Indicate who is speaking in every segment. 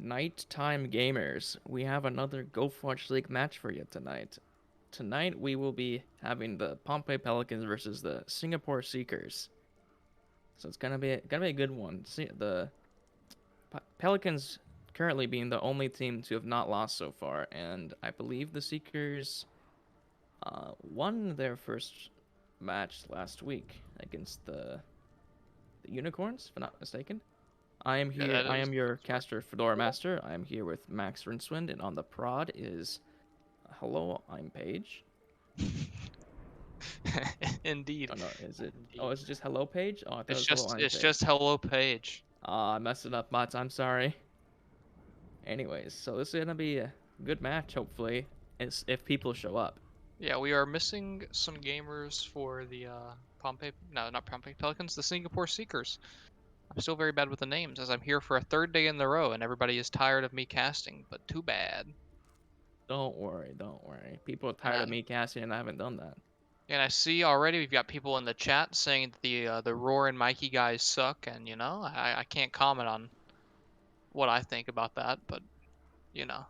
Speaker 1: Nighttime gamers, we have another Gopherwatch League match for you tonight. Tonight we will be having the Pompeii Pelicans versus the Singapore Seekers. So it's gonna be a good one. See, the Pelicans currently being the only team to have not lost so far, and I believe the Seekers won their first match last week against the Unicorns, if I'm not mistaken. I am
Speaker 2: Yeah,
Speaker 1: here.
Speaker 2: that
Speaker 1: I
Speaker 2: is
Speaker 1: am your
Speaker 2: correct.
Speaker 1: caster, Fedora Master. I am here with Max Rinswind, and on the prod is, hello, I'm Paige.
Speaker 2: Indeed.
Speaker 1: Oh no, is it? Oh,
Speaker 2: Indeed.
Speaker 1: is it just hello, Paige? Oh, I thought it
Speaker 2: It's
Speaker 1: was hello,
Speaker 2: just
Speaker 1: I'm
Speaker 2: it's
Speaker 1: Paige.
Speaker 2: just hello page.
Speaker 1: I messed it up, bots. I'm sorry. Anyways, so this is gonna be a good match, hopefully, if people show up.
Speaker 2: Yeah, we are missing some gamers for the Pompeii, no, not Pompeii Pelicans, the Singapore Seekers. I'm still very bad with the names as I'm here for a third day in a row and everybody is tired of me casting, but too bad.
Speaker 1: Don't worry, don't worry. People are
Speaker 2: And
Speaker 1: tired of me casting, and I haven't done that.
Speaker 2: I see already we've got people in the chat saying that the Roar and Mikey guys suck, and I can't comment on what I think about that, but you know.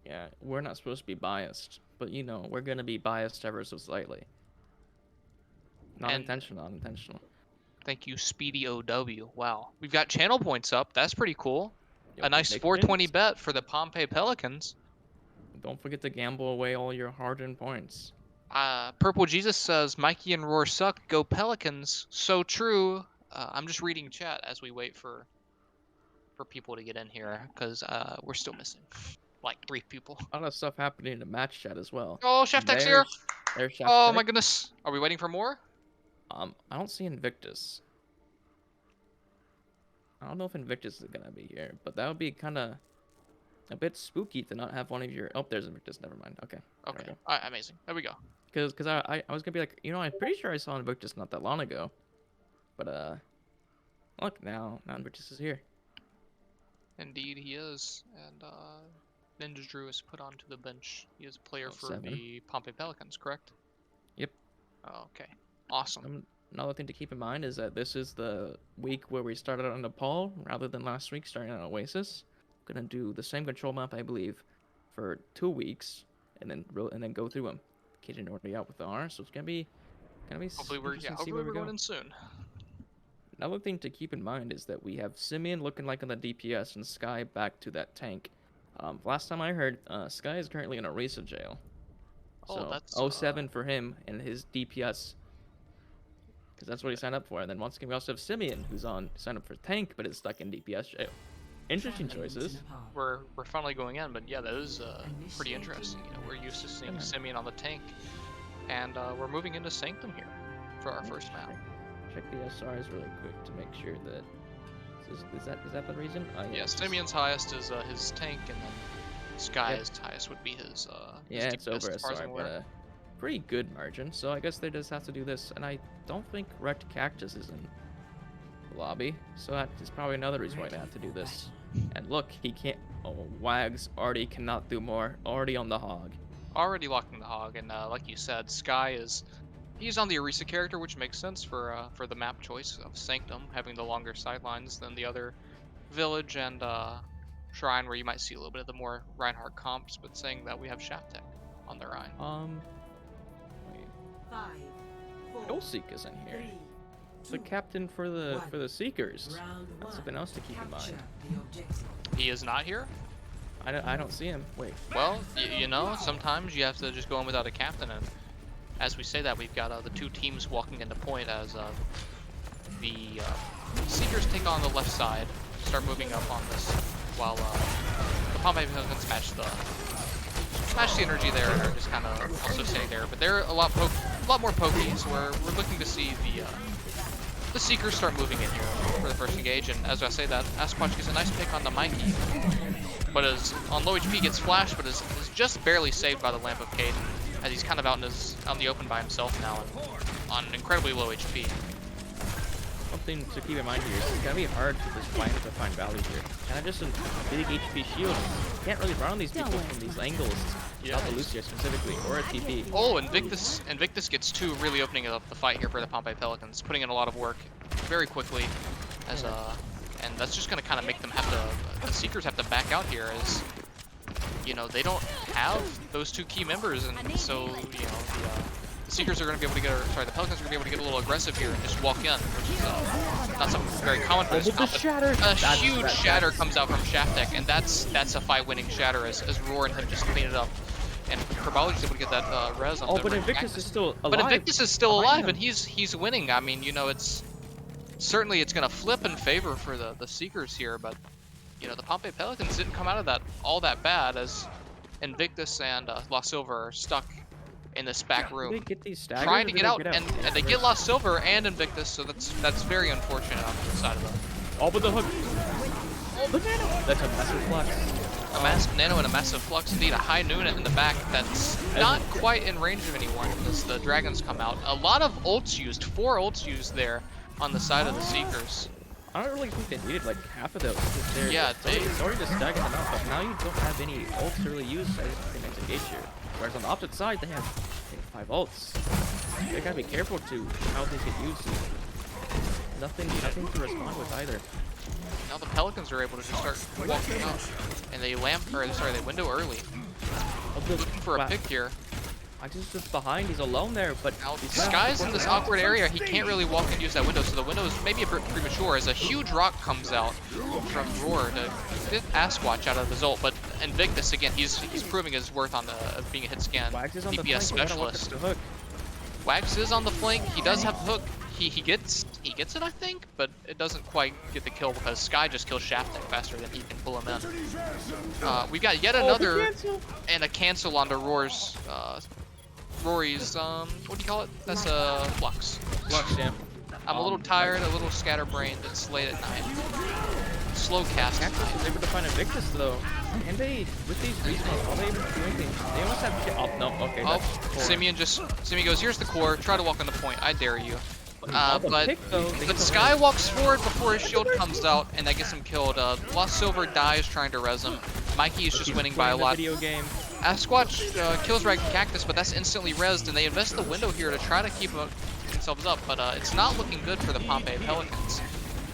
Speaker 1: Yeah, we're not supposed to be biased, but we're gonna be biased ever so slightly. Not
Speaker 2: And
Speaker 1: intentional, not intentional.
Speaker 2: thank you, Speedy OW. Wow. We've got channel points up. That's pretty cool.
Speaker 1: Yo,
Speaker 2: A nice
Speaker 1: big
Speaker 2: 420
Speaker 1: wins.
Speaker 2: bet for the Pompeii Pelicans.
Speaker 1: Don't forget to gamble away all your hard-earned points.
Speaker 2: Purple Jesus says, Mikey and Roar suck. Go Pelicans. So true. I'm just reading chat as we wait for people to get in here because we're still missing like 3 people.
Speaker 1: A lot of stuff happening in the match chat as well.
Speaker 2: Oh, Chef Tech's here.
Speaker 1: There's Chef
Speaker 2: Oh
Speaker 1: Tech.
Speaker 2: my goodness. Are we waiting for more?
Speaker 1: I don't see Invictus. I don't know if Invictus is gonna be here, but that would be kind of a bit spooky to not have one of your. Oh, there's Invictus. Never mind. Okay.
Speaker 2: Okay. All right, amazing. There we go.
Speaker 1: Because I was gonna be like, I'm pretty sure I saw Invictus not that long ago, but look now Invictus is here.
Speaker 2: Indeed, he is. And Ninja Drew is put onto the bench. He is a player for
Speaker 1: 07.
Speaker 2: the Pompeii Pelicans, correct?
Speaker 1: Yep.
Speaker 2: Oh, okay. Awesome.
Speaker 1: Another thing to keep in mind is that this is the week where we started on Nepal rather than last week starting on Oasis. Gonna do the same control map, I believe, for 2 weeks, and then go through them. Kitchen already out with the R, so it's gonna be
Speaker 2: Hopefully we're
Speaker 1: interesting to see
Speaker 2: hopefully
Speaker 1: where
Speaker 2: we're
Speaker 1: we go.
Speaker 2: going in soon.
Speaker 1: Another thing to keep in mind is that we have Simeon looking like on the DPS and Sky back to that tank. Last time I heard, Sky is currently in a Orisa jail.
Speaker 2: Oh,
Speaker 1: So
Speaker 2: that's
Speaker 1: 07 for him and his DPS, because that's what he signed up for. And then once again, we also have Simeon, who's signed up for tank, but is stuck in DPS jail. Interesting choices.
Speaker 2: we're finally going in, but yeah, that is pretty interesting. We're used to seeing Simeon on the tank, and we're moving into Sanctum here for our first map.
Speaker 1: Check the SRs really quick to make sure that is that the reason?
Speaker 2: Yeah, Simeon's highest is his tank, and then Sky's highest would be his.
Speaker 1: Yeah,
Speaker 2: his
Speaker 1: it's
Speaker 2: DPS,
Speaker 1: over
Speaker 2: as far as
Speaker 1: SR,
Speaker 2: I'm
Speaker 1: but
Speaker 2: aware.
Speaker 1: a pretty good margin. So I guess they just have to do this, and I don't think Wrecked Cactus is in the lobby, so that is probably another reason why they have to do this. And look, he can't. Oh, Wags already cannot do more. Already on the hog.
Speaker 2: Already locking the hog, and like you said, Sky is. He's on the Orisa character, which makes sense for the map choice of Sanctum, having the longer sidelines than the other village and shrine, where you might see a little bit of the more Reinhardt comps. But saying that, we have Shaftek on the Rhine.
Speaker 1: Wait.
Speaker 3: 5, 4,
Speaker 1: Dolseek is in here.
Speaker 3: 3,
Speaker 1: The captain for the Seekers.
Speaker 3: round
Speaker 1: That's
Speaker 3: 1.
Speaker 1: something else to keep in mind.
Speaker 3: Capture the objective.
Speaker 2: He is not here.
Speaker 1: I don't see him. Wait.
Speaker 2: Well, you know, sometimes you have to just go in without a captain, and as we say that, we've got the 2 teams walking into point as the Seekers take on the left side, start moving up on this, while the Pompeii Pelicans match the energy there and are just kind of also staying there. But they're a lot more pokey, so we're looking to see the Seekers start moving in here for the first engage. And as I say that, Asquatch gets a nice pick on the Mikey, but is on low HP, gets flashed, but is just barely saved by the Lamp of Caden, as he's kind of out in the open by himself now and on incredibly low HP.
Speaker 1: Something to keep in mind here is it's gonna be hard for this Lion to find value here. Kind of just a big HP shield. You can't really run on these people from these angles.
Speaker 2: Yeah.
Speaker 1: Not the Lucia specifically, or a TP.
Speaker 2: Oh, Invictus gets 2 really opening up the fight here for the Pompeii Pelicans, putting in a lot of work very quickly, as and that's just gonna kind of make them have to the Seekers have to back out here as, you know, they don't have those two key members, and so, you know, the Seekers are going to be able to get, sorry, the Pelicans are going to be able to get a little aggressive here and just walk in, which is not something very common for this comp. A huge shatter comes out from Shaftek, and that's a fight-winning shatter as Roar and him just clean it up. And Herbology's able to get that res on the
Speaker 1: but Invictus is still alive.
Speaker 2: But Invictus is still alive, and he's winning. I mean, you know, it's certainly it's going to flip in favor for the Seekers here, but, you know, the Pompeii Pelicans didn't come out of that all that bad as Invictus and Lost Silver are stuck in this back room,
Speaker 1: They get these staggers,
Speaker 2: trying to
Speaker 1: or
Speaker 2: get
Speaker 1: do
Speaker 2: out, and they get Lost Silver and Invictus, so that's very unfortunate on the side of them.
Speaker 1: Oh, but the hook. Oh, the nano. That's a massive flux.
Speaker 2: A massive nano and a massive flux, indeed. A high noon in the back that's not quite in range of anyone as the dragons come out. A lot of ults used, 4 ults used there on the side of the Seekers.
Speaker 1: I don't really think they needed like half of those.
Speaker 2: Yeah,
Speaker 1: it's already just stacking them out, but now you don't have any ults to really use as the next engage here. Whereas on the opposite side, they have 5 ults. They gotta be careful to how they get used. Nothing to respond with either.
Speaker 2: Now the Pelicans are able to just start walking up, and they window early. Looking for a pick here.
Speaker 1: I just behind, he's alone there, but
Speaker 2: now Sky's in this awkward area. He can't really walk and use that window, so the window is maybe a bit premature as a huge rock comes out from Roar to get Askwatch out of his ult. But Invictus again, he's proving his worth on the being a hit scan DPS specialist. Wags is on the flank. He does have the hook. He gets it, I think, but it doesn't quite get the kill because Sky just kills Shaftek faster than he can pull him in. We've got yet another and a cancel onto Rory's what do you call it? That's a flux.
Speaker 1: Flux, yeah.
Speaker 2: I'm a little tired, a little scatterbrained. It's late at night. Slow cast.
Speaker 1: Cactus was able to find Invictus though, and they with these respawns, all they able to do anything. They almost have shit. Oh no, okay.
Speaker 2: Oh, Simeon goes. Here's the core. Try to walk on the point. I dare you. But Sky walks forward before his shield comes out, and that gets him killed. Lost Silver dies trying to res him. Mikey is just winning by a lot. Askwatch kills Rag Cactus, but that's instantly rezzed, and they invest the window here to try to keep themselves up, but it's not looking good for the Pompeii Pelicans.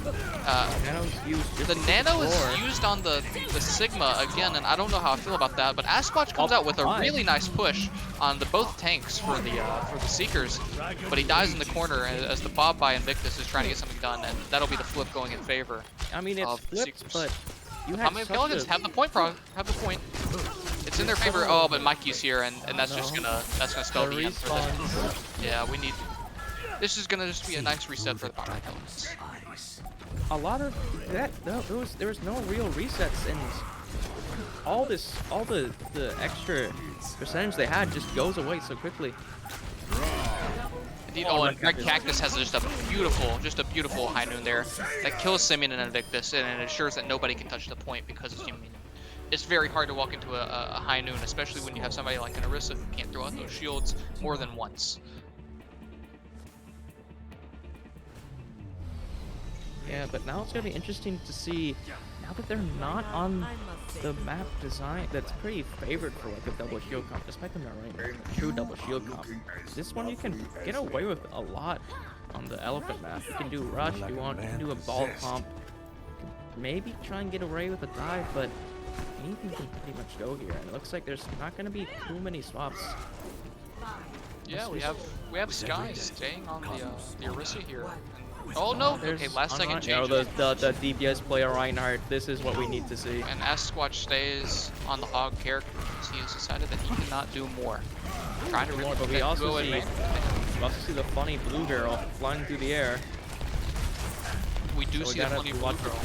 Speaker 2: The nano is used on the Sigma again, and I don't know how I feel about that, but Askwatch comes out with a really nice push on both tanks for the Seekers, but he dies in the corner as the Bob by Invictus is trying to get something done, and that'll be the flip going in favor.
Speaker 1: I mean, it's flipped, but
Speaker 2: the Pompeii Pelicans have the point. It's in their favor. Oh, but Mikey's here, and that's just gonna spell the end for this. Yeah, this is gonna just be a nice reset for the Pompeii Pelicans.
Speaker 1: A lot of that, there was no real resets, and all the extra percentage they had just goes away so quickly.
Speaker 2: Indeed, and Red Cactus has just a beautiful high noon there that kills Simeon and Invictus, and it ensures that nobody can touch the point because it's very hard to walk into a high noon, especially when you have somebody like an Orisa who can't throw out those shields more than once.
Speaker 1: Yeah, but now it's gonna be interesting to see, now that they're not on the map design that's pretty favored for like a double shield comp, despite them not running a true double shield comp. This one you can get away with a lot on the elephant map. You can do rush if you want, you can do a ball comp, maybe try and get away with a dive, but anything can pretty much go here. And it looks like there's not gonna be too many swaps.
Speaker 2: Yeah, we have Sky staying on the Orisa here. Oh no! Okay, last second change.
Speaker 1: The DPS player Reinhardt. This is what we need to see.
Speaker 2: And Askwatch stays on the Hog character because he has decided that he cannot do more. Trying to
Speaker 1: more, but we also see the funny blue girl flying through the air.
Speaker 2: We do see the funny blue girl.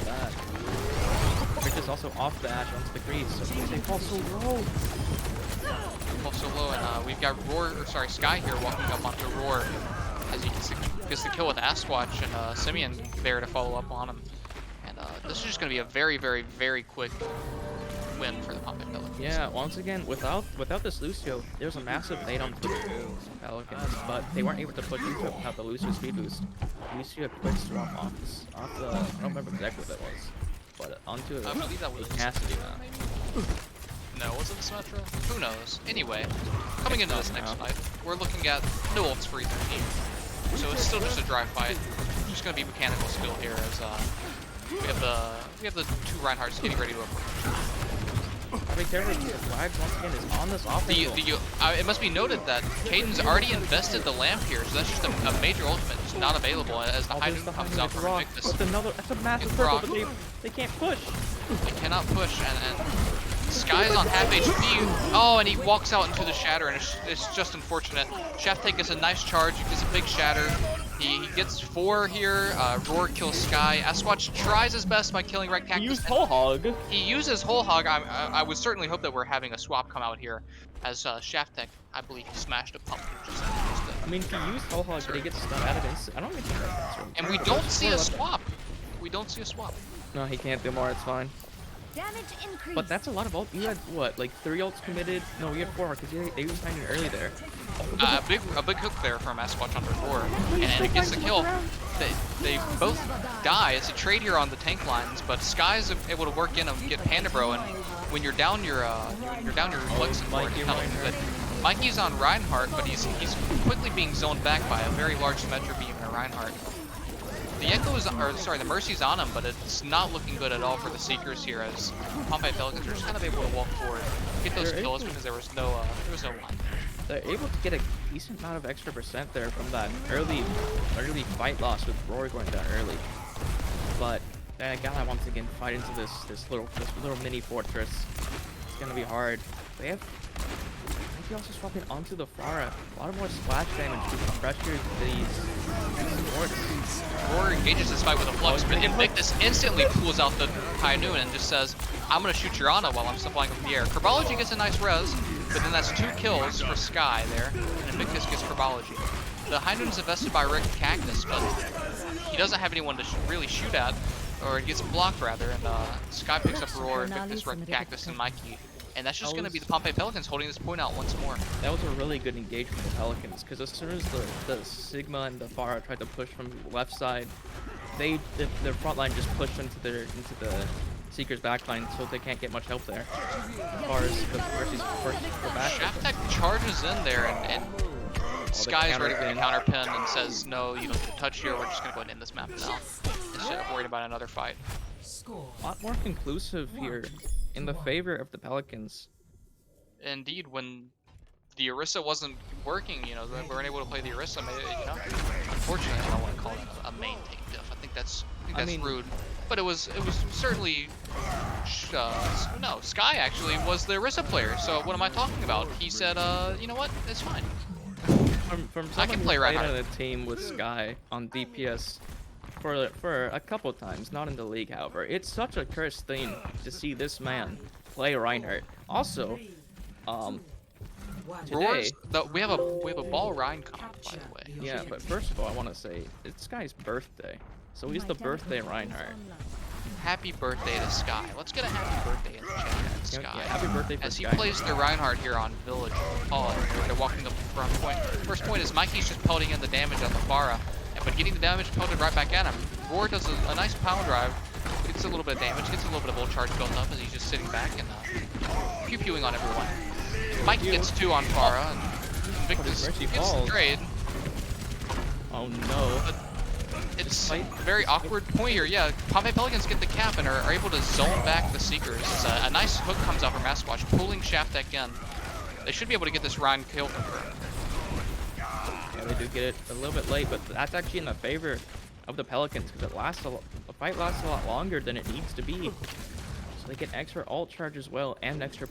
Speaker 1: Which is also off the Ash onto the crease, so they fall so low.
Speaker 2: They fall so low, and we've got Sky here walking up onto Roar as he gets the kill with Askwatch and Simeon there to follow up on him. And this is just going to be a very, very, very quick win for the Pompeii Pelicans.
Speaker 1: Yeah, once again, without this Lucio, there's a massive nade on the Pelicans, but they weren't able to push into it without the Lucio speed boost. Lucio quick swap off the, I don't remember exactly what that was, but onto it.
Speaker 2: I believe that was
Speaker 1: Cassidy.
Speaker 2: No, was it the Symmetra? Who knows? Anyway, coming into this next fight, we're looking at no ults for either team. So it's still just a dry fight. Just going to be mechanical skill here as We have the two Reinhardts getting ready to approach.
Speaker 1: Be careful, the flag once again is on this offense.
Speaker 2: It must be noted that Caden's already invested the lamp here, so that's just a major ultimate just not available as the Hydra comes out from Invictus.
Speaker 1: That's a massive purple, but they can't push.
Speaker 2: They cannot push, and Sky is on half HP. Oh, and he walks out into the shatter, and it's just unfortunate. Shaftake gets a nice charge, he gets a big shatter. He gets 4 here. Roar kills Sky. Asquatch tries his best by killing Red Cactus.
Speaker 1: He used Whole Hog.
Speaker 2: He uses Whole Hog. I would certainly hope that we're having a swap come out here, as Shaftech, I believe, he smashed a pumpkin.
Speaker 1: I mean, he used Whole Hog, but he gets stunned out of instant. I don't even think that's true.
Speaker 2: And we don't see a swap. We don't see a swap.
Speaker 1: No, he can't do more. It's fine.
Speaker 4: Damage increase.
Speaker 1: But that's a lot of ult. You had what, like 3 ults committed? No, we had 4 because they used Hydra early there.
Speaker 2: A big hook there from Asquatch on their 4, and it gets the kill. They both die. It's a trade here on the tank lines, but Sky's able to work in and get Panda Bro, and when you're down your Lexington board, it's kind of good. Mikey's on Reinhardt, but he's quickly being zoned back by a very large Symmetra beam and a Reinhardt. The the Mercy's on him, but it's not looking good at all for the Seekers here, as Pompeii Pelicans are just kind of able to walk forward, get those kills because there was no line.
Speaker 1: They're able to get a decent amount of extra percent there from that early fight loss with Roar going down early. But they gotta once again fight into this little mini fortress. It's gonna be hard. They have also swapping onto the Pharah. A lot of more splash damage to pressure these supports.
Speaker 2: Roar engages this fight with a flux, but Invictus instantly pulls out the High Noon and just says, I'm gonna shoot your Ana while I'm still flying up in the air. Herbology gets a nice res, but then that's 2 kills for Sky there, and Invictus gets Herbology. The High Noon is invested by Red Cactus, but he doesn't have anyone to really shoot at, or it gets blocked rather, and Sky picks up Roar, Invictus, Red Cactus, and Mikey. And that's just going to be the Pompeii Pelicans holding this point out once more.
Speaker 1: That was a really good engagement with the Pelicans, because as soon as the Sigma and the Pharah tried to push from the left side, their front line just pushed into the Seeker's backline, so they can't get much help there. As far as the Mercy's first go back.
Speaker 2: Shaftech charges in there, and Sky's ready for the counter pin and says, no, you don't get a touch here, we're just going to go ahead and end this map now, instead of worried about another fight.
Speaker 1: A lot more conclusive here in the favor of the Pelicans.
Speaker 2: Indeed, when the Orisa wasn't working, you know, we weren't able to play the Orisa, you know. Unfortunately, I don't want to call it a main tank diff. I think that's rude. But it was certainly no, Sky actually was the Orisa player. So what am I talking about? He said, you know what? It's fine.
Speaker 1: From
Speaker 2: I can play
Speaker 1: right
Speaker 2: on
Speaker 1: a team with Sky on DPS for a couple times, not in the league, however. It's such a cursed thing to see this man play Reinhardt. Also, today
Speaker 2: we have a ball Rein comp, by the way.
Speaker 1: Yeah, but first of all, I want to say it's Sky's birthday, so he's the birthday Reinhardt.
Speaker 2: Happy birthday to Sky. Let's get a happy birthday in the chat, Sky.
Speaker 1: Yeah, happy birthday for
Speaker 2: as he
Speaker 1: Sky.
Speaker 2: plays the Reinhardt here on Village Hall. They're walking up the front point. First point is Mikey's just pelting in the damage on the Pharah, but getting the damage pelted right back at him. Roar does a nice power drive, gets a little bit of damage, gets a little bit of ult charge built up as he's just sitting back and pew-pewing on everyone. Mikey gets 2 on Pharah, and Invictus gets the trade.
Speaker 1: Oh no.
Speaker 2: But it's a very awkward point here. Yeah, Pompeii Pelicans get the cap and are able to zone back the Seekers. A nice hook comes out from Asquatch, pulling Shaftech in. They should be able to get this Ryan kill confirmed.
Speaker 1: Yeah, they do get it a little bit late, but that's actually in the favor of the Pelicans because the fight lasts a lot longer than it needs to be. So they get extra ult charge as well and extra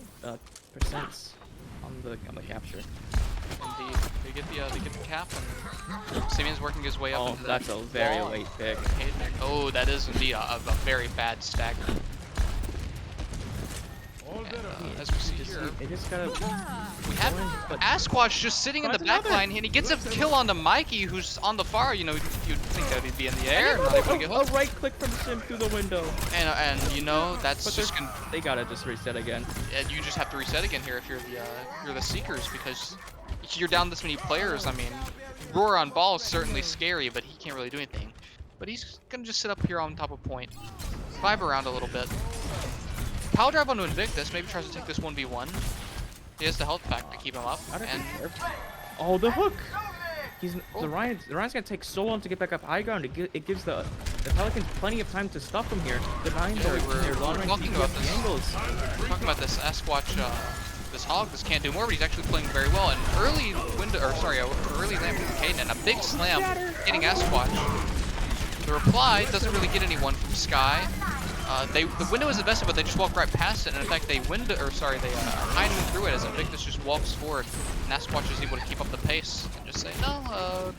Speaker 1: percents on the capture.
Speaker 2: Indeed, they get the cap, and Simeon's working his way up into
Speaker 1: that's a very late pick.
Speaker 2: Oh, that is indeed a very bad stagger. And, as we see here,
Speaker 1: It just gotta.
Speaker 2: we have Asquatch just sitting in the back line, and he gets a kill onto Mikey, who's on the far. You know, you'd think that he'd be in the air, and not able to get hooked.
Speaker 1: A right click from Sim through the window.
Speaker 2: And you know, that's just gonna.
Speaker 1: They gotta just reset again.
Speaker 2: And you just have to reset again here if you're the Seekers, because you're down this many players. I mean, Roar on ball is certainly scary, but he can't really do anything. But he's gonna just sit up here on top of point, vibe around a little bit. Power drive onto Invictus, maybe tries to take this 1v1. He has the health pack to keep him up. And
Speaker 1: oh, the hook! The Ryan's gonna take so long to get back up high ground. It gives the Pelicans plenty of time to stop him here. The Nines
Speaker 2: Yeah,
Speaker 1: they're long
Speaker 2: we're
Speaker 1: range
Speaker 2: talking about
Speaker 1: DPS
Speaker 2: this.
Speaker 1: angles.
Speaker 2: We're talking about this Sasquatch, this Hog. This can't do more, but he's actually playing very well. And early lamp from Caden, and a big slam getting Sasquatch. The reply doesn't really get anyone from Sky. The window is invested, but they just walk right past it. And in fact, they hide him through it as Invictus just walks forward. And Sasquatch is able to keep up the pace and just say, no,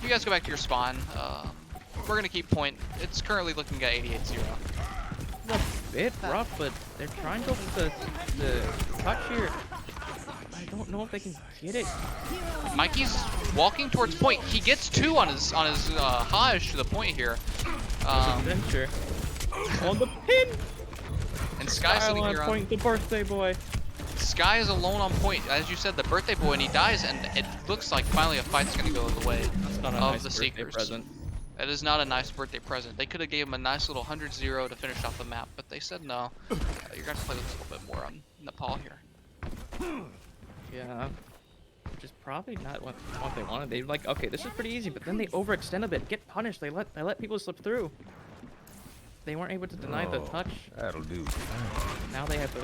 Speaker 2: you guys go back to your spawn. We're gonna keep point. It's currently looking at 88-0.
Speaker 1: A bit rough, but they're trying to go for the touch here. I don't know if they can get it.
Speaker 2: Mikey's walking towards point. He gets 2 on his Hajj to the point here.
Speaker 1: Adventure. On the pin!
Speaker 2: And Sky's sitting
Speaker 1: on
Speaker 2: here on
Speaker 1: point, the birthday boy.
Speaker 2: Sky is alone on point. As you said, the birthday boy, and he dies, and it looks like finally a fight's gonna go the way
Speaker 1: That's not a
Speaker 2: of
Speaker 1: nice
Speaker 2: the
Speaker 1: birthday
Speaker 2: Seekers.
Speaker 1: present.
Speaker 2: That is not a nice birthday present. They could have gave him a nice little 100-0 to finish off the map, but they said no. You're gonna play with a little bit more on Nepal here.
Speaker 1: Yeah. Which is probably not what they wanted. They like, okay, this is pretty easy, but then they overextend a bit, get punished. They let people slip through. They weren't able to deny the touch.
Speaker 5: That'll do.
Speaker 1: Now they have a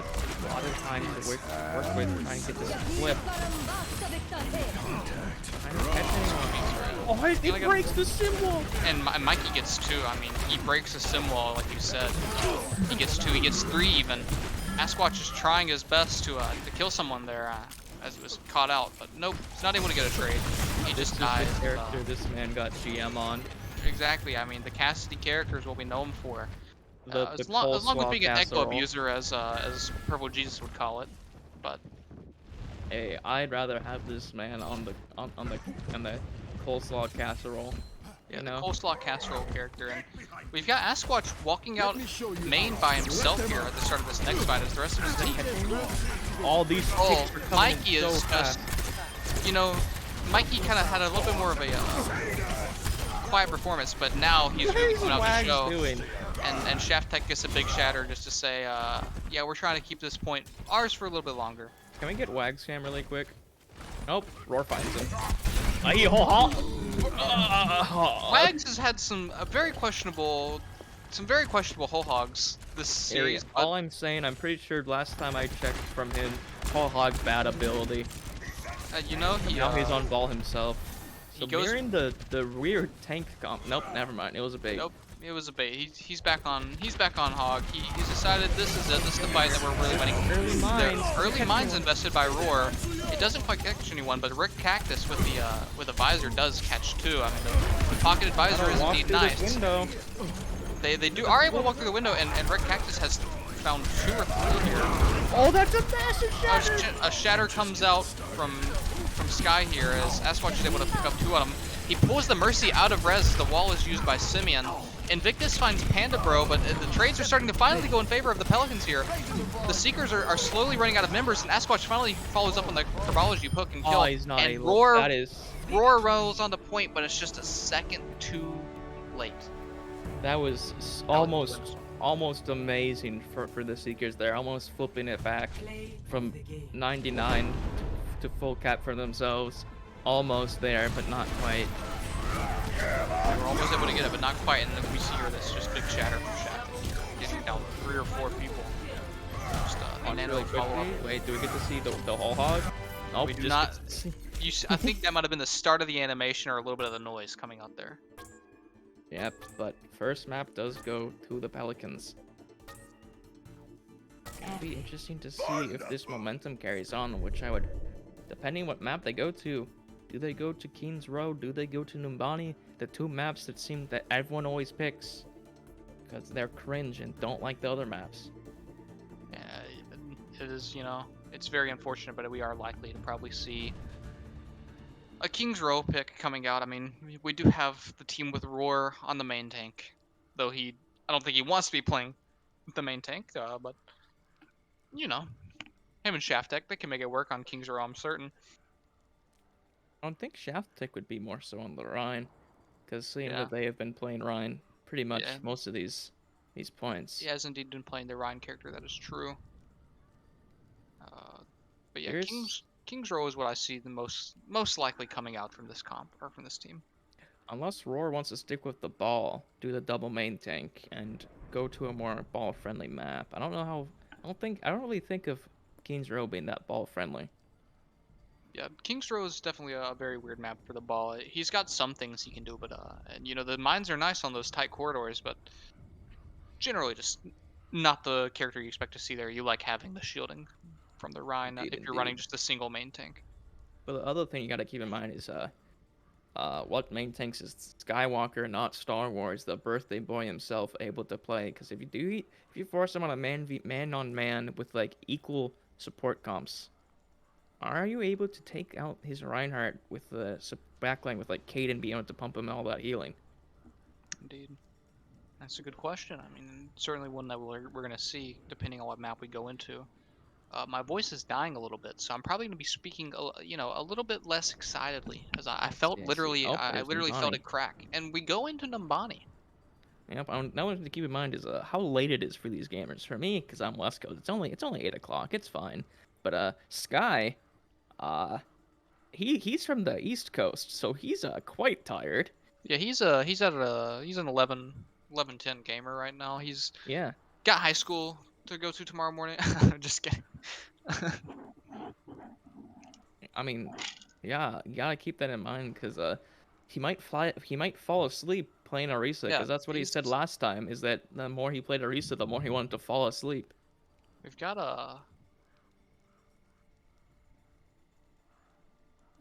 Speaker 1: lot of time to work with trying to get this flip. Trying to catch anyone. Oh, it breaks the symbol!
Speaker 2: And Mikey gets 2. I mean, he breaks a sim wall, like you said. He gets 2. He gets 3 even. Sasquatch is trying his best to kill someone there as it was caught out, but nope, he's not able to get a trade. He just dies.
Speaker 1: The character this man got GM on.
Speaker 2: Exactly. I mean, the Cassidy characters will be known for.
Speaker 1: The
Speaker 2: As long as being an echo
Speaker 1: casserole.
Speaker 2: abuser, as Purple Jesus would call it, but
Speaker 1: Hey, I'd rather have this man on the coleslaw casserole.
Speaker 2: yeah,
Speaker 1: You
Speaker 2: the
Speaker 1: know?
Speaker 2: coleslaw casserole character, and we've got Sasquatch walking out main by himself here at the start of this next fight as the rest of his team.
Speaker 1: All these
Speaker 2: Oh,
Speaker 1: ticks are coming
Speaker 2: Mikey
Speaker 1: in so
Speaker 2: is
Speaker 1: fast.
Speaker 2: just, you know, Mikey kind of had a little bit more of a quiet performance, but now he's really coming out to
Speaker 1: Wag's
Speaker 2: show.
Speaker 1: doing?
Speaker 2: And Shaft Tech gets a big shatter just to say, yeah, we're trying to keep this point ours for a little bit longer.
Speaker 1: Can we get Wag's cam really quick? Nope. Roar finds him. Aye, ho, ho.
Speaker 2: Wags has had some very questionable whole hogs this series.
Speaker 1: Hey, all I'm saying, I'm pretty sure last time I checked from him, Whole Hog bad ability.
Speaker 2: You know,
Speaker 1: Now he's on ball himself. So
Speaker 2: he goes-
Speaker 1: mirroring the weird tank comp. Nope, never mind. It was a bait.
Speaker 2: Nope, it was a bait. He's back on hog. He's decided this is it. This is the fight that we're really winning.
Speaker 1: Early mines.
Speaker 2: Early mines invested by Roar. It doesn't quite catch anyone, but Rick Cactus with the visor does catch 2. I mean, the pocketed visor is
Speaker 1: Walk
Speaker 2: indeed
Speaker 1: through this
Speaker 2: nice.
Speaker 1: window.
Speaker 2: They are able to walk through the window, and Rick Cactus has found 2 or 3 here.
Speaker 1: Oh, that's a massive shatter.
Speaker 2: A shatter comes out from Sky here as Sasquatch is able to pick up 2 on him. He pulls the Mercy out of res as the wall is used by Simeon. Invictus finds Panda Bro, but the trades are starting to finally go in favor of the Pelicans here. The Seekers are slowly running out of members, and Sasquatch finally follows up on the Herbology hook and kill.
Speaker 1: Oh, he's not
Speaker 2: and
Speaker 1: able. That is.
Speaker 2: Roar rolls on the point, but it's just a second too late.
Speaker 1: That was almost amazing for the Seekers there. Almost flipping it back from 99 to full cap for themselves. Almost there, but not quite.
Speaker 2: They were almost able to get it, but not quite. And then we see here this just big shatter from Shaft, getting down 3 or 4 people. Just
Speaker 1: Really quickly. Wait, do we get to see the whole hog? Nope,
Speaker 2: We do
Speaker 1: just
Speaker 2: not.
Speaker 1: get to see-
Speaker 2: I think that might have been the start of the animation or a little bit of the noise coming out there.
Speaker 1: Yep, but first map does go to the Pelicans. It'll be interesting to see if this momentum carries on, which I would, depending what map they go to. Do they go to Keen's Row? Do they go to Numbani? The 2 maps that seem that everyone always picks. Because they're cringe and don't like the other maps.
Speaker 2: It is, you know, it's very unfortunate, but we are likely to probably see a King's Row pick coming out. I mean, we do have the team with Roar on the main tank, though I don't think he wants to be playing the main tank, but, you know, him and Shaft Tech, they can make it work on King's Row, I'm certain.
Speaker 1: I don't think Shaft Tech would be more so on the Rhine. Because seeing
Speaker 2: Yeah.
Speaker 1: that they have been playing Rhine pretty much
Speaker 2: Yeah.
Speaker 1: most of these points.
Speaker 2: He has indeed been playing the Ryan character, that is true. But yeah,
Speaker 1: Here's-
Speaker 2: King's King's Row is what I see the most likely coming out from this comp or from this team.
Speaker 1: Unless Roar wants to stick with the ball, do the double main tank, and go to a more ball-friendly map. I don't know how. I don't really think of King's Row being that ball-friendly.
Speaker 2: Yeah, King's Row is definitely a very weird map for the ball. He's got some things he can do, but and you know the mines are nice on those tight corridors, but generally just not the character you expect to see there. You like having the shielding from the Rhine
Speaker 1: Indeed,
Speaker 2: if you're running
Speaker 1: indeed.
Speaker 2: just a single main tank.
Speaker 1: But the other thing you got to keep in mind is what main tanks is Skywalker, not Star Wars, the birthday boy himself, able to play. Because if you force him on a man on man with like equal support comps, are you able to take out his Reinhardt with the backline with like Caden being able to pump him all that healing?
Speaker 2: Indeed. That's a good question. I mean, certainly one that we're going to see depending on what map we go into. My voice is dying a little bit, so I'm probably going to be speaking, a little bit less excitedly, because I felt
Speaker 1: I see.
Speaker 2: literally,
Speaker 1: Oh,
Speaker 2: I
Speaker 1: there's
Speaker 2: literally felt
Speaker 1: Numbani.
Speaker 2: it crack. And we go into Numbani.
Speaker 1: Yep. Another thing to keep in mind is how late it is for these gamers. For me, because I'm West Coast, it's only 8 o'clock. It's fine. But Sky, uh, he's from the East Coast, so he's quite tired.
Speaker 2: Yeah, he's an 11-10 gamer right now. He's
Speaker 1: Yeah.
Speaker 2: got high school to go to tomorrow morning. Just kidding.
Speaker 1: I mean, yeah, you gotta keep that in mind because he might fall asleep playing Orisa
Speaker 2: Yeah,
Speaker 1: because that's what he said
Speaker 2: he's
Speaker 1: last time. Is that the more he played Orisa, the more he wanted to fall asleep.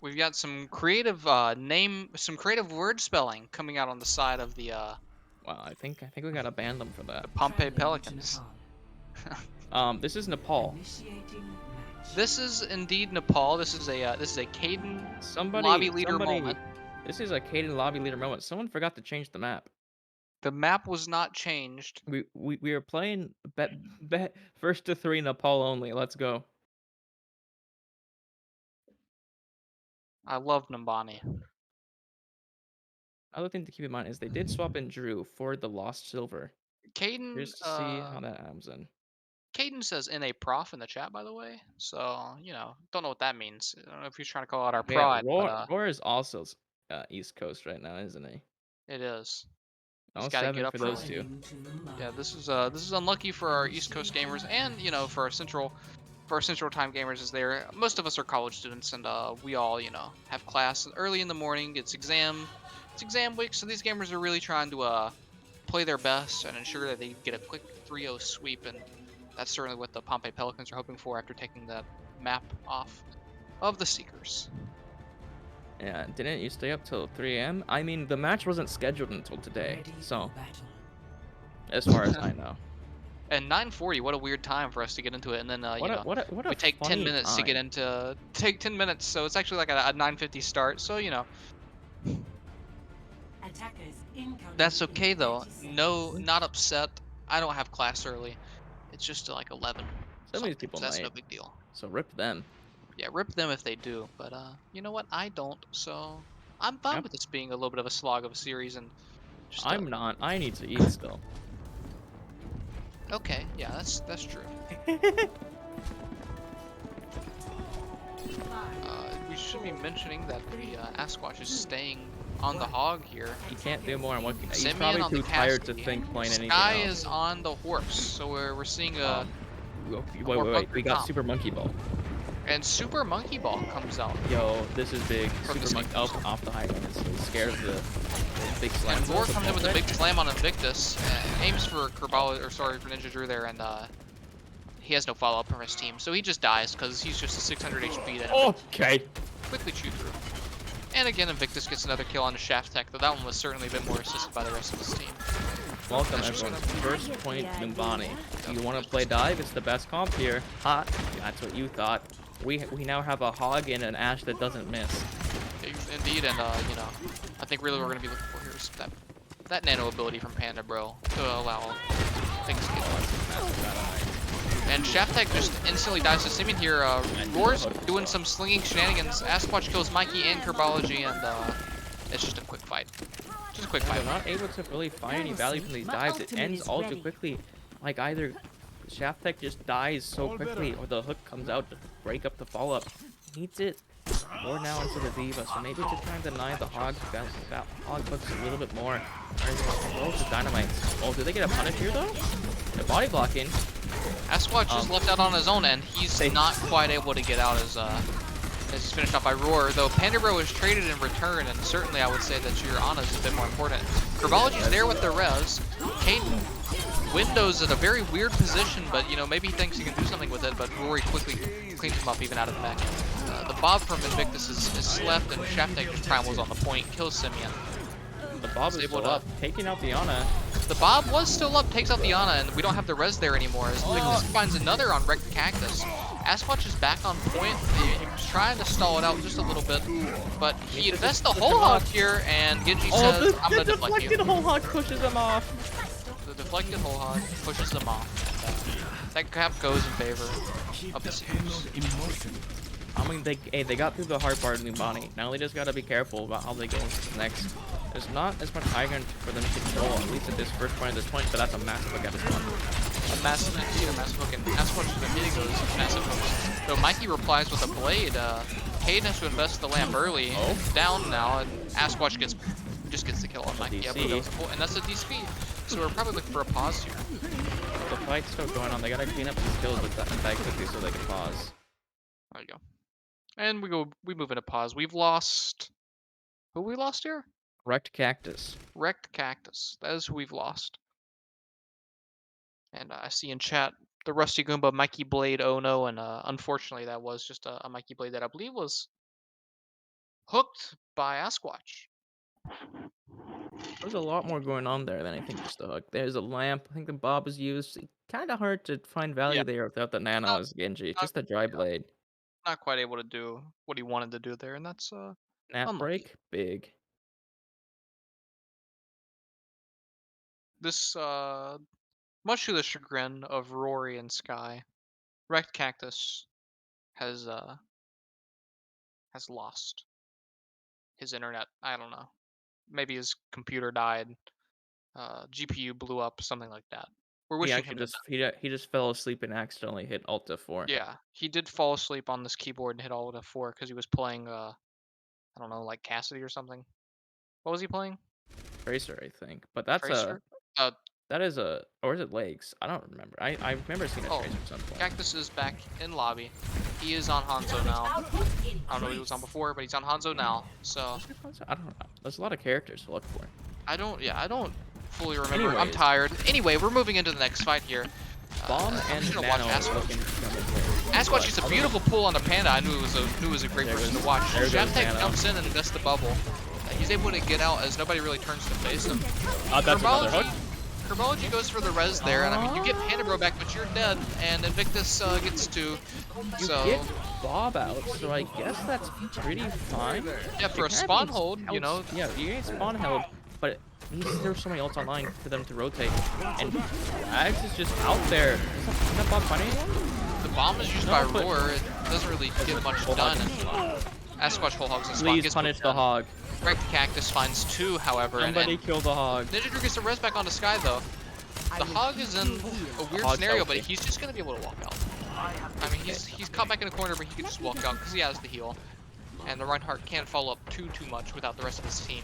Speaker 2: we've got some creative some creative word spelling coming out on the side of the
Speaker 1: Wow, I think we gotta ban them for that.
Speaker 2: Pompeii
Speaker 3: Traveling to
Speaker 2: Pelicans.
Speaker 3: Nepal.
Speaker 1: This is Nepal.
Speaker 3: Initiating match.
Speaker 2: This is indeed Nepal. This is a Caden
Speaker 1: Somebody,
Speaker 2: lobby leader
Speaker 1: somebody.
Speaker 2: moment.
Speaker 1: This is a Caden lobby leader moment. Someone forgot to change the map.
Speaker 2: The map was not changed.
Speaker 1: We were playing bet first to three Nepal only. Let's go.
Speaker 2: I love Numbani.
Speaker 1: Other thing to keep in mind is they did swap in Drew for the Lost Silver.
Speaker 2: Caden
Speaker 1: Here's to see how that happens in.
Speaker 2: Caden says NA prof in the chat, by the way. So, don't know what that means. I don't know if he's trying to call out our
Speaker 1: Yeah,
Speaker 2: pride, but
Speaker 1: Roar is also East Coast right now, isn't he?
Speaker 2: it is. He's
Speaker 1: Oh,
Speaker 2: got to get
Speaker 1: 7
Speaker 2: up
Speaker 1: for those
Speaker 2: early.
Speaker 1: two.
Speaker 3: Traveling to Mumbai.
Speaker 2: Yeah, this is unlucky for our East Coast gamers, and for our central time gamers. Is there? Most of us are college students, and we all have class early in the morning. It's exam week, so these gamers are really trying to play their best and ensure that they get a quick 3-0 sweep, and that's certainly what the Pompeii Pelicans are hoping for after taking that map off of the Seekers.
Speaker 1: Yeah, didn't you stay up till 3 a.m.? I mean, the match wasn't scheduled until today,
Speaker 3: Ready for
Speaker 1: so
Speaker 3: battle.
Speaker 1: as far as I know.
Speaker 2: And 9:40, what a weird time for us to get into it, and then
Speaker 1: What a
Speaker 2: we take 10
Speaker 1: funny
Speaker 2: minutes to get
Speaker 1: time.
Speaker 2: into 10 minutes, so it's actually like a 9:50 start. So
Speaker 3: Attackers incoming
Speaker 2: that's
Speaker 3: in
Speaker 2: okay though.
Speaker 3: 30 seconds.
Speaker 2: No, not upset. I don't have class early. It's just like 11
Speaker 1: Some of these
Speaker 2: something,
Speaker 1: people
Speaker 2: so that's no
Speaker 1: might,
Speaker 2: big deal.
Speaker 1: so rip them.
Speaker 2: Yeah, rip them if they do, but you know what? I don't, so I'm fine
Speaker 1: Yep,
Speaker 2: with this being a little bit of a slog of a series and just
Speaker 1: I'm not. I need to eat still.
Speaker 2: okay. Yeah, that's true. We should be mentioning that the Asquatch is staying on the hog here.
Speaker 1: He can't do more. He's
Speaker 2: Simeon
Speaker 1: probably
Speaker 2: on the
Speaker 1: too tired to
Speaker 2: Cassidy.
Speaker 1: think playing anything
Speaker 2: Sky
Speaker 1: else.
Speaker 2: is on the horse, so we're seeing a
Speaker 1: Wait.
Speaker 2: bunker
Speaker 1: We got
Speaker 2: comp.
Speaker 1: Super Monkey Ball.
Speaker 2: and Super Monkey Ball comes out.
Speaker 1: Yo, this is big.
Speaker 2: From the
Speaker 1: Super Monkey off the high ground. He's scared of the big slam.
Speaker 2: And Roar comes in with a big slam on Invictus, aims for for Ninja Drew there, and he has no follow-up from his team, so he just dies because he's just a 600 HP that
Speaker 1: Okay.
Speaker 2: quickly chew through. And again, Invictus gets another kill on the Shaft Tech, though that one was certainly a bit more assisted by the rest of his team.
Speaker 1: Welcome
Speaker 2: That's just
Speaker 1: everyone.
Speaker 2: gonna-
Speaker 1: First point, Numbani. If you want to play dive, it's the best comp here. Ha! That's what you thought. We now have a hog and an Ashe that doesn't miss.
Speaker 2: Indeed, and I think really what we're gonna be looking for here is that nano ability from Panda Bro to allow things to get done. And Shaft Tech just instantly dies to Simeon here. Roar's doing some slinging shenanigans. Asquatch kills Mikey and Kerbology, and it's just a quick fight. Just a quick
Speaker 1: They're
Speaker 2: fight.
Speaker 1: not able to really find any value from these
Speaker 4: My
Speaker 1: dives. It
Speaker 4: ultimate
Speaker 1: ends
Speaker 4: is
Speaker 1: all too
Speaker 4: ready.
Speaker 1: quickly. Like either Shaft Tech just dies so quickly, or the hook comes out to break up the follow-up. needs it more now into the Diva, so maybe to try and deny the Hog, that Hog hooks a little bit more. Rolls the Dynamite. Oh, do they get a punish here though? They're body blocking.
Speaker 2: Asquatch is left out on his own, and he's not quite able to get out as he's finished off by Roar, though Pandabro is traded in return, and certainly I would say that your Ana is a bit more important. Herbology's there with the res. Caden windows at a very weird position, but you know, maybe he thinks he can do something with it, but Rory quickly cleans him up even out of the mech. The Bob from Invictus is slept, and Shaftek Primals on the point, kills Simeon.
Speaker 1: The Bob is still up, taking out the Ana.
Speaker 2: The Bob was still up, takes out the Ana, and we don't have the res there anymore, as Invictus finds another on Wrecked Cactus. Asquatch is back on point. He's trying to stall it out just a little bit, but he invests the whole hog here, and Genji says, I'm gonna deflect you.
Speaker 1: The deflected whole hog pushes him off.
Speaker 2: The deflected whole hog pushes them off. That cap goes in favor of the Seekers.
Speaker 1: I mean, they got through the hard part of Numbani. Now they just gotta be careful about how they go next. There's not as much high ground for them to control, at least at this first point of this point, but that's a massive hook at this one.
Speaker 2: A massive hook, and Asquatch has been hitting those massive hooks. Though Mikey replies with a blade, Caden has to invest the lamp early. Down now, and Asquatch just gets the kill on Mikey. Yeah, and that's a DSP. So we're probably looking for a pause here.
Speaker 1: The fight's still going on. They gotta clean up these kills with that quickly so they can pause.
Speaker 2: There you go. And we move into pause. We've lost. Who we lost here?
Speaker 1: Wrecked Cactus.
Speaker 2: Wrecked Cactus. That is who we've lost. And I see in chat the Rusty Goomba Mikey Blade. Oh no! And unfortunately, that was just a Mikey Blade that I believe was hooked by Asquatch.
Speaker 1: There's a lot more going on there than I think just the hook. There's a lamp. I think the Bob is used. Kind of hard to find value there without the Nano as Genji. Just a dry blade.
Speaker 2: Not quite able to do what he wanted to do there, and that's
Speaker 1: Nap break, big.
Speaker 2: This much to the chagrin of Rory and Sky, Wrecked Cactus has lost his internet. I don't know. Maybe his computer died. GPU blew up, something like that. We're wishing him
Speaker 1: he just fell asleep and accidentally hit Alt F4.
Speaker 2: Yeah, he did fall asleep on this keyboard and hit Alt F4 because he was playing I don't know, like Cassidy or something. What was he playing?
Speaker 1: Tracer, I think. But that's
Speaker 2: Tracer?
Speaker 1: that is a, or is it Legs? I don't remember. I remember seeing a Tracer at some point.
Speaker 2: Cactus is back in lobby. He is on Hanzo now. I don't know what he was on before, but he's on Hanzo now. So
Speaker 1: I don't know. There's a lot of characters to look for.
Speaker 2: I don't fully remember. Anyways. I'm tired. Anyway, we're moving into the next fight here.
Speaker 1: Bomb and Nano
Speaker 2: Asquatch gets a beautiful pull on the Panda. I knew it was a great person to watch. Shaftek jumps in and invests the bubble. He's able to get out as nobody really turns to face him.
Speaker 1: That's another hook.
Speaker 2: Herbology goes for the res there, and I mean, you get Pandabro back, but you're dead, and Invictus gets two.
Speaker 1: You get Bob out, so I guess that's pretty fine.
Speaker 2: Yeah, for a spawn hold, you know.
Speaker 1: Yeah, you get spawn held, but there's so many ults online for them to rotate, and Axe is just out there. Is that Bob fighting anyone?
Speaker 2: The bomb is used by Roar. It doesn't really get much done. Asquatch whole hogs and spawn.
Speaker 1: Please punish the hog.
Speaker 2: Wrecked Cactus finds two, however.
Speaker 1: Somebody kill the hog.
Speaker 2: Ninja Drew gets the res back onto Sky, though. The hog is in a weird scenario, but he's just going to be able to walk out. I mean, he's caught back in a corner, but he can just walk out because he has the heal. And the Reinhardt can't follow up too much without the rest of his team.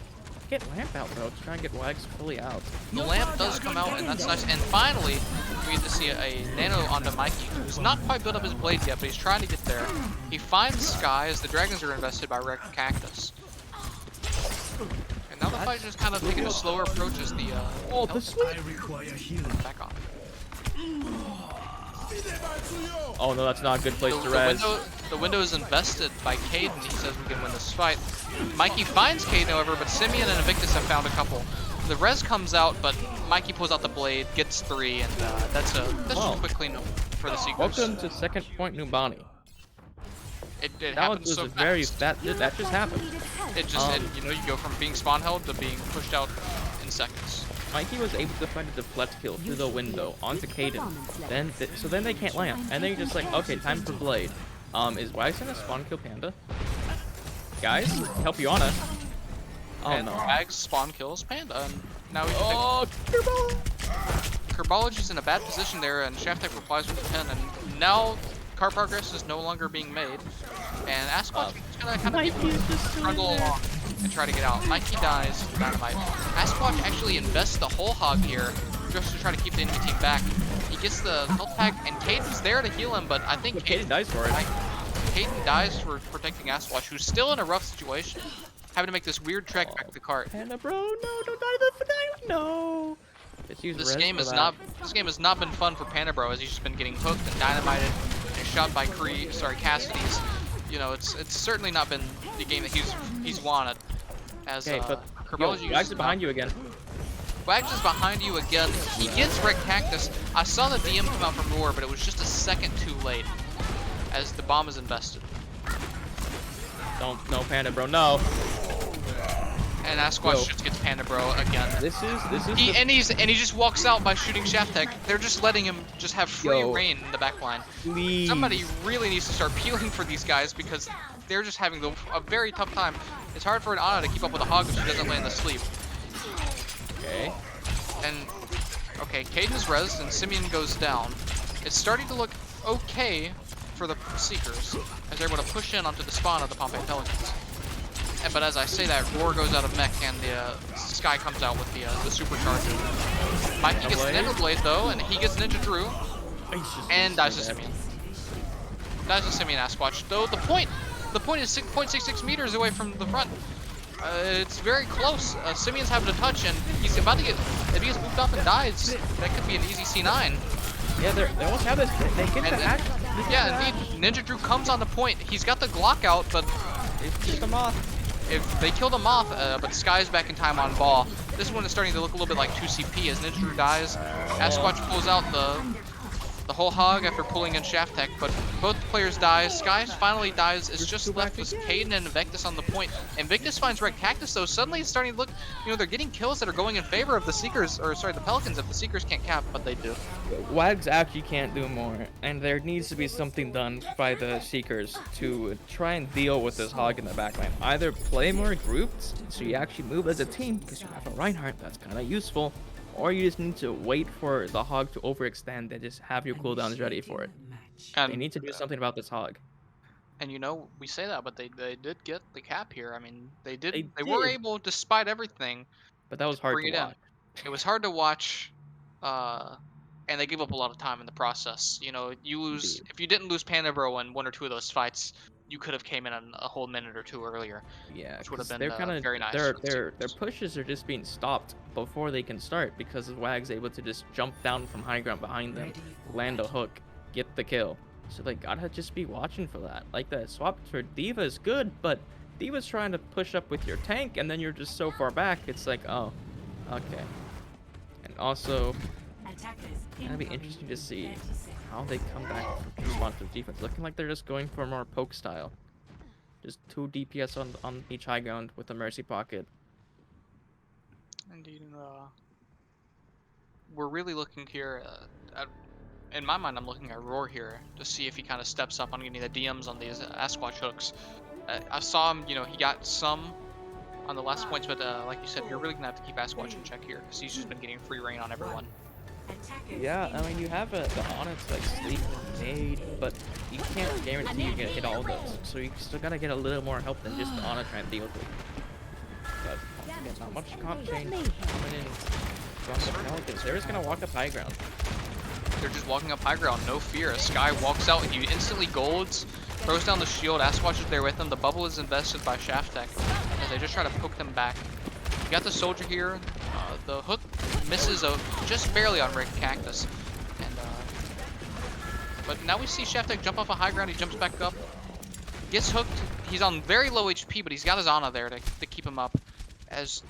Speaker 1: Get Lamp out, bro. Try and get Wags fully out.
Speaker 2: The Lamp does come out, and that's nice. And finally, we get to see a Nano onto Mikey, who's not quite built up his blade yet, but he's trying to get there. He finds Sky as the Dragons are invested by Wrecked Cactus. And now the fight is just kind of taking a slower approach as the
Speaker 1: the sweep
Speaker 2: back off.
Speaker 1: Oh no, that's not a good place to res.
Speaker 2: The window is invested by Caden. He says we can win this fight. Mikey finds Caden, however, but Simeon and Invictus have found a couple. The res comes out, but Mikey pulls out the blade, gets three, and that's just a quick cleanup for the Seekers.
Speaker 1: Welcome to second point Numbani.
Speaker 2: It happens so fast.
Speaker 1: That just happened.
Speaker 2: You know, you go from being spawn held to being pushed out in seconds.
Speaker 1: Mikey was able to find a deflect kill through the window onto Caden. So then they can't lamp, and then you're just like, okay, time for blade. Is Wags gonna spawn kill Panda? Guys, help you on it. Oh
Speaker 2: and
Speaker 1: no.
Speaker 2: Wags spawn kills Panda, and now we
Speaker 1: can
Speaker 2: Herbology's in a bad position there, and Shaftek replies with the 10, and now car progress is no longer being made. And Asquatch is gonna kind of
Speaker 1: Mikey is just
Speaker 2: struggle along and try to get out. Mikey dies to Dynamite. Asquatch actually invests the whole hog here just to try to keep the enemy team back. He gets the health pack, and Caden's there to heal him, but I think
Speaker 1: Caden dies for it.
Speaker 2: Caden dies for protecting Asquatch, who's still in a rough situation, having to make this weird trek back to the cart.
Speaker 1: Panda bro, no, don't die. No.
Speaker 2: This game has not been fun for Panda Bro, as he's just been getting hooked and dynamited and shot by Cassidy's. You know, it's certainly not been the game that he's wanted. As
Speaker 1: Wags is behind you again.
Speaker 2: Wags is behind you again. He gets Red Cactus. I saw the DM come out from Roar, but it was just a second too late, as the bomb is invested.
Speaker 1: No, Panda bro, no.
Speaker 2: And Asquatch just gets Panda Bro again.
Speaker 1: This is
Speaker 2: he just walks out by shooting Shaft Tech. They're just letting him just have free reign in the back line.
Speaker 1: Please.
Speaker 2: Somebody really needs to start peeling for these guys because they're just having a very tough time. It's hard for an Ana to keep up with a hog if she doesn't land the sleep.
Speaker 1: Okay.
Speaker 2: And okay, Caden's rezzed and Simeon goes down. It's starting to look okay for the Seekers as they're able to push in onto the spawn of the Pompeii Pelicans. But as I say that, Roar goes out of mech and the Sky comes out with the supercharger. Mikey gets the Ninja Blade though, and he gets Ninja Drew, and dies to Simeon. Dies to Simeon Asquatch. Though the point is 6.66 meters away from the front. It's very close. Simeon's having to touch, and he's about to get. If he gets moved up and dies, that could be an easy C9.
Speaker 1: Yeah, they almost have this. They get the hack.
Speaker 2: Yeah, indeed. Ninja Drew comes on the point. He's got the Glock out, but
Speaker 1: They kicked him off.
Speaker 2: if they killed him off, but Sky's back in time on ball. This one is starting to look a little bit like 2CP as Ninja Drew dies. Asquatch pulls out the whole hog after pulling in Shaft Tech, but both players die. Sky finally dies. It's just left with Caden and Invictus on the point. Invictus finds Red Cactus, though. Suddenly it's starting to look, you know, they're getting kills that are going in favor of the Seekers, or sorry, the Pelicans, if the Seekers can't cap, but they do.
Speaker 1: Wags actually can't do more, and there needs to be something done by the Seekers to try and deal with this hog in the backline. Either play more groups, so you actually move as a team, because you have a Reinhardt, that's kind of useful, or you just need to wait for the hog to overextend and just have your cooldowns ready for it.
Speaker 2: And
Speaker 1: They need to do something about this hog.
Speaker 2: And you know, we say that, but they did get the cap here. I mean, they
Speaker 1: They
Speaker 2: were
Speaker 1: did.
Speaker 2: able, despite everything,
Speaker 1: But that was hard
Speaker 2: bring
Speaker 1: to
Speaker 2: it in.
Speaker 1: watch.
Speaker 2: It was hard to watch, and they gave up a lot of time in the process. You know, you lose
Speaker 1: Indeed.
Speaker 2: if you didn't lose Panda Bro in one or two of those fights, you could have came in a whole minute or two earlier.
Speaker 1: Yeah,
Speaker 2: Which would have
Speaker 1: 'cause
Speaker 2: been,
Speaker 1: they're kind of
Speaker 2: very nice
Speaker 1: Their
Speaker 2: for the
Speaker 1: their
Speaker 2: Seekers.
Speaker 1: pushes are just being stopped before they can start because Wag's able to just jump down from high ground behind them, land a hook, get the kill. So they gotta just be watching for that. Like that swap for D.Va is good, but D.Va's trying to push up with your tank, and then you're just so far back. It's like, oh, okay. And also, it'll be interesting to see how they come back from responsive defense. Looking like they're just going for more poke style. Just 2 DPS on each high ground with a mercy pocket.
Speaker 2: Indeed, we're really looking here in my mind, I'm looking at Roar here to see if he kind of steps up on getting the DMs on these Asquatch hooks. I saw him, you know, he got some on the last points, but like you said, you're really gonna have to keep Asquatch in check here because he's just been getting free reign on everyone.
Speaker 1: Yeah, I mean, you have the Onyx like sleep and nade, but you can't guarantee you're gonna hit all those. So you still gotta get a little more help than just the Onyx trying to deal with it. But once again, not much comp change coming in from the Pelicans. They're just gonna walk up high ground.
Speaker 2: They're just walking up high ground, no fear. Sky walks out, he instantly golds, throws down the shield. Asquatch is there with him. The bubble is invested by Shaft Tech as they just try to poke them back. You got the soldier here. The hook misses just barely on Red Cactus. And but now we see Shaft Tech jump off a high ground. He jumps back up, gets hooked. He's on very low HP, but he's got his Ana there to keep him up. As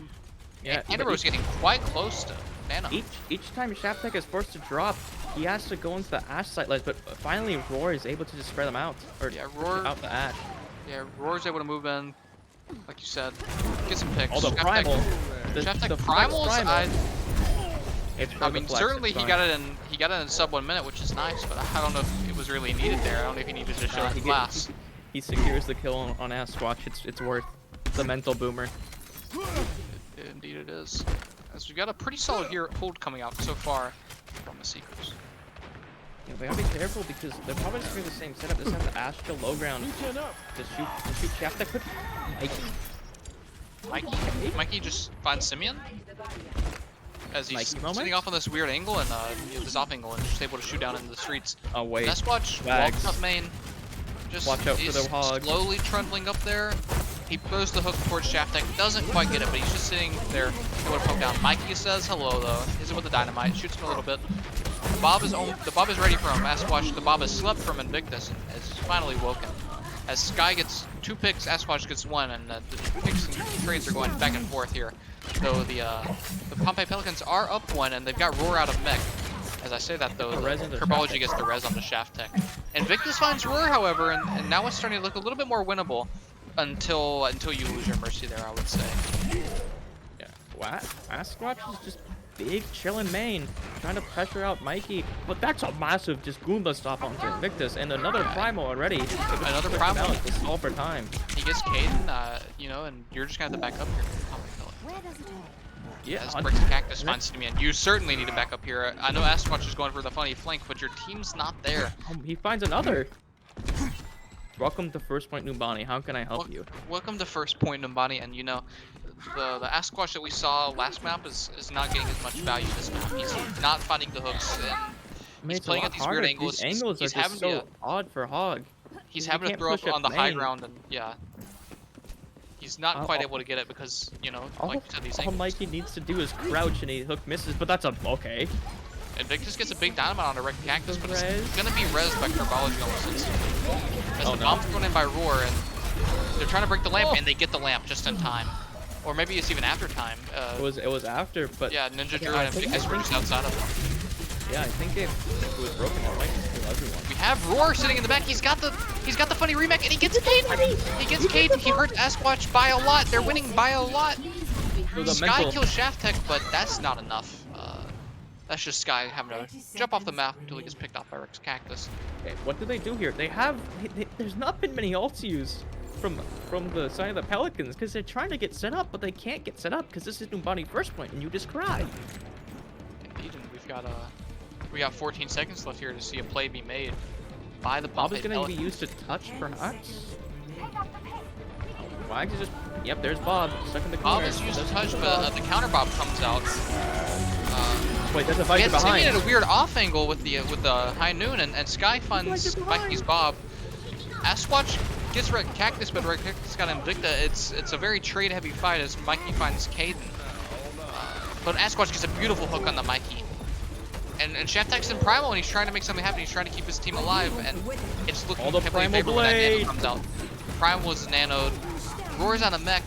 Speaker 1: Yeah,
Speaker 2: Andero's getting quite close to Nana.
Speaker 1: Each time Shaft Tech is forced to drop, he has to go into the Ash site ledge, but finally Roar is able to just spread them out. Or
Speaker 2: Yeah, Roar
Speaker 1: out the Ash.
Speaker 2: Yeah, Roar's able to move in, like you said, get some picks.
Speaker 1: Although Primal,
Speaker 2: Shaft Tech
Speaker 1: the
Speaker 2: Primals,
Speaker 1: Primal,
Speaker 2: I mean, certainly he got it in sub 1 minute, which is nice, but I don't know if it was really needed there. I don't know if he needed to show the class.
Speaker 1: He secures the kill on Asquatch. It's worth the mental boomer.
Speaker 2: Indeed it is. As we've got a pretty solid hold coming out so far from the Seekers.
Speaker 1: You know, they gotta be careful because they're probably just doing the same setup. This has the Astra low ground to shoot shaft that quick.
Speaker 2: Mikey just finds Simeon as he's
Speaker 1: Mikey
Speaker 2: sitting
Speaker 1: moment?
Speaker 2: off on this weird angle and this off angle and just able to shoot down into the streets.
Speaker 1: Oh wait.
Speaker 2: Sasquatch
Speaker 1: Wags.
Speaker 2: walks up main. Just
Speaker 1: Watch out for
Speaker 2: he's
Speaker 1: the hog.
Speaker 2: slowly trundling up there. He throws the hook towards Shaftek. Doesn't quite get it, but he's just sitting there able to poke down. Mikey says hello though. Hits him with the dynamite. Shoots him a little bit. The Bob is ready for him. Sasquatch, the Bob has slept from Invictus and has finally woken. As Sky gets 2 picks, Sasquatch gets 1, and the picks and trades are going back and forth here. Though the Pompeii Pelicans are up 1, and they've got Roar out of mech. As I say that though, Herbology gets the res on the Shaftek. Invictus finds Roar, however, and now it's starting to look a little bit more winnable until you lose your Mercy there, I would say.
Speaker 1: Yeah. What? Sasquatch is just big chillin' main, trying to pressure out Mikey, but that's a massive just Goomba stop onto Invictus, and another Primal already.
Speaker 2: Another Primal.
Speaker 1: Just all for time.
Speaker 2: He gets Caden, you know, and you're just gonna have to back up here.
Speaker 4: Where does it all?
Speaker 1: Yeah.
Speaker 2: As Bricks Cactus finds Simeon, you certainly need to back up here. I know Sasquatch is going for the funny flank, but your team's not there.
Speaker 1: He finds another. Welcome to First Point Numbani. How can I help you?
Speaker 2: Welcome to First Point Numbani, and you know, the Sasquatch that we saw last map is not getting as much value this map. He's not finding the hooks, and he's playing at these weird angles.
Speaker 1: These angles
Speaker 2: he's
Speaker 1: are just
Speaker 2: having
Speaker 1: so odd for Hog.
Speaker 2: He's
Speaker 1: You
Speaker 2: having to
Speaker 1: can't
Speaker 2: throw up
Speaker 1: push
Speaker 2: on the high
Speaker 1: main.
Speaker 2: ground, and yeah. He's not quite able to get it because, you know, like you said, these
Speaker 1: All
Speaker 2: angles.
Speaker 1: Mikey needs to do is crouch and he hook misses, but that's okay.
Speaker 2: Invictus gets a big dynamite on a Red Cactus, but it's
Speaker 1: Res.
Speaker 2: gonna be rezzed by Herbology almost instantly. As
Speaker 1: Oh,
Speaker 2: the
Speaker 1: no.
Speaker 2: bomb's thrown in by Roar, and they're trying to break the lamp, and they get the lamp just in time. Or maybe it's even after time.
Speaker 1: It was after, but
Speaker 2: Yeah, Ninja Drew
Speaker 1: I
Speaker 2: and
Speaker 1: think
Speaker 2: Invictus were just outside of it.
Speaker 1: yeah, I think if it was broken, it might just kill everyone.
Speaker 2: We have Roar sitting in the back. He's got the funny remake, and he gets Caden. He gets Caden. He hurt Sasquatch by a lot. They're winning by a lot.
Speaker 1: So the
Speaker 2: Sky
Speaker 1: mental-
Speaker 2: kills Shaftek, but that's not enough. That's just Sky having to jump off the map until he gets picked off by Rex Cactus.
Speaker 1: Okay, what do they do here? There's not been many ults used from the side of the Pelicans because they're trying to get set up, but they can't get set up because this is Numbani First Point, and you just cry.
Speaker 2: Indeed, and we got 14 seconds left here to see a play be made by the
Speaker 1: Bob is
Speaker 2: Pompeii
Speaker 1: going to be
Speaker 2: Pelicans.
Speaker 1: used to touch, perhaps. Wags is just yep. There's Bob stuck in the corner.
Speaker 2: Bob is used to
Speaker 1: Doesn't
Speaker 2: touch,
Speaker 1: get
Speaker 2: but
Speaker 1: Bob.
Speaker 2: the counter Bob comes out.
Speaker 1: Wait, there's a
Speaker 2: He
Speaker 1: fight
Speaker 2: gets
Speaker 1: behind.
Speaker 2: Simeon at a weird off angle with the High Noon, and Sky funds Mikey's Bob. Sasquatch gets Red Cactus, but Red Cactus got Invicta. It's a very trade heavy fight as Mikey finds Caden. But Sasquatch gets a beautiful hook on the Mikey. And Shaftek's in Primal, and he's trying to make something happen. He's trying to keep his team alive, and it's looking
Speaker 1: All the
Speaker 2: heavily in
Speaker 1: Primal
Speaker 2: favor when that nano
Speaker 1: blade.
Speaker 2: comes out. Primal is nanoed. Roar's on a mech.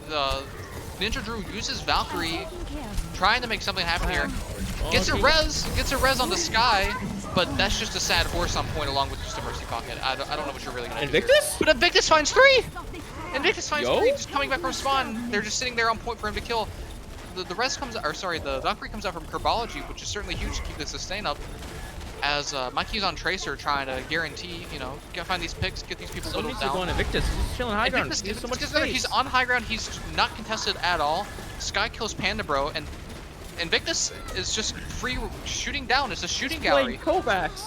Speaker 2: The Ninja Drew uses Valkyrie, trying to make something happen here. Gets a res on the Sky, but that's just a sad horse on point along with just a Mercy Pocket. I don't know what you're really gonna do here.
Speaker 1: Invictus?
Speaker 2: But Invictus finds 3! Invictus finds
Speaker 1: Yo.
Speaker 2: 3, just coming back from spawn. They're just sitting there on point for him to kill. The res comes, or sorry, the Valkyrie comes out from Herbology, which is certainly huge to keep the sustain up. As Mikey's on Tracer trying to guarantee, you know, gotta find these picks, get these people
Speaker 1: Someone
Speaker 2: whittled
Speaker 1: needs to go on
Speaker 2: down.
Speaker 1: Invictus. He's chilling high ground.
Speaker 2: Invictus,
Speaker 1: He has so much
Speaker 2: Invictus gets there.
Speaker 1: space.
Speaker 2: He's on high ground, he's not contested at all. Sky kills Panda Bro, and Invictus is just free shooting down. It's a shooting gallery.
Speaker 1: Playing Kovacs.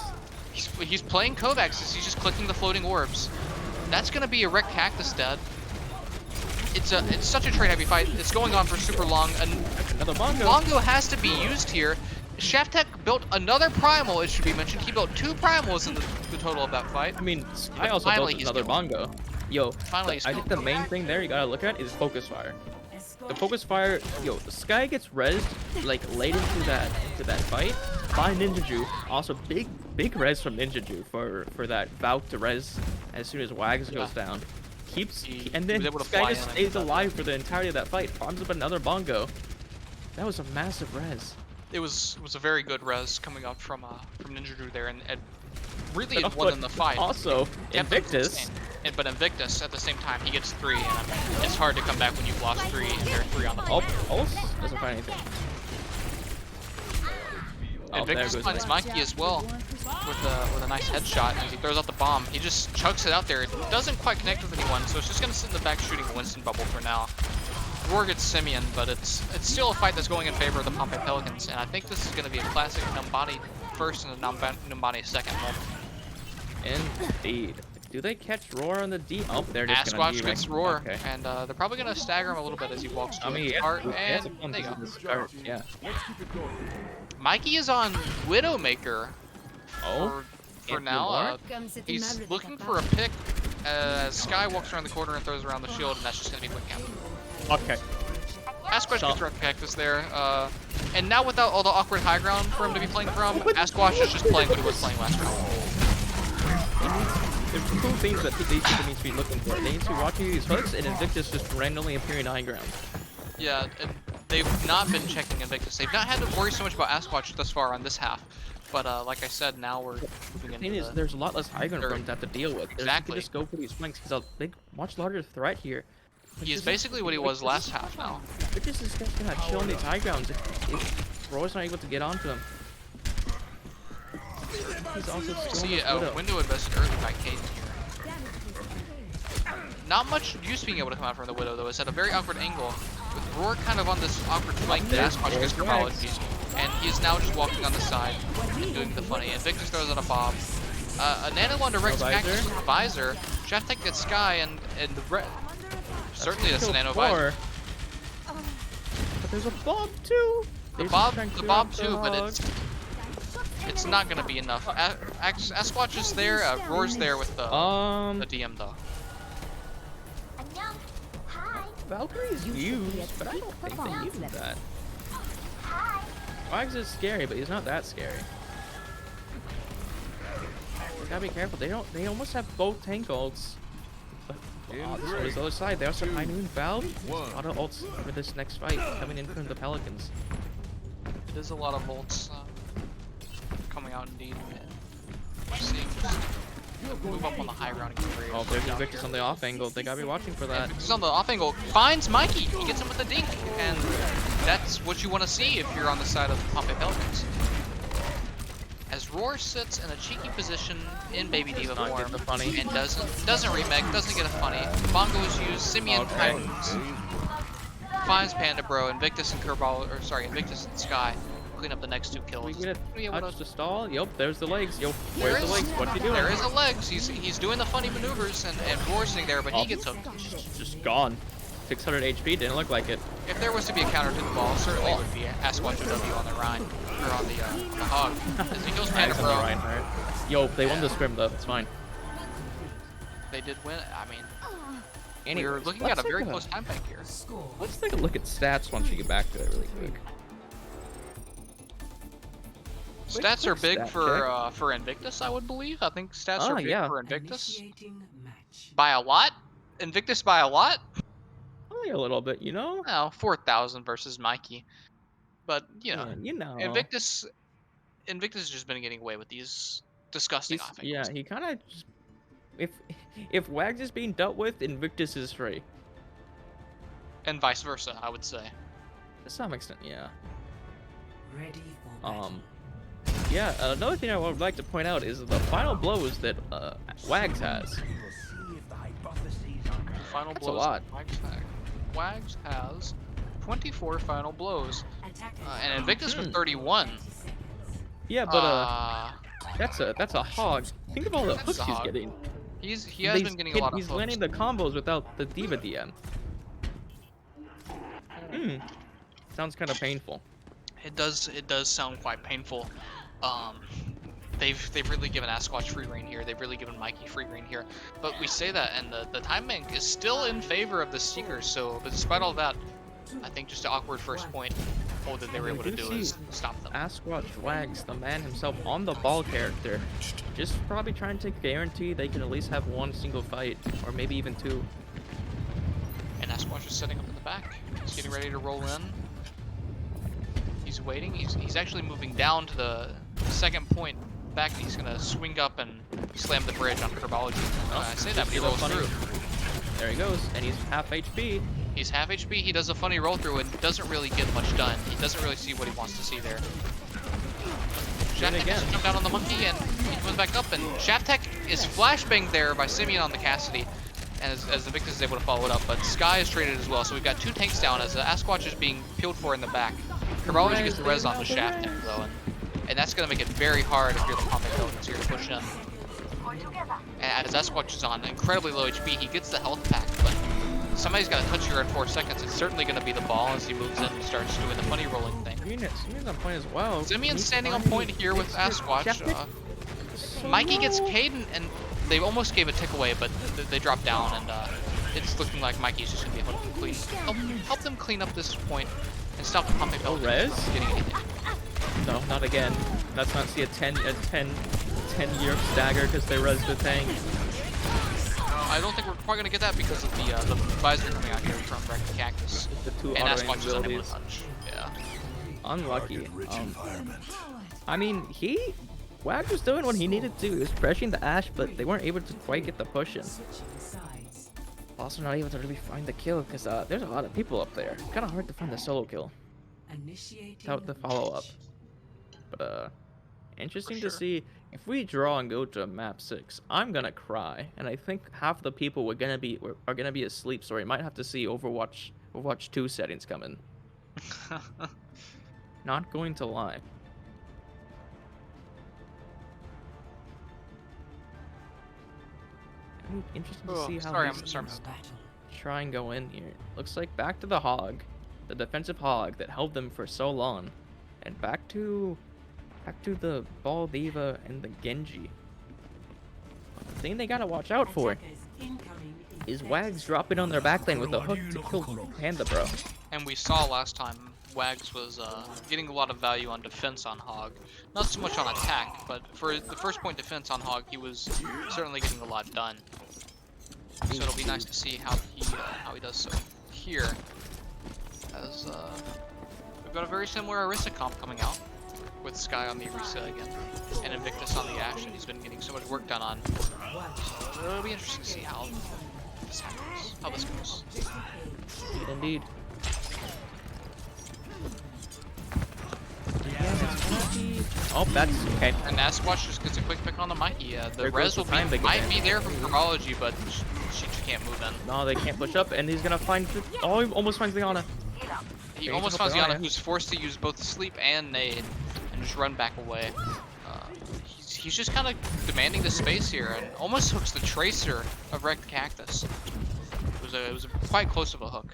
Speaker 2: He's playing Kovacs as he's just clicking the floating orbs. That's gonna be a Wreck Cactus dead. It's such a trade heavy fight. It's going on for super long, and
Speaker 1: Another Bongo.
Speaker 2: Bongo has to be used here. Shaftek built another Primal, it should be mentioned. He built 2 Primals in the total of that fight.
Speaker 1: I mean, I also
Speaker 2: Finally,
Speaker 1: built
Speaker 2: he's
Speaker 1: another
Speaker 2: killed.
Speaker 1: Bongo. Yo,
Speaker 2: Finally, he's
Speaker 1: I think the main thing there you gotta look at is focus fire. The focus fire, yo, the Sky gets rezzed like late into that fight by Ninja Drew. Also big res from Ninja Drew for that Valk to res as soon as Wags goes down. And then
Speaker 2: was able to
Speaker 1: Sky
Speaker 2: fly
Speaker 1: just
Speaker 2: in and
Speaker 1: stays
Speaker 2: get that
Speaker 1: alive for the entirety of that fight. Farms up another Bongo. That was a massive res.
Speaker 2: It was a very good res coming up from Ninja Drew there, and really it
Speaker 1: But
Speaker 2: won in the fight.
Speaker 1: Also,
Speaker 2: Kept it
Speaker 1: Invictus.
Speaker 2: sustained. But Invictus at the same time he gets 3, and it's hard to come back when you've lost 3 and there are 3 on the
Speaker 1: Oh,
Speaker 2: board.
Speaker 1: Pulse doesn't find anything. Oh, there
Speaker 2: Invictus
Speaker 1: goes
Speaker 2: finds Mikey as well with a nice headshot as he throws out the bomb. He just chucks it out there. It doesn't quite connect with anyone, so it's just gonna sit in the back shooting a Winston bubble for now. Roar gets Simeon, but it's still a fight that's going in favor of the Pompeii Pelicans, and I think this is gonna be a classic Numbani first and a Numbani second moment.
Speaker 1: Indeed. Do they catch Roar on the D? Oh, they're just gonna
Speaker 2: Asquatch gets Roar,
Speaker 1: Okay.
Speaker 2: and they're probably gonna stagger him a little bit as he walks to
Speaker 1: I mean,
Speaker 2: the
Speaker 1: yeah,
Speaker 2: start,
Speaker 1: he has a
Speaker 2: and
Speaker 1: fun
Speaker 2: there you go.
Speaker 1: to start. Yeah.
Speaker 2: Mikey is on Widowmaker
Speaker 1: Oh.
Speaker 2: for
Speaker 1: Can't do
Speaker 2: now.
Speaker 1: more?
Speaker 2: He's looking for a pick as Sky walks around the corner and throws around the shield, and that's just gonna be quick count.
Speaker 1: Okay.
Speaker 2: Asquatch
Speaker 1: So-
Speaker 2: gets Rock Cactus there, and now without all the awkward high ground for him to be playing from, Asquatch is just playing what he was playing last round.
Speaker 1: There's two things that these people need to be looking for. They need to be watching these hooks and Invictus just randomly appearing high ground.
Speaker 2: Yeah, and they've not been checking Invictus. They've not had to worry so much about Asquatch thus far on this half. But like I said, now we're moving
Speaker 1: The
Speaker 2: into
Speaker 1: thing is, there's a lot less high ground for him to have to deal with. There's-
Speaker 2: Exactly.
Speaker 1: You can just go for these flanks. He's a much larger threat here.
Speaker 2: He is basically what he was last half now.
Speaker 1: Invictus is just gonna chill on these high grounds if Roy's not able to get onto him. He's also still
Speaker 2: See
Speaker 1: on
Speaker 2: a
Speaker 1: this
Speaker 2: window invested early by Kate here. Not much use being able to come out from the Widow though. It's at a very awkward angle, with Roar kind of on this awkward flank that Asquatch gets Herbology, and he's now just walking on the side and doing the funny. Invictus throws on a bomb. A Nano on directs
Speaker 1: No
Speaker 2: Cactus
Speaker 1: visor.
Speaker 2: with a visor. Shaftech gets Sky and the red. Certainly that's a
Speaker 1: Kill
Speaker 2: Nano
Speaker 1: 4.
Speaker 2: visor.
Speaker 1: But there's a Bob too.
Speaker 2: The
Speaker 1: They're
Speaker 2: Bob,
Speaker 1: trying to
Speaker 2: the
Speaker 1: clear
Speaker 2: Bob
Speaker 1: up the
Speaker 2: too, but
Speaker 1: hog.
Speaker 2: it's not gonna be enough. Asquatch is there. Roar's there with the DM though.
Speaker 1: Valkyrie's used, but I don't think they needed that. Wags is scary, but he's not that scary. You gotta be careful. They almost have both tank ults. But this one is the other side. They also have High Noon Valve. A lot of ults for this next fight coming in from the Pelicans.
Speaker 2: There's a lot of volts coming out indeed. We're seeing just move up on the high ground and get ready to
Speaker 1: Oh,
Speaker 2: slow
Speaker 1: there's
Speaker 2: down
Speaker 1: Invictus
Speaker 2: here.
Speaker 1: on the off angle. They gotta be watching for that.
Speaker 2: Invictus on the off angle finds Mikey. He gets him with a dink, and that's what you want to see if you're on the side of the Pompeii Pelicans. As Roar sits in a cheeky position in Baby Diva
Speaker 1: Not
Speaker 2: form
Speaker 1: getting the funny.
Speaker 2: and doesn't remake, doesn't get a funny. Bongo is used. Simeon
Speaker 1: Okay.
Speaker 2: finds Panda Bro. Invictus and Invictus and Sky clean up the next two kills.
Speaker 1: We get
Speaker 2: Yeah,
Speaker 1: a
Speaker 2: what
Speaker 1: touch
Speaker 2: else?
Speaker 1: to stall. Yep, there's the legs. Yo,
Speaker 2: There
Speaker 1: where's the
Speaker 2: is-
Speaker 1: legs? What's he doing?
Speaker 2: There is a legs. He's doing the funny maneuvers and Roar's sitting there, but he gets hooked.
Speaker 1: Just gone. 600 HP. Didn't look like it.
Speaker 2: If there was to be a counter to the ball, certainly it would be Asquatch W on the Rhine or on the hog. As he kills Panda
Speaker 1: Mags on the
Speaker 2: Bro.
Speaker 1: Reinhardt. Yo, they won the scrim though. It's fine.
Speaker 2: They did win. I mean,
Speaker 1: Anyways,
Speaker 2: we're looking
Speaker 1: let's
Speaker 2: at a very
Speaker 1: take
Speaker 2: close time bank here.
Speaker 3: Score.
Speaker 1: Let's take a look at stats once we get back to it really quick.
Speaker 2: Stats are big
Speaker 1: stat
Speaker 2: for Invictus, I would believe. I think stats
Speaker 1: Ah,
Speaker 2: are big
Speaker 1: yeah.
Speaker 2: for Invictus
Speaker 3: Initiating match.
Speaker 2: by a lot. Invictus by a lot.
Speaker 1: Only a little bit, you know.
Speaker 2: No, 4,000 versus Mikey. But you know,
Speaker 1: Yeah, you know.
Speaker 2: Invictus has just been getting away with these disgusting
Speaker 1: He's-
Speaker 2: off
Speaker 1: yeah,
Speaker 2: angles.
Speaker 1: he kind of just if Wags is being dealt with, Invictus is free.
Speaker 2: And vice versa, I would say.
Speaker 1: To some extent, yeah.
Speaker 3: Ready for battle.
Speaker 1: Yeah. Another thing I would like to point out is the final blows that Wags has.
Speaker 2: Final
Speaker 1: That's a
Speaker 2: blows.
Speaker 1: lot.
Speaker 2: Wags has 24 final blows,
Speaker 3: Attackers
Speaker 2: and Invictus with
Speaker 1: Hmm.
Speaker 2: 31.
Speaker 3: 30 seconds.
Speaker 1: Yeah, but that's a hog. Think of all the
Speaker 2: That's
Speaker 1: hooks
Speaker 2: a
Speaker 1: he's
Speaker 2: hog.
Speaker 1: getting.
Speaker 2: He has been getting a lot of
Speaker 1: He's
Speaker 2: hooks.
Speaker 1: landing the combos without the Diva DM. Sounds kind of painful.
Speaker 2: It does sound quite painful. They've really given Asquatch free reign here. They've really given Mikey free reign here. But we say that, and the time bank is still in favor of the Seekers. So, but despite all that, I think just an awkward first point. All that they were able to do is stop them.
Speaker 1: Asquatch Wags, the man himself on the ball character, just probably trying to guarantee they can at least have one single fight, or maybe even two.
Speaker 2: And Asquatch is setting up in the back. He's getting ready to roll in. He's waiting. He's actually moving down to the second point back. He's gonna swing up and slam the bridge on Herbology. I say that, but he rolls through.
Speaker 1: There he goes, and he's half HP.
Speaker 2: He's half HP. He does a funny roll through and doesn't really get much done. He doesn't really see what he wants to see there. Shaftech has to jump down on the monkey and he comes back up, and Shaftech is flashbanged there by Simeon on the Cassidy. And as the Victus is able to follow it up, but Sky is traded as well, so we've got two tanks down as the Asquatch is being peeled for in the back. Herbology gets the res on the Shaftech though, and and that's going to make it very hard if you're the Pompeii Pelicans here to push in. And as Esquatch is on incredibly low HP, he gets the health pack, but somebody's got to touch here in 4 seconds. It's certainly going to be the ball as he moves in and starts doing the money rolling thing.
Speaker 1: Simeon's on point as well.
Speaker 2: Simeon's standing on point here with Esquatch. Mikey gets Caden, and they almost gave a tick away, but they dropped down, and it's looking like Mikey's just going to be able to help them clean up this point and stop the Pompeii Pelicans from getting anything.
Speaker 1: No, not again. Let's not see a 10-year stagger because they res the tank.
Speaker 2: I don't think we're quite gonna get that because of the visor coming out here from Wreck the Cactus.
Speaker 1: The two
Speaker 2: And
Speaker 1: auto
Speaker 2: Esquatch is unable to
Speaker 1: abilities.
Speaker 2: touch. Yeah.
Speaker 1: Unlucky. I mean, Wag was doing what he needed to. He was pressuring the Ashe, but they weren't able to quite get the push in. Also not able to really find the kill because there's a lot of people up there. Kind of hard to find the solo kill without the follow-up. But interesting to see. If we draw and go to map 6, I'm gonna cry, and I think half the people are gonna be asleep. So we might have to see Overwatch 2 settings coming. Not going to lie. Interesting to see how
Speaker 2: sorry,
Speaker 1: these
Speaker 2: I'm
Speaker 1: teams try and go in here. Looks like back to the Hog, the defensive Hog that held them for so long, and back to the Ball Diva and the Genji. But the thing they gotta watch out for is Wags dropping on their backlane with a hook to kill Panda Bro.
Speaker 2: And we saw last time Wags was getting a lot of value on defense on Hog. Not so much on attack, but for the first point defense on Hog, he was certainly getting a lot done. So it'll be nice to see how he does so here. As we've got a very similar Orisa comp coming out, with Sky on the Orisa again, and Invictus on the Ashe that he's been getting so much work done on. So it'll be interesting to see how this happens, how this goes.
Speaker 1: Indeed. Oh, that's okay.
Speaker 2: And Esquatch just gets a quick pick on the Mikey. The
Speaker 1: There
Speaker 2: res
Speaker 1: goes
Speaker 2: will
Speaker 1: the time
Speaker 2: be,
Speaker 1: big
Speaker 2: might
Speaker 1: again.
Speaker 2: be there from Herbology, but she just can't move in.
Speaker 1: No, they can't push up, and he's gonna find. Oh, he almost finds Liana.
Speaker 2: He
Speaker 1: Yeah,
Speaker 2: almost
Speaker 1: he's
Speaker 2: finds
Speaker 1: up there,
Speaker 2: Yana,
Speaker 1: yeah.
Speaker 2: who's forced to use both sleep and nade, and just run back away. He's just kind of demanding the space here, and almost hooks the Tracer of Wreck the Cactus. It was quite close of a hook.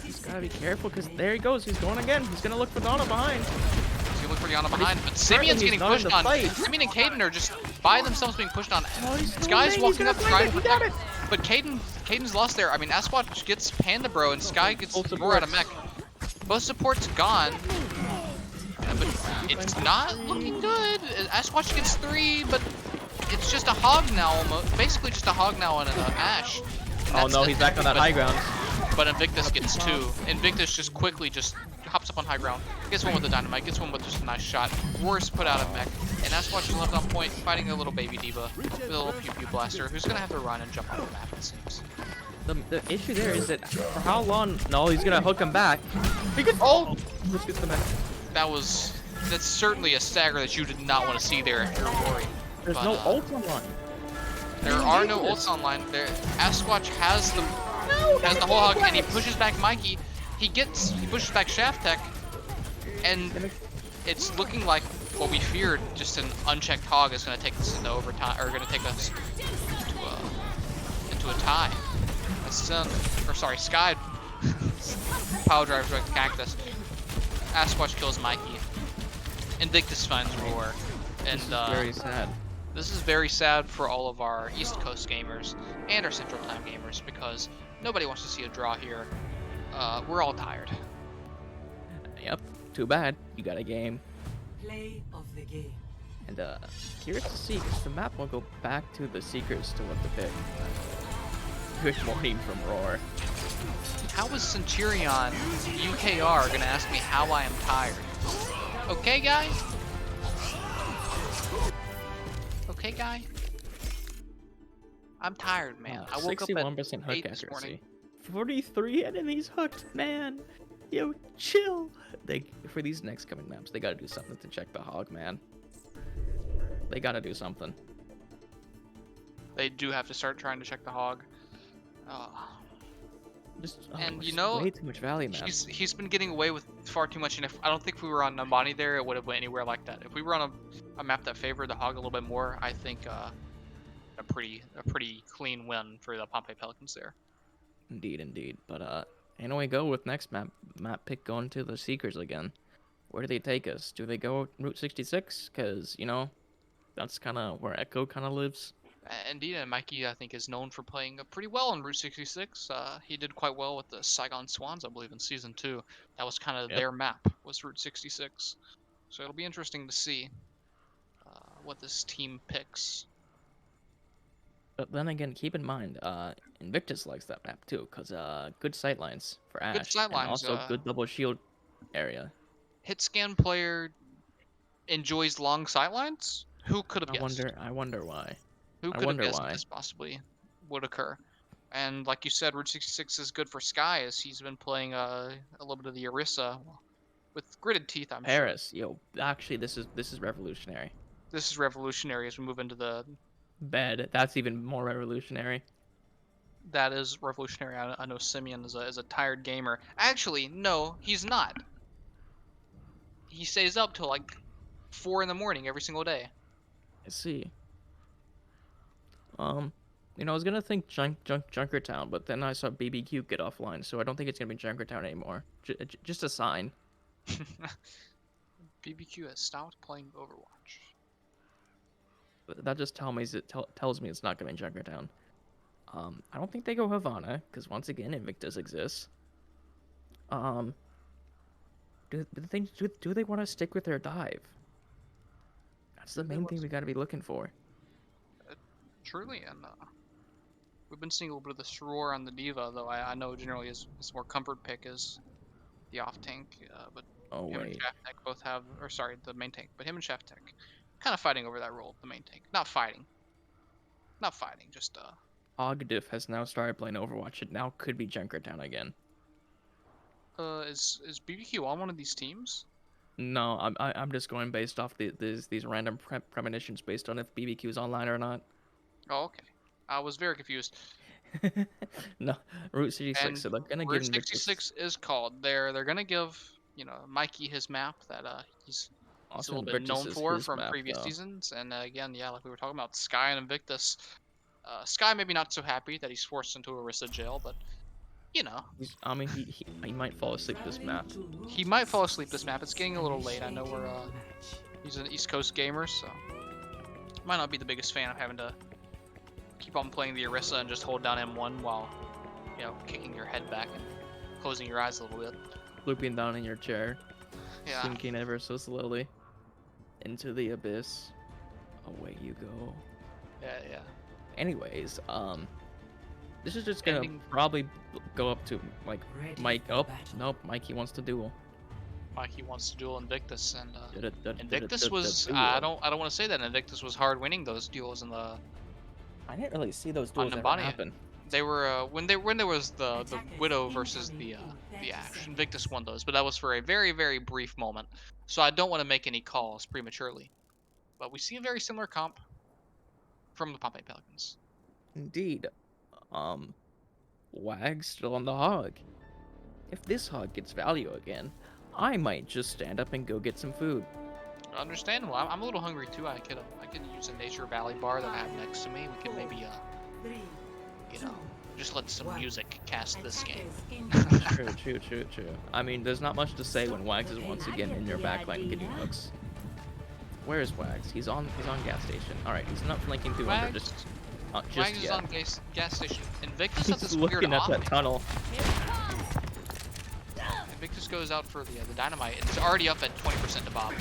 Speaker 1: He's gotta be careful, because there he goes. He's going again. He's gonna look for Donna behind.
Speaker 2: He's gonna look for Yana behind, but
Speaker 1: currently
Speaker 2: Simeon's
Speaker 1: he's
Speaker 2: getting
Speaker 1: not in
Speaker 2: pushed
Speaker 1: the
Speaker 2: on.
Speaker 1: fight.
Speaker 2: Simeon and Caden are just by themselves being pushed on.
Speaker 1: Oh, he's
Speaker 2: Sky's
Speaker 1: he's
Speaker 2: walking
Speaker 1: gonna
Speaker 2: up
Speaker 1: find
Speaker 2: trying
Speaker 1: it.
Speaker 2: to
Speaker 1: He got
Speaker 2: protect,
Speaker 1: it.
Speaker 2: but Caden's lost there. I mean, Esquatch gets Panda Bro, and Sky gets
Speaker 1: Both
Speaker 2: more out of
Speaker 1: supports.
Speaker 2: mech. Both supports gone. But it's not looking good. Esquatch gets 3, but it's just a Hog now almost. Basically just a Hog now on an Ashe. And
Speaker 1: Oh
Speaker 2: that's
Speaker 1: no,
Speaker 2: it.
Speaker 1: he's back on that
Speaker 2: But-
Speaker 1: high ground.
Speaker 2: But Invictus gets 2. Invictus just quickly just hops up on high ground. Gets one with the dynamite, gets one with just a nice shot. Roar's put out of mech. And Esquatch is left on point fighting a little baby diva with a little pew pew blaster who's gonna have to run and jump on the map, it seems.
Speaker 1: The issue there is that for how long? No, he's gonna hook him back. He gets.
Speaker 2: Oh!
Speaker 1: Just gets the mech.
Speaker 2: That's certainly a stagger that you did not want to see there if you're Rory.
Speaker 1: There's
Speaker 2: But,
Speaker 1: no ult online.
Speaker 2: There are no ults online. There, Esquatch has the whole hog, and he pushes back Mikey. He pushes back Shaft Tech, and it's looking like what we feared. Just an unchecked hog is going to take this into overtime, or going to take us into a tie. Sky power drives right to Cactus. Esquatch kills Mikey. Invictus finds Roar, and
Speaker 1: This is very sad.
Speaker 2: this is very sad for all of our East Coast gamers and our Central Time gamers because nobody wants to see a draw here. We're all tired.
Speaker 1: Yep. Too bad. You got a game.
Speaker 3: Play of the game.
Speaker 1: And curious to see, because the map will go back to the Seekers to what to pick. Good morning from Roar.
Speaker 2: How is Centurion UKR gonna ask me how I am tired? Okay, guy? Okay, guy? I'm tired, man. I woke up at
Speaker 1: 61% hook
Speaker 2: 8 this morning.
Speaker 1: accuracy. 43 enemies hooked, man. Yo, chill. For these next coming maps, they gotta do something to check the hog, man. They gotta do something.
Speaker 2: They do have to start trying to check the hog.
Speaker 1: Just
Speaker 2: And you
Speaker 1: just
Speaker 2: know,
Speaker 1: way too much value, man.
Speaker 2: he's been getting away with far too much, and I don't think if we were on Nambani there, it would have went anywhere like that. If we were on a map that favored the hog a little bit more, I think a pretty clean win for the Pompeii Pelicans there.
Speaker 1: Indeed, indeed. But and we go with next map pick going to the Seekers again. Where do they take us? Do they go Route 66? Because you know that's kind of where Echo kind of lives.
Speaker 2: Indeed, and Mikey I think is known for playing pretty well on Route 66. He did quite well with the Saigon Swans, I believe, in season 2. That was kind of
Speaker 1: Yep.
Speaker 2: their map, was Route 66. So it'll be interesting to see what this team picks.
Speaker 1: But then again, keep in mind, Invictus likes that map too, cause good sightlines for
Speaker 2: Good
Speaker 1: Ash, and
Speaker 2: sightlines.
Speaker 1: also good double shield area.
Speaker 2: Hit scan player enjoys long sightlines. Who could have
Speaker 1: I
Speaker 2: guessed?
Speaker 1: wonder, I wonder why.
Speaker 2: Who
Speaker 1: I
Speaker 2: could have
Speaker 1: wonder
Speaker 2: guessed
Speaker 1: why.
Speaker 2: this possibly would occur? And like you said, Route 66 is good for Sky, as he's been playing a little bit of the Orisa with gritted teeth, I'm sure.
Speaker 1: Paris, yo, actually, this is revolutionary.
Speaker 2: This is revolutionary as we move into the.
Speaker 1: Bed, that's even more revolutionary.
Speaker 2: That is revolutionary. I know Simeon is a tired gamer. Actually, no, he's not. He stays up till like 4 in the morning every single day.
Speaker 1: I see. You know, I was gonna think Junkertown, but then I saw BBQ get offline, so I don't think it's gonna be Junkertown anymore. Just a sign.
Speaker 2: BBQ has stopped playing Overwatch.
Speaker 1: That just tells me it's not gonna be Junkertown. I don't think they go Havana, because once again, Invictus exists. Do they want to stick with their dive? That's the main thing we gotta be looking for.
Speaker 2: Truly, and we've been seeing a little bit of this roar on the Diva, though I know generally his more comfort pick is the off tank, but
Speaker 1: Oh
Speaker 2: him and
Speaker 1: wait,
Speaker 2: Shaftek both have, or sorry, the main tank, but him and Shaftek kind of fighting over that role, the main tank. Not fighting, just
Speaker 1: Ogdiff has now started playing Overwatch. It now could be Junkertown again.
Speaker 2: Is BBQ on one of these teams?
Speaker 1: No, I'm just going based off these random premonitions based on if BBQ is online or not.
Speaker 2: Oh, okay. I was very confused.
Speaker 1: No, Route 66.
Speaker 2: And
Speaker 1: So they're gonna
Speaker 2: Route
Speaker 1: give Invictus
Speaker 2: 66 is called. They're gonna give Mikey his map that he's a
Speaker 1: also
Speaker 2: little bit
Speaker 1: Invictus
Speaker 2: known
Speaker 1: is
Speaker 2: for
Speaker 1: his
Speaker 2: from
Speaker 1: map,
Speaker 2: previous
Speaker 1: though.
Speaker 2: seasons. And again, yeah, like we were talking about, Sky and Invictus. Sky maybe not so happy that he's forced into Orisa jail, but you know,
Speaker 1: I mean, he might fall asleep this map.
Speaker 2: he might fall asleep this map. It's getting a little late. I know he's an East Coast gamer, so might not be the biggest fan of having to keep on playing the Orisa and just hold down M1 while kicking your head back and closing your eyes a little bit.
Speaker 1: Looping down in your chair,
Speaker 2: Yeah.
Speaker 1: sinking ever so slowly into the abyss. Away you go.
Speaker 2: Yeah.
Speaker 1: Anyways, this is just gonna
Speaker 2: Ending-
Speaker 1: probably go up to like
Speaker 3: Ready
Speaker 1: Mike.
Speaker 3: for
Speaker 1: Oh
Speaker 3: battle.
Speaker 1: nope, Mikey wants to duel.
Speaker 2: Mikey wants to duel Invictus, and Invictus
Speaker 1: Invictus
Speaker 2: was I don't want to say that Invictus was hard winning those duels in the
Speaker 1: I didn't really see those duels ever
Speaker 2: Nambani.
Speaker 1: happen.
Speaker 2: They were when there was the Widow versus the Ash. Invictus won those, but that was for a very, very brief moment. So I don't want to make any calls prematurely. But we see a very similar comp from the Pompeii Pelicans.
Speaker 1: Indeed. Wag's still on the hog. If this hog gets value again, I might just stand up and go get some food.
Speaker 2: Understandable. I'm a little hungry too. I could use a Nature Valley bar that I have next to me. We could maybe just let some music cast this game.
Speaker 1: True. I mean, there's not much to say when Wags is once again in your backline getting hooks. Where is Wags? He's on gas station. All right, he's not flanking through under
Speaker 2: Wags,
Speaker 1: just
Speaker 2: Wags is
Speaker 1: yet.
Speaker 2: on gas station. Invictus has
Speaker 1: He's
Speaker 2: this weird
Speaker 1: looking at
Speaker 2: off.
Speaker 1: that tunnel.
Speaker 2: Invictus goes out for the dynamite. It's already up at 20% to Bob.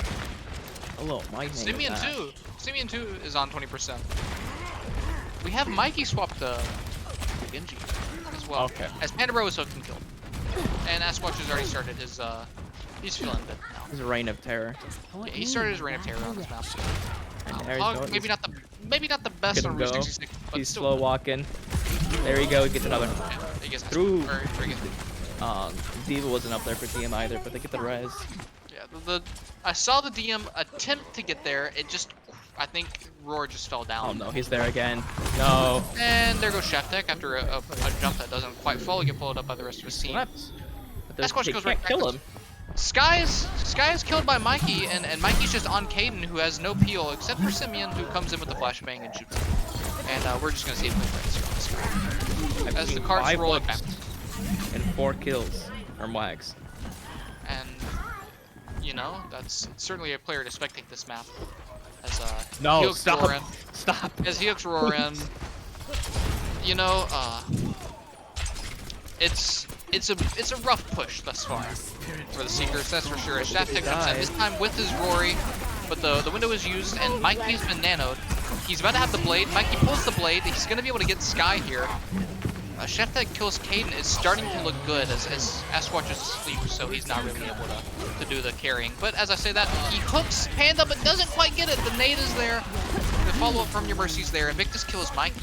Speaker 1: Hello, my name
Speaker 2: Simeon
Speaker 1: is Ash.
Speaker 2: 2. Simeon 2 is on 20%. We have Mikey swap to Genji as well.
Speaker 1: Okay.
Speaker 2: As Pandabro is hooked and killed. And Asquatch has already started his he's feeling a bit now.
Speaker 1: His reign of terror.
Speaker 2: Yeah, he started his reign of terror on this map.
Speaker 1: And there he's
Speaker 2: Hog,
Speaker 1: going.
Speaker 2: maybe not the best
Speaker 1: Get
Speaker 2: on
Speaker 1: him
Speaker 2: Route
Speaker 1: go.
Speaker 2: 66, but
Speaker 1: He's
Speaker 2: still
Speaker 1: slow
Speaker 2: good.
Speaker 1: walking. There you go. He gets another.
Speaker 2: Yeah, he gets
Speaker 1: Through.
Speaker 2: or he gets-
Speaker 1: Diva wasn't up there for DM either, but they get the res.
Speaker 2: yeah, I saw the DM attempt to get there. It just I think Roar just fell
Speaker 1: Oh
Speaker 2: down.
Speaker 1: no, he's there again. No.
Speaker 2: And there goes Cheftek after a jump that doesn't quite fully get followed up by the rest of his team.
Speaker 1: Slept. But
Speaker 2: Sasquatch
Speaker 1: they
Speaker 2: goes right
Speaker 1: can't
Speaker 2: back.
Speaker 1: kill him.
Speaker 2: Sky is killed by Mikey, and Mikey's just on Caden, who has no peel except for Simeon, who comes in with the flashbang and shoots him. And we're just gonna see a quick right on Sky.
Speaker 1: I've
Speaker 2: As the
Speaker 1: seen
Speaker 2: cards
Speaker 1: 5
Speaker 2: roll it
Speaker 1: whips
Speaker 2: back.
Speaker 1: and 4 kills from Wags.
Speaker 2: And you know, that's certainly a player to spectate this map. As
Speaker 1: No,
Speaker 2: Helix
Speaker 1: stop.
Speaker 2: roar in.
Speaker 1: Stop.
Speaker 2: As Helix roar in. You know, it's a rough push thus far for the Seekers, that's for sure. As Shaftek comes in, this time with his Rory, but the window is used, and Mikey's been nanoed. He's about to have the blade. Mikey pulls the blade. He's going to be able to get Sky here. Shaftek kills Caden. It's starting to look good as Sasquatch is asleep, so he's not really able to do the carrying. But as I say that, he hooks Panda, but doesn't quite get it. The nade is there. The follow-up from your Mercy's there. Invictus kills Mikey.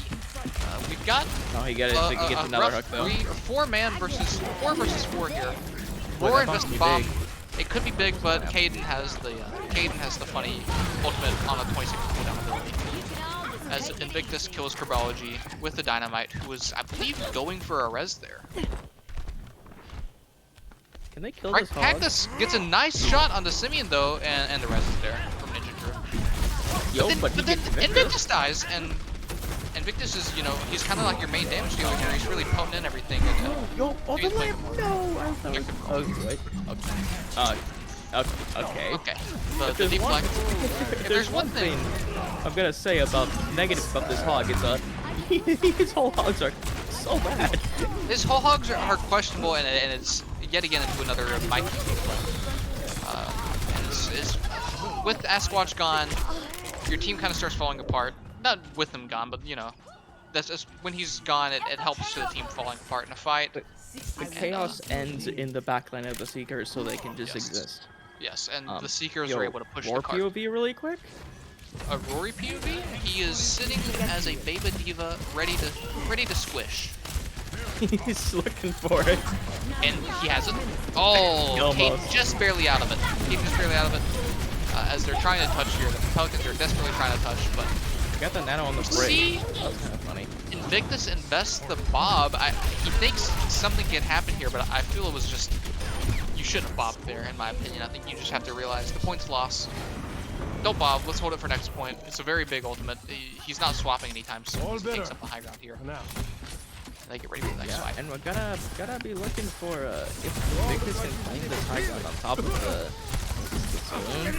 Speaker 2: We've got
Speaker 1: No, he gets another
Speaker 2: rough
Speaker 1: hook though.
Speaker 2: 4-man versus 4 here.
Speaker 1: Boy,
Speaker 2: Roar
Speaker 1: that must
Speaker 2: invests
Speaker 1: be
Speaker 2: bomb.
Speaker 1: big.
Speaker 2: It could be big, but Caden has the funny ultimate on a 26 cooldown ability. As Invictus kills Kerbology with the dynamite, who was, I believe, going for a res there.
Speaker 1: Can they kill
Speaker 2: Right,
Speaker 1: this hog?
Speaker 2: Cactus gets a nice shot on the Simeon though, and the res is there from Ninja Drew.
Speaker 1: Yo,
Speaker 2: But then
Speaker 1: he gets
Speaker 2: Invictus dies, and Invictus is, you know, he's kind of like your main damage dealer here. He's really potent in everything. And,
Speaker 1: Yo, oh, the
Speaker 2: he's
Speaker 1: lamp! No! I thought
Speaker 2: Yeah.
Speaker 1: it was... Oh, wait. Okay.
Speaker 2: Okay,
Speaker 1: If
Speaker 2: the
Speaker 1: there's one-
Speaker 2: deflect.
Speaker 1: if
Speaker 2: There's one thing.
Speaker 1: I'm gonna say about negative about this hog, it's his whole hogs are so bad.
Speaker 2: His whole hogs are questionable, and it's yet again into another Mikey deflect. And it's with Sasquatch gone, your team kind of starts falling apart. Not with him gone, but you know, that's just, when he's gone, it helps to the team falling apart in a fight.
Speaker 1: The chaos ends in the backline of the Seekers, so they can just
Speaker 2: Yes.
Speaker 1: exist.
Speaker 2: Yes, and the Seekers
Speaker 1: Yo,
Speaker 2: are able to push
Speaker 1: more
Speaker 2: the cart.
Speaker 1: POV really quick.
Speaker 2: A Rory POV? He is sitting as a Beba Diva, ready to squish.
Speaker 1: He's looking for it.
Speaker 2: And he has it. Oh, Kate
Speaker 1: Almost.
Speaker 2: just barely out of it. Kate just barely out of it. As they're trying to touch here, the Pelicans are desperately trying to touch, but
Speaker 1: Got the nano on the
Speaker 2: See?
Speaker 1: break. That was kind of funny.
Speaker 2: Invictus invests the bob. He thinks something can happen here, but I feel it was just, you shouldn't have bobbed there, in my opinion. I think you just have to realize the point's lost. Don't bob. Let's hold it for next point. It's a very big ultimate. He's not swapping anytime soon. He takes up the high ground here. They get ready for the next fight.
Speaker 1: And we're gotta be looking for if Victus can claim this high ground on top of the saloon.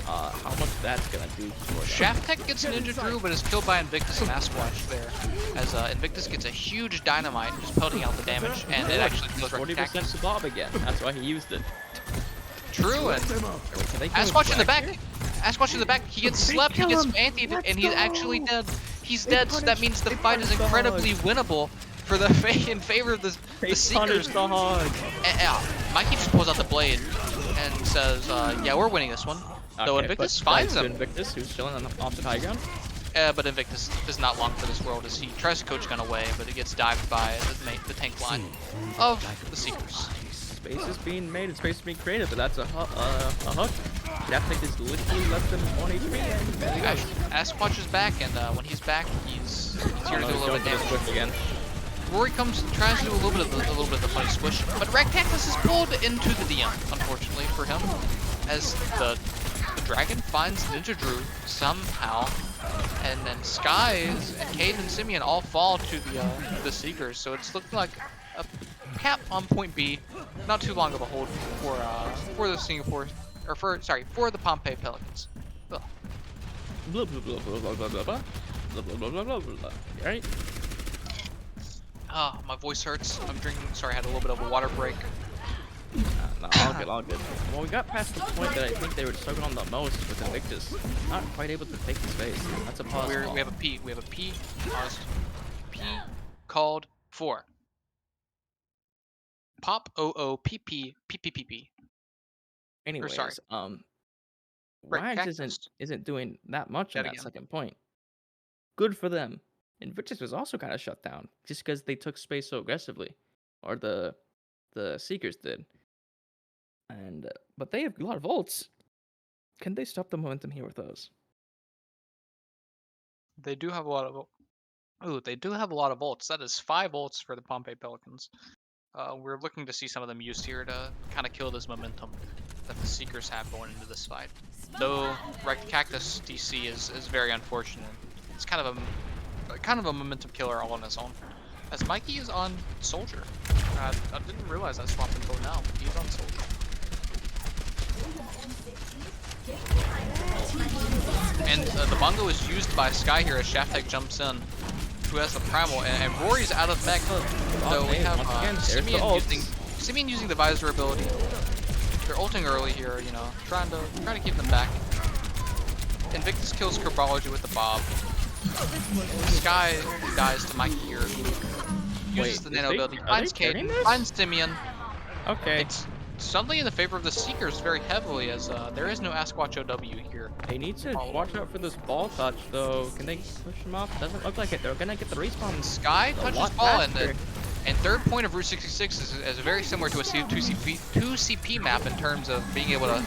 Speaker 1: How much that's gonna do for them.
Speaker 2: Shaftek gets Ninja Drew, but is killed by Invictus and Sasquatch there. As Invictus gets a huge dynamite, just pelting out the damage, and it actually kills
Speaker 1: 40%
Speaker 2: Cactus.
Speaker 1: to Bob again. That's why he used it.
Speaker 2: True, and
Speaker 1: Can they kill
Speaker 2: Sasquatch in the
Speaker 1: his
Speaker 2: back.
Speaker 1: here?
Speaker 2: Sasquatch in the back. He gets slept, he gets antied, and he's actually dead. He's dead, so that means the fight is incredibly winnable for the in favor of the
Speaker 1: They
Speaker 2: Seekers.
Speaker 1: punished the hog.
Speaker 2: Mikey just pulls out the blade and says, "Yeah, we're winning this one." Though
Speaker 1: Okay,
Speaker 2: Invictus
Speaker 1: but
Speaker 2: finds
Speaker 1: back to
Speaker 2: him.
Speaker 1: Invictus, who's chilling on the opposite high ground.
Speaker 2: But Invictus is not long for this world as he tries to coach gun away, but it gets dived by the tank line of the Seekers.
Speaker 1: Space is being made and space is being created, but that's a hook. Shaftek is literally less than 1 HP. There he goes.
Speaker 2: Sasquatch is back, and when he's back, he's here to do a little bit of damage.
Speaker 1: Swift again.
Speaker 2: Rory tries to do a little bit of the funny squish, but Cactus is pulled into the DM, unfortunately for him, as the dragon finds Ninja Drew somehow, and then Skies and Cade and Simeon all fall to the Seekers. So it's looking like a cap on point B. Not too long of a hold for the Singapore, or for the Pompeii Pelicans. Ugh.
Speaker 1: Blah blah blah blah blah blah blah blah blah blah blah blah blah. Right?
Speaker 2: Ah, my voice hurts. I'm drinking. Sorry, I had a little bit of a water break.
Speaker 1: No, all good. Well, we got past the point that I think they were struggling on the most with Invictus. Not quite able to take the space. That's a pause.
Speaker 2: We have a P. We have a P. Paused. P called for. Pop OOPP.
Speaker 1: Anyways,
Speaker 2: sorry. Right,
Speaker 1: Wags
Speaker 2: Cactus.
Speaker 1: isn't doing that much on
Speaker 2: Yet
Speaker 1: that
Speaker 2: again.
Speaker 1: second point. Good for them. Invictus was also kind of shut down just because they took space so aggressively, or the Seekers did. And but they have a lot of ults. Can they stop the momentum here with those?
Speaker 2: They do have a lot of. Ooh, they do have a lot of ults. That is 5 ults for the Pompeii Pelicans. We're looking to see some of them used here to kind of kill this momentum that the Seekers have going into this fight. Though Wrecked Cactus DC is very unfortunate. It's kind of a momentum killer all on its own. As Mikey is on Soldier. I didn't realize that swap until now. He's on Soldier. And the Bongo is used by Sky here as Shaftek jumps in, who has the Primal, and Rory's out of mech. So we have Simeon using the Visor ability. They're ulting early here, you know, trying to keep them back. Invictus kills Kerbology with the Bob. Sky dies to Mikey here. Uses the nano ability, finds Caden, finds Simeon.
Speaker 1: Okay.
Speaker 2: It's something in the favor of the Seekers very heavily, as there is no Asquatch OW here.
Speaker 1: They need to watch out for this ball touch, though. Can they push him off? Doesn't look like it. They're gonna get the respawn.
Speaker 2: Sky touches ball, and third point of Route 66 is very similar to a 2CP map in terms of being able to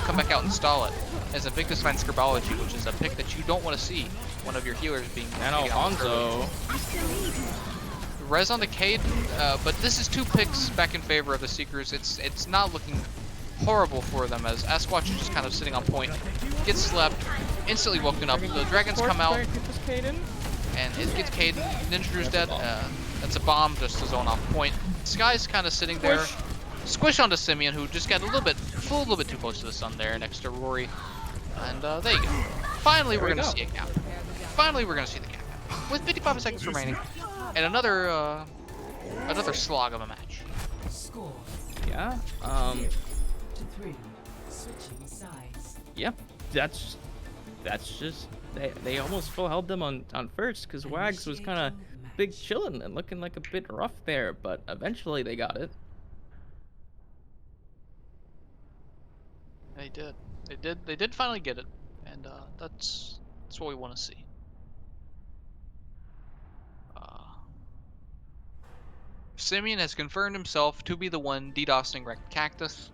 Speaker 2: come back out and stall it. As Invictus finds Scribology, which is a pick that you don't want to see. One of your healers being.
Speaker 1: And Alfonso.
Speaker 2: Res on the Cade, but this is 2 picks back in favor of the Seekers. It's not looking horrible for them, as Asquatch is just kind of sitting on point. Gets slept, instantly woken up. The dragons come out, and it gets Caden. Ninja Drew's dead. That's a bomb just to zone off point. Sky's kind of sitting there. Squish onto Simeon, who just got a little bit too close to the sun there next to Rory. And there you go. Finally, we're gonna see a cap. Finally, we're gonna see the cap. With 55 seconds remaining, and another slog of a match.
Speaker 3: Score
Speaker 1: Yeah.
Speaker 3: 2-3. Switching sides.
Speaker 1: Yep. That's just they almost full held them on first, because Wags was kind of big chilling and looking like a bit rough there, but eventually they got it.
Speaker 2: They did finally get it, and that's what we want to see. Simeon has confirmed himself to be the one DDoSing Wrecked Cactus.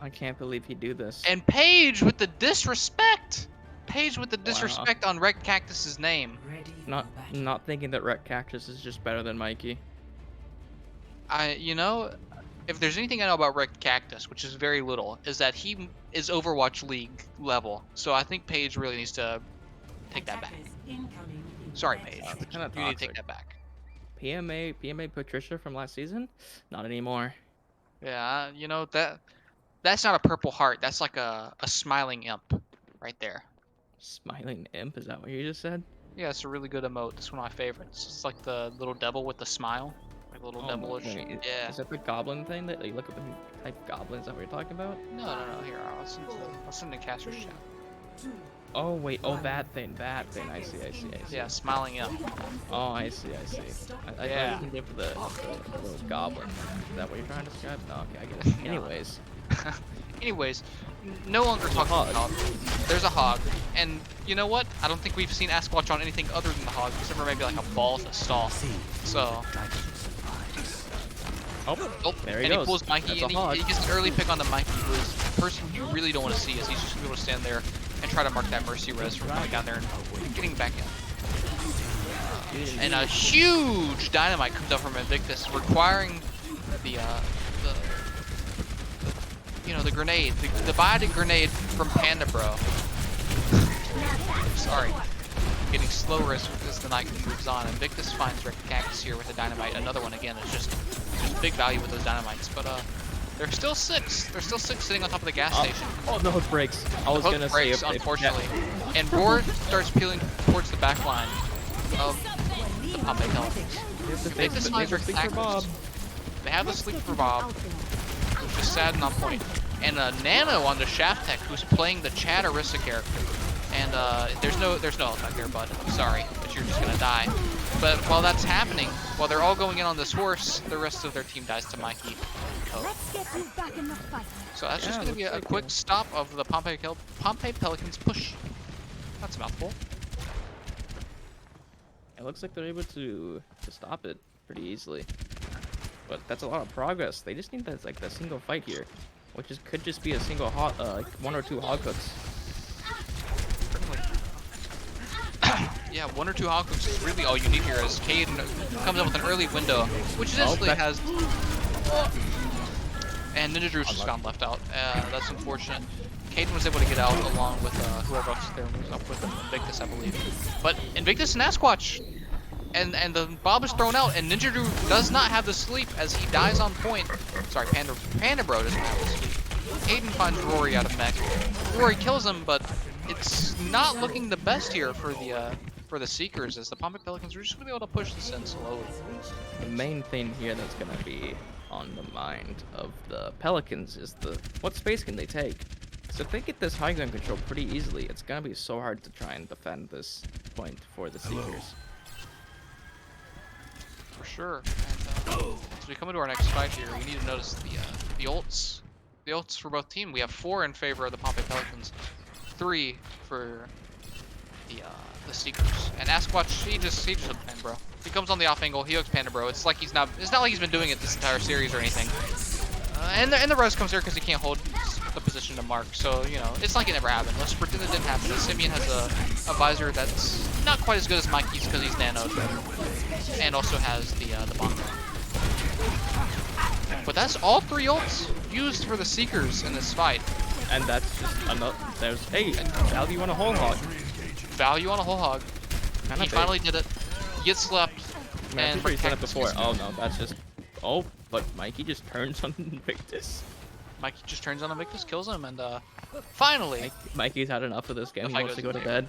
Speaker 1: I can't believe he'd do this.
Speaker 2: And Paige with the disrespect! Paige with the disrespect on Wrecked Cactus's name.
Speaker 3: Ready for battle.
Speaker 1: Not thinking that Wreck Cactus is just better than Mikey.
Speaker 2: You know, if there's anything I know about Wrecked Cactus, which is very little, is that he is Overwatch League level. So I think Paige really needs to take that back.
Speaker 3: Attackers incoming in
Speaker 2: Sorry,
Speaker 3: red
Speaker 2: Paige.
Speaker 3: zone.
Speaker 1: Kinda
Speaker 2: You need to take
Speaker 1: toxic.
Speaker 2: that back.
Speaker 1: PMA Patricia from last season? Not anymore.
Speaker 2: Yeah, you know, that's not a purple heart. That's like a smiling imp right there.
Speaker 1: Smiling imp, is that what you just said?
Speaker 2: Yeah, it's a really good emote. It's one of my favorites. It's like the little devil with the smile. Like a little devilish.
Speaker 1: Okay.
Speaker 2: Yeah.
Speaker 1: Is that the goblin thing that you look up and type goblin? Is that what you're talking about?
Speaker 2: No. Here, I'll send the caster's chat.
Speaker 1: Oh wait, oh that thing. I see.
Speaker 2: Yeah, smiling imp.
Speaker 1: Oh, I see. I
Speaker 2: Yeah.
Speaker 1: thought you can give the little goblin. Is that what you're trying to describe? No, okay, I get it.
Speaker 2: No.
Speaker 1: Anyways,
Speaker 2: No longer talking
Speaker 1: hog.
Speaker 2: about. There's a hog, and you know what? I don't think we've seen Asquatch on anything other than the hog, except for maybe like a ball to stall. So.
Speaker 1: oh, there he
Speaker 2: and
Speaker 1: goes.
Speaker 2: he pulls Mikey,
Speaker 1: That's
Speaker 2: and
Speaker 1: a hog.
Speaker 2: he gets an early pick on the Mikey, who is the person you really don't want to see, as he's just gonna be able to stand there and try to mark that mercy res from coming down there and getting back in. And a huge dynamite comes up from Invictus, requiring the grenade, the biotic grenade from Panda Bro. Sorry. Getting slower as the night moves on. Invictus finds Wrecked Cactus here with the dynamite. Another one again is just big value with those dynamites, but there's still 6. There's still 6 sitting on top of the gas station.
Speaker 1: Oh, the hook breaks. I was
Speaker 2: The hook
Speaker 1: gonna
Speaker 2: breaks,
Speaker 1: say if
Speaker 2: unfortunately. And Roar starts peeling towards the back line of the Pompeii Pelicans. Invictus finds Wrecked Cactus. They have the sleep for Bob, which is sad and on point. And Nano on the Shaftek, who's playing the Chad Orisa character. And there's no effect there, bud. I'm sorry, but you're just gonna die. But while that's happening, while they're all going in on this horse, the rest of their team dies to Mikey.
Speaker 4: Let's get you back in the fight.
Speaker 2: So that's just
Speaker 1: Yeah,
Speaker 2: gonna be a
Speaker 1: looks like
Speaker 2: quick
Speaker 1: it.
Speaker 2: stop of the Pompeii Pelicans push. That's a mouthful.
Speaker 1: It looks like they're able to stop it pretty easily. But that's a lot of progress. They just need that like the single fight here, which could just be a single like 1 or 2 hog hooks.
Speaker 2: Yeah, 1 or 2 hog hooks is really all you need here as Caden comes up with an early window, which essentially has... And Ninja Drew's just found left out. That's unfortunate. Caden was able to get out along with whoever else there was up with Invictus, I believe. But Invictus and Asquatch, and the Bob is thrown out, and Ninja Drew does not have the sleep as he dies on point. Sorry, Panda Bro doesn't have the sleep. Caden finds Rory out of mech. Rory kills him, but it's not looking the best here for the Seekers, as the Pompeii Pelicans are just going to be able to push this in slowly.
Speaker 1: The main thing here that's going to be on the mind of the Pelicans is what space can they take? So if they get this high ground control pretty easily, it's going to be so hard to try and defend this point for the Seekers.
Speaker 2: For sure. And, as we come into our next fight here, we need to notice the ults. The ults for both teams. We have 4 in favor of the Pompeii Pelicans, 3 for the Seekers. And Asquatch, he just hooked Panda Bro. He comes on the off angle, he hooks Panda Bro. It's not like he's been doing it this entire series or anything. And the res comes there because he can't hold the position to mark. So, you know, it's like it never happened. Let's pretend it didn't happen. Simeon has a visor that's not quite as good as Mikey's because he's nanoed. And also has the bomb. But that's all 3 ults used for the Seekers in this fight.
Speaker 1: And that's just another. Hey, value on a whole hog.
Speaker 2: Value on a whole hog. He finally did it. He gets slept.
Speaker 1: Man, I'm pretty sure he's done it before. Oh no, that's just. Oh, but Mikey just turns on Invictus.
Speaker 2: Mikey just turns on Invictus, kills him, and finally.
Speaker 1: Mikey's had enough of this game. He wants to go to bed.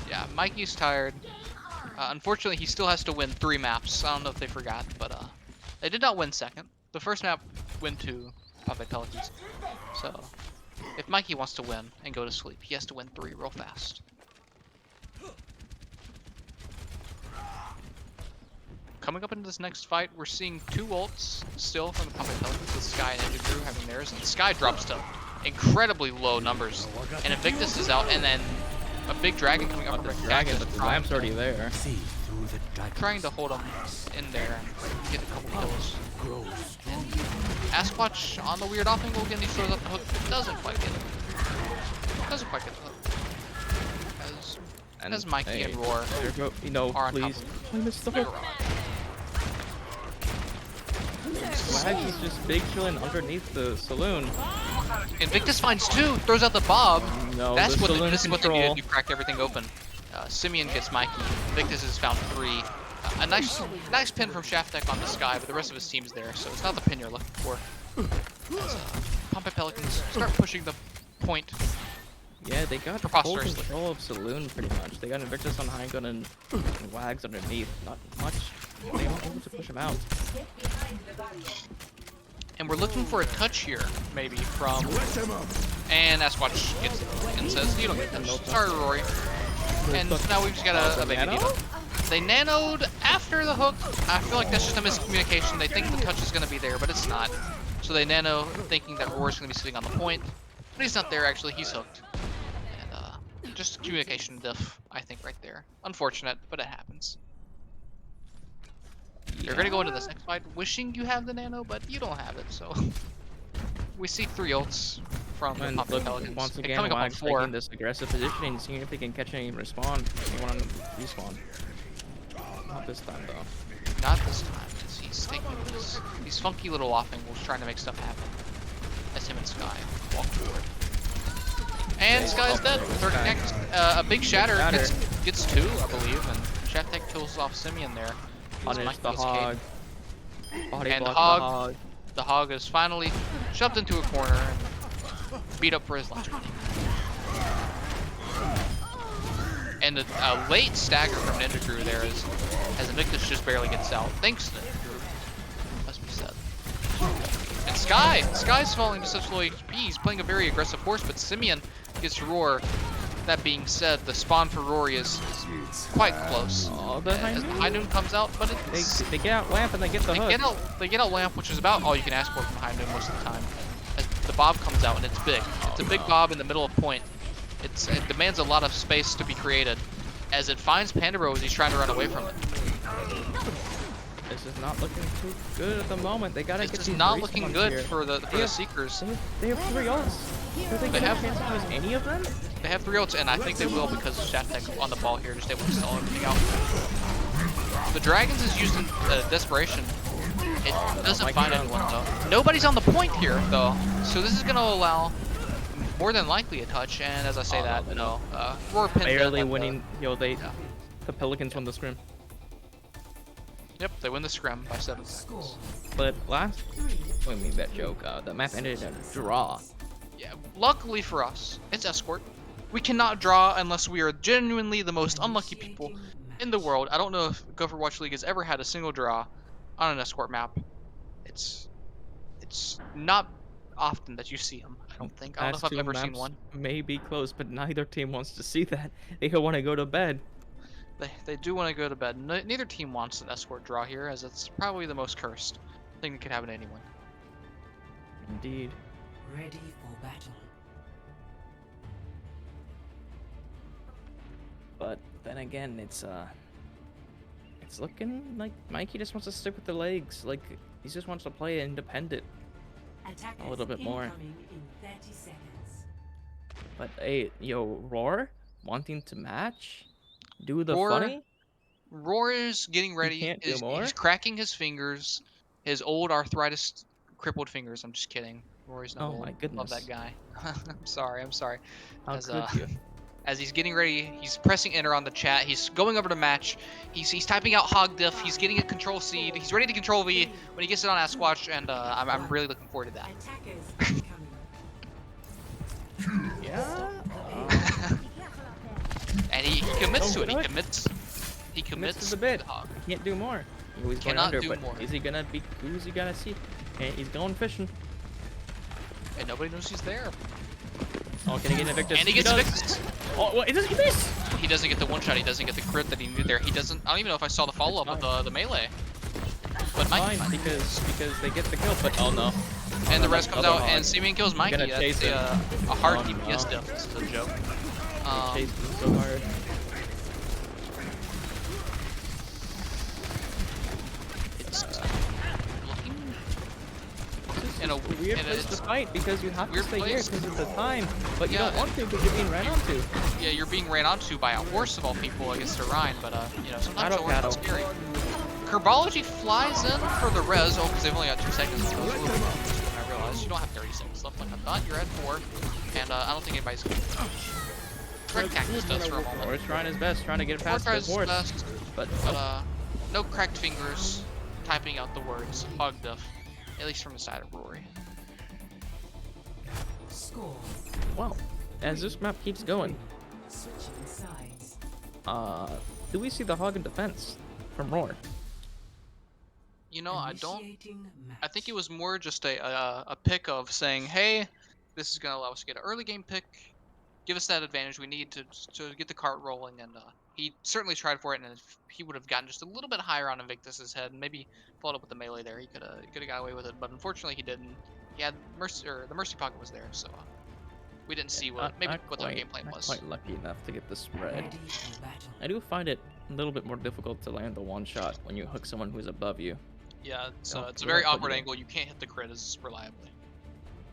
Speaker 2: Yeah, Mikey's tired. Unfortunately, he still has to win 3 maps. I don't know if they forgot, but they did not win second. The first map went to Pompeii Pelicans. So, if Mikey wants to win and go to sleep, he has to win 3 real fast. Coming up into this next fight, we're seeing 2 ults still from the Pompeii Pelicans, with Sky and Ninja Drew having theirs, and Sky drops to incredibly low numbers. And Invictus is out, and then a big dragon coming up from the
Speaker 1: dragon, but the lamp's already there.
Speaker 2: Trying to hold him in there and get a couple kills. And Asquatch on the weird off angle again, he throws up the hook, but doesn't quite get it. Doesn't quite get the hook. As Mikey and Roar are on
Speaker 1: please.
Speaker 2: top
Speaker 1: I missed the hook. Swag is just big chilling underneath the saloon.
Speaker 2: Invictus finds 2, throws out the Bob.
Speaker 1: No,
Speaker 2: this is what they did. You cracked everything open. Simeon gets Mikey. Invictus has found 3. A nice pin from Shaftech on the Sky, but the rest of his team's there, so it's not the pin you're looking for. As Pompeii Pelicans start pushing the point.
Speaker 1: Yeah, they got full control of Saloon pretty much. They got Invictus on high gun and Wags underneath. Not much. They weren't able to push him out.
Speaker 2: And we're looking for a touch here, maybe, from... And Asquatch gets it and says, you don't get touch. Sorry, Rory. And now we've just got a baby Diva. They nanoed after the hook. I feel like that's just a miscommunication. They think the touch is going to be there, but it's not. So they nano thinking that Rory's going to be sitting on the point. But he's not there, actually. He's hooked. And just communication diff, I think, right there. Unfortunate, but it happens. You're going to go into this next fight wishing you have the nano, but you don't have it, so... We see 3 ults from the Pompeii Pelicans.
Speaker 1: Once again, Wags taking this aggressive positioning, seeing if they can catch any anyone on the respawn. Not this time, though.
Speaker 2: Not this time. He's taking these funky little off angles, trying to make stuff happen. As him and Sky walk forward. And Sky's dead. Third connect. A big shatter gets 2, I believe, and Shaftech kills off Simeon there.
Speaker 1: Punish the hog.
Speaker 2: And the hog is finally shoved into a corner and beat up for his life. And a late stagger from Ninja Drew there as Invictus just barely gets out. Thanks to Ninja Drew, must be said. And Sky's falling to such low HP. He's playing a very aggressive horse, but Simeon gets to Roar. That being said, the spawn for Rory is quite close. As the High Noon comes out, but
Speaker 1: they get out Lamp and they get the hook.
Speaker 2: They get out Lamp, which is about all you can ask for from High Noon most of the time. As the Bob comes out, and it's big. It's a big Bob in the middle of point. It demands a lot of space to be created, as it finds Panda Bro as he's trying to run away from it.
Speaker 1: This is not looking too good at the moment. They gotta
Speaker 2: It's
Speaker 1: get
Speaker 2: just
Speaker 1: these
Speaker 2: not
Speaker 1: respawns
Speaker 2: looking good
Speaker 1: here.
Speaker 2: for the
Speaker 1: Yeah.
Speaker 2: Seekers.
Speaker 1: They have 3 ults. Do they get a chance to use any of them?
Speaker 2: They have 3 ults, and I think they will because Shattek on the ball here, just able to stall everything out. The Dragons is used in desperation. It doesn't
Speaker 1: Mike
Speaker 2: find
Speaker 1: Brown.
Speaker 2: anyone though. Nobody's on the point here though, so this is gonna allow more than likely a touch. And as I say that, no, Roar pinned them
Speaker 1: Barely
Speaker 2: at the-
Speaker 1: winning. The Pelicans won the scrim.
Speaker 2: Yep, they win the scrim by 7
Speaker 3: Score
Speaker 2: seconds.
Speaker 1: But last,
Speaker 3: 3.
Speaker 1: I mean that joke. The map ended in a draw.
Speaker 2: Yeah, luckily for us, it's Escort. We cannot draw unless we are genuinely the most unlucky people in the world. I don't know if Gopherwatch League has ever had a single draw on an Escort map. It's not often that you see them. I don't think. I don't know if I've ever seen one.
Speaker 1: May be close, but neither team wants to see that. They want to go to bed.
Speaker 2: They do want to go to bed. Neither team wants an Escort draw here, as it's probably the most cursed thing that could happen to anyone.
Speaker 1: Indeed.
Speaker 3: Ready for battle.
Speaker 1: But then again, it's looking like Mikey just wants to stick with the legs. Like he just wants to play independent.
Speaker 3: Attackers
Speaker 1: little bit more.
Speaker 3: incoming in 30 seconds.
Speaker 1: But hey, Roar wanting to match, do the
Speaker 2: Roar
Speaker 1: funny.
Speaker 2: Roar is getting ready.
Speaker 1: can't do more?
Speaker 2: He's cracking his fingers, his old arthritis crippled fingers. I'm just kidding. Rory's not
Speaker 1: Oh
Speaker 2: old.
Speaker 1: my
Speaker 2: Love
Speaker 1: goodness.
Speaker 2: that guy. I'm sorry.
Speaker 1: How
Speaker 2: As,
Speaker 1: could you?
Speaker 2: As he's getting ready, he's pressing enter on the chat. He's going over to match. He's typing out hog diff. He's getting a control seed. He's ready to control V when he gets it on Askwatch, and I'm really looking forward to that.
Speaker 3: Attackers incoming.
Speaker 1: Yeah.
Speaker 2: And he commits
Speaker 1: Oh,
Speaker 2: to it. He
Speaker 1: good.
Speaker 2: commits. He commits
Speaker 1: to the bit.
Speaker 2: hog.
Speaker 1: Can't do more. He's going
Speaker 2: Cannot
Speaker 1: under,
Speaker 2: do
Speaker 1: but
Speaker 2: more.
Speaker 1: is he gonna be? Who's he gonna see? And he's going fishing.
Speaker 2: And nobody knows he's there.
Speaker 1: Oh, can he get Invictus?
Speaker 2: And he gets
Speaker 1: does.
Speaker 2: Invictus.
Speaker 1: Oh, what? He doesn't get this.
Speaker 2: He doesn't get the one shot. He doesn't get the crit that he needed there. He doesn't. I don't even know if I saw the follow up of the melee. But Mikey,
Speaker 1: Fine, because they get the kill. But oh no.
Speaker 2: and the
Speaker 1: no,
Speaker 2: rest comes
Speaker 1: another
Speaker 2: out,
Speaker 1: hog.
Speaker 2: and Simeon kills Mikey.
Speaker 1: gonna chase
Speaker 2: That's
Speaker 1: him.
Speaker 2: a hard
Speaker 1: Oh,
Speaker 2: DPS
Speaker 1: no.
Speaker 2: death. This is a joke.
Speaker 1: Chasing so hard.
Speaker 2: It's looking in a
Speaker 1: Weird
Speaker 2: in a-
Speaker 1: place to fight because you have to
Speaker 2: weird
Speaker 1: stay here
Speaker 2: place.
Speaker 1: because of the time, but you
Speaker 2: Yeah,
Speaker 1: don't want to because you're being ran onto.
Speaker 2: Yeah, you're being ran onto by a horse of all people against a Rhine, but you know, sometimes the horse
Speaker 1: Cattle.
Speaker 2: is scary. Kerbology flies in for the res. Oh, because they've only got 2 seconds. I realized you don't have 30 seconds left like I thought. You're at 4, and I don't think anybody's gonna. Crack Cactus does for a moment.
Speaker 1: Or is trying his best, trying to get
Speaker 2: Roar
Speaker 1: past the
Speaker 2: tries his
Speaker 1: horse,
Speaker 2: best,
Speaker 1: but
Speaker 2: but no cracked fingers typing out the words hog duff, at least from the side of Rory.
Speaker 3: Score
Speaker 1: wow. As this map keeps going,
Speaker 3: switching sides.
Speaker 1: do we see the hog in defense from Roar?
Speaker 2: You know, I don't.
Speaker 3: Initiating match.
Speaker 2: I think it was more just a pick of saying, hey, this is gonna allow us to get an early game pick, give us that advantage we need to get the cart rolling, and he certainly tried for it, and if he would have gotten just a little bit higher on Invictus's head, and maybe followed up with the melee there, he could have got away with it, but unfortunately he didn't. He had mercy, or the mercy pocket was there, so we didn't see what what their game plan
Speaker 1: not
Speaker 2: was.
Speaker 1: quite lucky enough to get the spread.
Speaker 3: Ready for battle.
Speaker 1: I do find it a little bit more difficult to land the one shot when you hook someone who's above you.
Speaker 2: Yeah, it's
Speaker 1: Oh,
Speaker 2: it's a
Speaker 1: yeah,
Speaker 2: very
Speaker 1: but
Speaker 2: awkward
Speaker 1: yeah.
Speaker 2: angle. You can't hit the crit as reliably.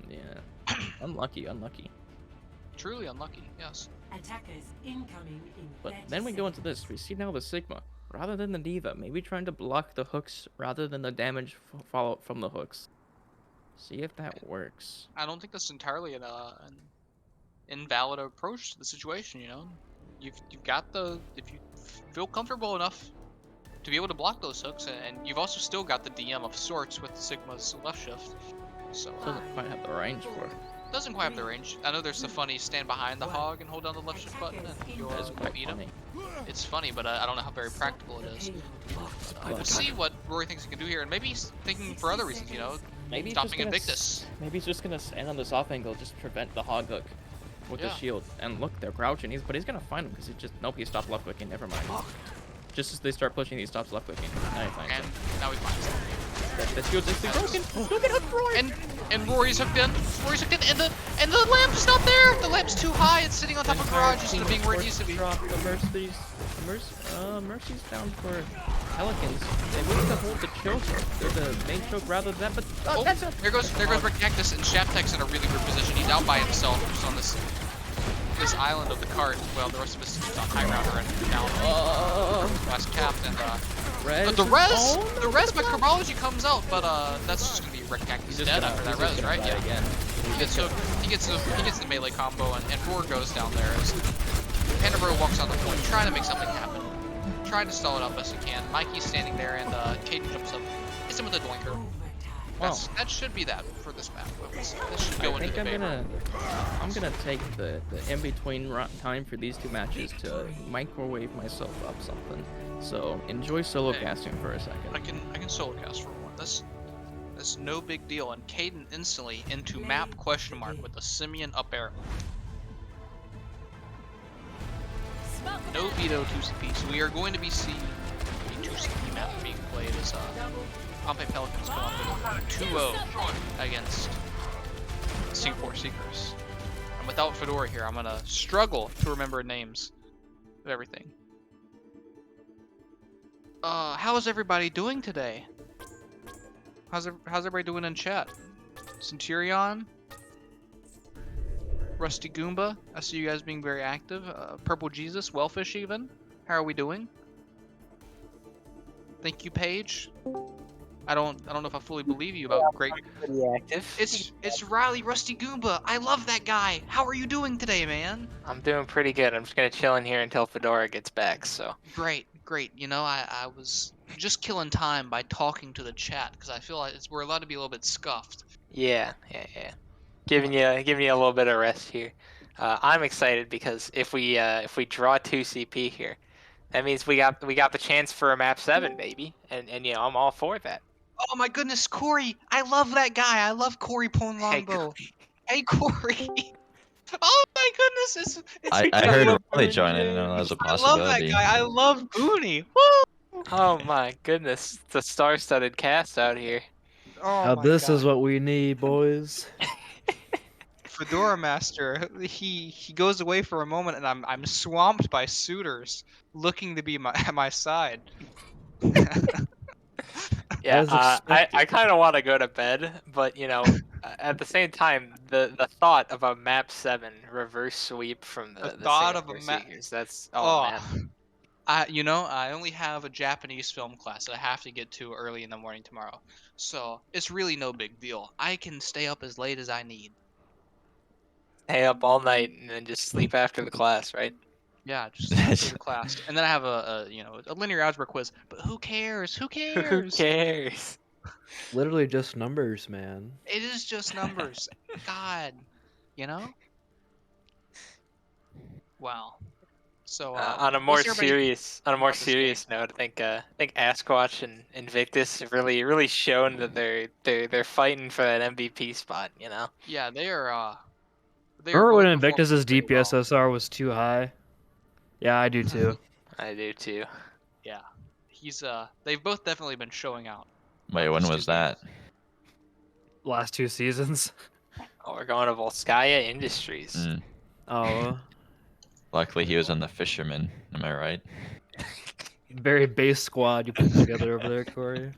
Speaker 1: Yeah. Unlucky.
Speaker 2: Truly unlucky. Yes.
Speaker 3: Attackers incoming in
Speaker 1: But
Speaker 3: 30
Speaker 1: then we go into
Speaker 3: seconds.
Speaker 1: this. We see now the Sigma. Rather than the Diva, maybe trying to block the hooks rather than the damage follow from the hooks. See if that works.
Speaker 2: I don't think that's entirely an invalid approach to the situation. You know, you've got if you feel comfortable enough to be able to block those hooks, and you've also still got the DM of sorts with the Sigma's left shift. So
Speaker 1: Doesn't quite have the range for it.
Speaker 2: doesn't quite have the range. I know there's the funny stand behind the hog and hold down the left shift button, and you'll
Speaker 1: That is quite
Speaker 2: beat him.
Speaker 1: funny.
Speaker 2: It's funny, but I don't know how very practical it is. We'll
Speaker 1: Look,
Speaker 2: see what Rory thinks he can do here, and maybe he's thinking for other reasons. You know,
Speaker 1: Maybe he's just
Speaker 2: stopping
Speaker 1: gonna
Speaker 2: Invictus.
Speaker 1: Maybe he's just gonna stand on this off angle, just prevent the hog hook with the
Speaker 2: Yeah.
Speaker 1: shield. And look, they're crouching. But he's gonna find him because he just nope. He stopped left clicking. Never mind. Just as they start pushing, he stops left clicking. Now he finds
Speaker 2: And
Speaker 1: him.
Speaker 2: now he finds him.
Speaker 1: The shield's just broken. Look at hook, Roy.
Speaker 2: And Rory's hooked in. Rory's hooked in, and the lamp's not there. The lamp's too high. It's sitting on top of garage instead of being where it needs to be.
Speaker 1: Drop the Mercy's down for Pelicans, they need to hold the choke. They're the main choke rather than that, but
Speaker 2: Oh,
Speaker 1: that's a...
Speaker 2: there goes Rick Cactus, and Shaftek's in a really weird position. He's out by himself, just on this island of the cart. Well, the rest of us is on high rounder and down. Last capped and
Speaker 1: Res
Speaker 2: the
Speaker 1: is
Speaker 2: res,
Speaker 1: on?
Speaker 2: the res, but Chronology comes out, but that's just gonna be Rick Cactus
Speaker 1: He's
Speaker 2: dead
Speaker 1: gonna-
Speaker 2: after that
Speaker 1: he's just
Speaker 2: res,
Speaker 1: gonna
Speaker 2: right?
Speaker 1: die
Speaker 2: Yeah.
Speaker 1: again.
Speaker 2: He gets hooked. He gets the melee combo, and Roar goes down there as Pandabro walks on the point, trying to make something happen, trying to stall it out best he can. Mikey's standing there, and Caden jumps up, hits him with a doinker.
Speaker 1: Wow.
Speaker 2: That should be that for this map. This should
Speaker 1: I
Speaker 2: go into
Speaker 1: think
Speaker 2: the favor.
Speaker 1: I'm gonna take the in-between time for these two matches to microwave myself up something. So enjoy solo
Speaker 2: Hey.
Speaker 1: casting for a second.
Speaker 2: I can solo cast for one. That's no big deal. And Caden instantly into map question mark with a Simeon up arrow. No veto 2CP. So we are going to be seeing a 2CP map being played as Pompeii Pelicans come up with a 2-0 against Singapore Seekers. And without Fedora here, I'm gonna struggle to remember names of everything. How is everybody doing today? How's everybody doing in chat? Centurion? Rusty Goomba? I see you guys being very active. Purple Jesus, Wellfish even. How are we doing? Thank you, Paige. I don't know if I fully believe you about great.
Speaker 5: Pretty active.
Speaker 2: It's Riley Rusty Goomba. I love that guy. How are you doing today, man?
Speaker 5: I'm doing pretty good. I'm just gonna chill in here until Fedora gets back. So
Speaker 2: Great. You know, I was just killing time by talking to the chat because I feel like we're allowed to be a little bit scuffed.
Speaker 5: yeah. Giving you a little bit of rest here. I'm excited because if we draw 2CP here, that means we got the chance for a map 7, baby. And you know, I'm all for that.
Speaker 2: Oh my goodness, Corey! I love that guy. I love Corey Pone
Speaker 5: Hey,
Speaker 2: Longbow. Hey, Corey! Oh my goodness, it's
Speaker 6: I heard Riley join. I didn't know that was a
Speaker 2: I love that
Speaker 6: possibility.
Speaker 2: guy. I love Booney. Woo!
Speaker 5: Oh my goodness, it's a star-studded cast out here.
Speaker 2: Oh
Speaker 7: Now
Speaker 2: my
Speaker 7: this
Speaker 2: God.
Speaker 7: is what we need, boys.
Speaker 2: Fedora Master. He goes away for a moment, and I'm swamped by suitors looking to be at my side.
Speaker 5: Yeah,
Speaker 7: As
Speaker 5: I
Speaker 7: expected.
Speaker 5: kind of want to go to bed, but you know, at the same time, the thought of a map 7 reverse sweep from the
Speaker 2: thought of a
Speaker 5: Singapore
Speaker 2: map.
Speaker 5: Seekers, that's
Speaker 2: Oh,
Speaker 5: man.
Speaker 2: I only have a Japanese film class that I have to get to early in the morning tomorrow, so it's really no big deal. I can stay up as late as I need.
Speaker 5: Stay up all night and then just sleep after the class, right?
Speaker 2: Yeah, just after the class, and then I have a linear algebra quiz. But who cares? Who
Speaker 5: Who
Speaker 2: cares?
Speaker 5: cares?
Speaker 7: Literally just numbers, man.
Speaker 2: It is just numbers. God, you know. Wow. So
Speaker 5: On a more
Speaker 2: what's everybody-
Speaker 5: serious
Speaker 2: about this
Speaker 5: serious note, I think Asquatch and Invictus have really shown that they're fighting for that MVP spot. You know.
Speaker 2: Yeah, they are. They are
Speaker 7: Remember when
Speaker 2: both
Speaker 7: Invictus's
Speaker 2: performing pretty well.
Speaker 7: DPSSR was too high? Yeah, I do too.
Speaker 5: I do too.
Speaker 2: Yeah, he's they've both definitely been showing out.
Speaker 6: Wait, when was that?
Speaker 7: Last 2 seasons.
Speaker 5: Oh, we're going to Volskaya Industries.
Speaker 6: Mm.
Speaker 7: Oh,
Speaker 6: Luckily, he was on the Fisherman. Am I right?
Speaker 7: very base squad you put together over there, Corey.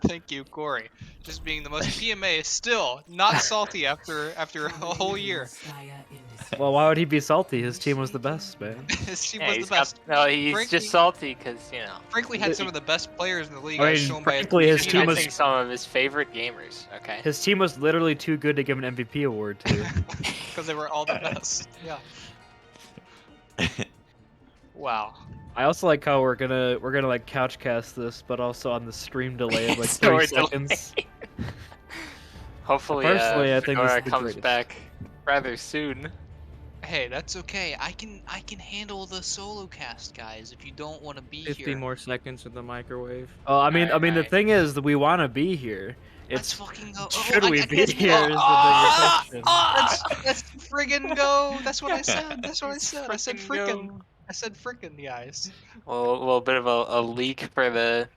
Speaker 2: Thank you, Corey. Just being the most PMA, still not salty after a whole year.
Speaker 7: Well, why would he be salty? His team was the best, man.
Speaker 2: She
Speaker 5: Yeah,
Speaker 2: was
Speaker 5: he's
Speaker 2: the best.
Speaker 5: no, he's
Speaker 2: Frankly-
Speaker 5: just salty because you know.
Speaker 2: Frankly, had some of the best players in the league.
Speaker 7: I
Speaker 2: as
Speaker 7: mean,
Speaker 2: shown by
Speaker 7: frankly, his
Speaker 5: He's
Speaker 7: team was-
Speaker 5: missing some of his favorite gamers. Okay.
Speaker 7: His team was literally too good to give an MVP award to.
Speaker 2: because they were all the best. Yeah. Wow.
Speaker 7: I also like how we're gonna like couch cast this, but also on the stream delay of like 3
Speaker 5: Story delay.
Speaker 7: seconds.
Speaker 5: Hopefully,
Speaker 7: Personally, I think this
Speaker 5: Fedora
Speaker 7: is the
Speaker 5: comes
Speaker 7: greatest.
Speaker 5: back rather soon.
Speaker 2: Hey, that's okay. I can handle the solo cast, guys. If you don't want to be
Speaker 1: 50
Speaker 2: here,
Speaker 1: more seconds in the microwave.
Speaker 7: Oh, I mean, the
Speaker 5: Alright.
Speaker 7: thing is that we want to be here.
Speaker 2: let's
Speaker 7: It's
Speaker 2: fucking go.
Speaker 7: should
Speaker 2: I
Speaker 7: we
Speaker 2: can't
Speaker 7: be
Speaker 2: speak.
Speaker 7: here is the bigger question.
Speaker 2: Let's friggin' go. That's what I said. That's what I said. I said frickin'.
Speaker 5: go.
Speaker 2: I said frickin', guys.
Speaker 5: Well, a little bit of a leak for the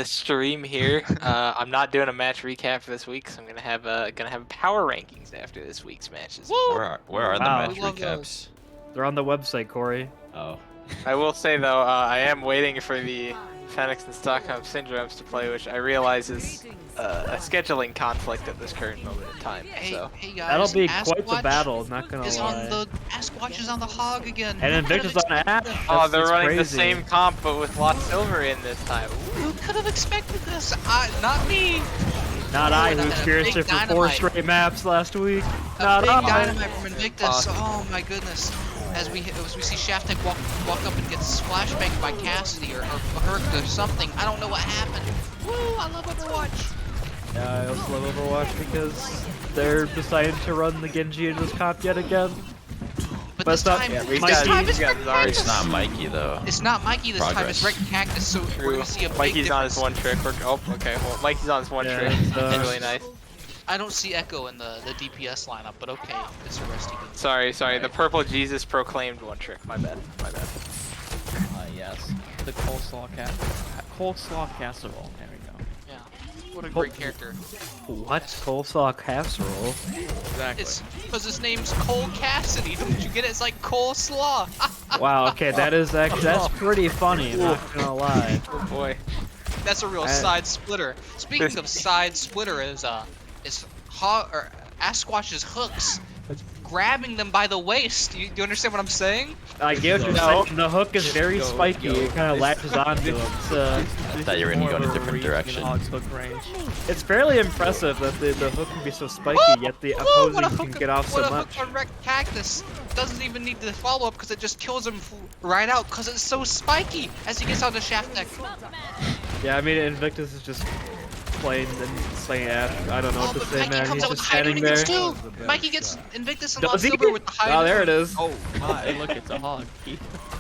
Speaker 5: stream here. I'm not doing a match recap for this week, so I'm gonna have power rankings after this week's matches.
Speaker 6: Where are the
Speaker 7: Wow.
Speaker 6: match
Speaker 2: We love
Speaker 6: recaps?
Speaker 2: those.
Speaker 7: They're on the website, Corey.
Speaker 6: Oh.
Speaker 5: I will say though, I am waiting for the Phoenix and Stockholm Syndromes to play, which I realize is a scheduling conflict at this current moment in time.
Speaker 2: Hey,
Speaker 5: So
Speaker 2: hey guys.
Speaker 7: That'll be quite the
Speaker 2: Askwatch
Speaker 7: battle, not gonna
Speaker 2: is
Speaker 7: lie.
Speaker 2: on the Askwatch is on the hog again.
Speaker 7: And
Speaker 2: Who
Speaker 7: Invictus
Speaker 2: could've
Speaker 7: on Ash.
Speaker 5: oh, they're
Speaker 7: That's
Speaker 5: running the
Speaker 7: crazy.
Speaker 5: same comp but with Lost Silver in this time.
Speaker 2: Who could have expected this? Not me.
Speaker 7: Not
Speaker 2: Oh,
Speaker 7: I,
Speaker 2: and
Speaker 7: who
Speaker 2: a
Speaker 7: experienced
Speaker 2: big
Speaker 7: it for 4
Speaker 2: dynamite.
Speaker 7: straight maps last week.
Speaker 2: A
Speaker 7: Not
Speaker 2: big
Speaker 7: I.
Speaker 2: dynamite from Invictus. Oh my goodness. As we see Shaftek walk up and get splashbanged by Cassidy or Herc or something. I don't know what happened. Woo! I love Overwatch.
Speaker 7: Yeah, I also love Overwatch because they're deciding to run the Genji into this comp yet again.
Speaker 2: But
Speaker 7: But
Speaker 2: this
Speaker 7: it's not-
Speaker 2: time,
Speaker 7: yeah,
Speaker 2: this
Speaker 7: Mikey-
Speaker 2: time it's
Speaker 5: he's got
Speaker 2: Red
Speaker 5: Zarya.
Speaker 2: Cactus.
Speaker 6: It's not Mikey though.
Speaker 2: It's not Mikey this time. It's Red
Speaker 6: Progress.
Speaker 2: Cactus. So we're
Speaker 5: True.
Speaker 2: gonna see a big
Speaker 5: Mikey's on
Speaker 2: difference.
Speaker 5: his one trick. Oh, okay. Well, Mikey's on his one
Speaker 7: Yeah,
Speaker 5: trick.
Speaker 7: it's,
Speaker 5: That's really nice.
Speaker 2: I don't see Echo in the DPS lineup, but okay, it's a rusty good.
Speaker 5: Sorry. The purple Jesus proclaimed one trick. My bad.
Speaker 1: Yes. The coleslaw casserole. There we go.
Speaker 2: Yeah, what a great character.
Speaker 7: What? Coleslaw casserole?
Speaker 1: Exactly.
Speaker 2: It's because his name's Cole Cassidy. Don't you get it? It's like coleslaw.
Speaker 7: Wow, okay, that's pretty funny, not gonna lie.
Speaker 5: Oh boy.
Speaker 2: That's a real side splitter. Speaking of side splitter, is Asquatch's hooks grabbing them by the waist. Do you understand what I'm saying?
Speaker 7: I get what you're
Speaker 5: No.
Speaker 7: saying. The hook is very spiky, it kind of latches onto him. So
Speaker 6: I thought you were gonna go in a different direction.
Speaker 1: Hog's hook range.
Speaker 7: it's fairly impressive that the hook can be so spiky, yet the
Speaker 2: Woo, what a
Speaker 7: opposing
Speaker 2: hook
Speaker 7: can get off so
Speaker 2: what a
Speaker 7: much.
Speaker 2: hook on Red Cactus. Doesn't even need to follow up because it just kills him right out because it's so spiky as he gets onto Shaft Deck.
Speaker 7: Yeah, I mean, Invictus is just playing Ash. I don't know what to
Speaker 2: But
Speaker 7: say,
Speaker 2: Mikey
Speaker 7: man.
Speaker 2: comes
Speaker 7: He's
Speaker 2: out with
Speaker 7: just
Speaker 2: high noon
Speaker 7: standing there.
Speaker 2: against two. Mikey gets Invictus and
Speaker 7: Does
Speaker 2: Lost
Speaker 7: he?
Speaker 2: Silver with the high
Speaker 7: Oh,
Speaker 2: noon.
Speaker 7: there it is.
Speaker 1: Oh my! Look, it's a hog.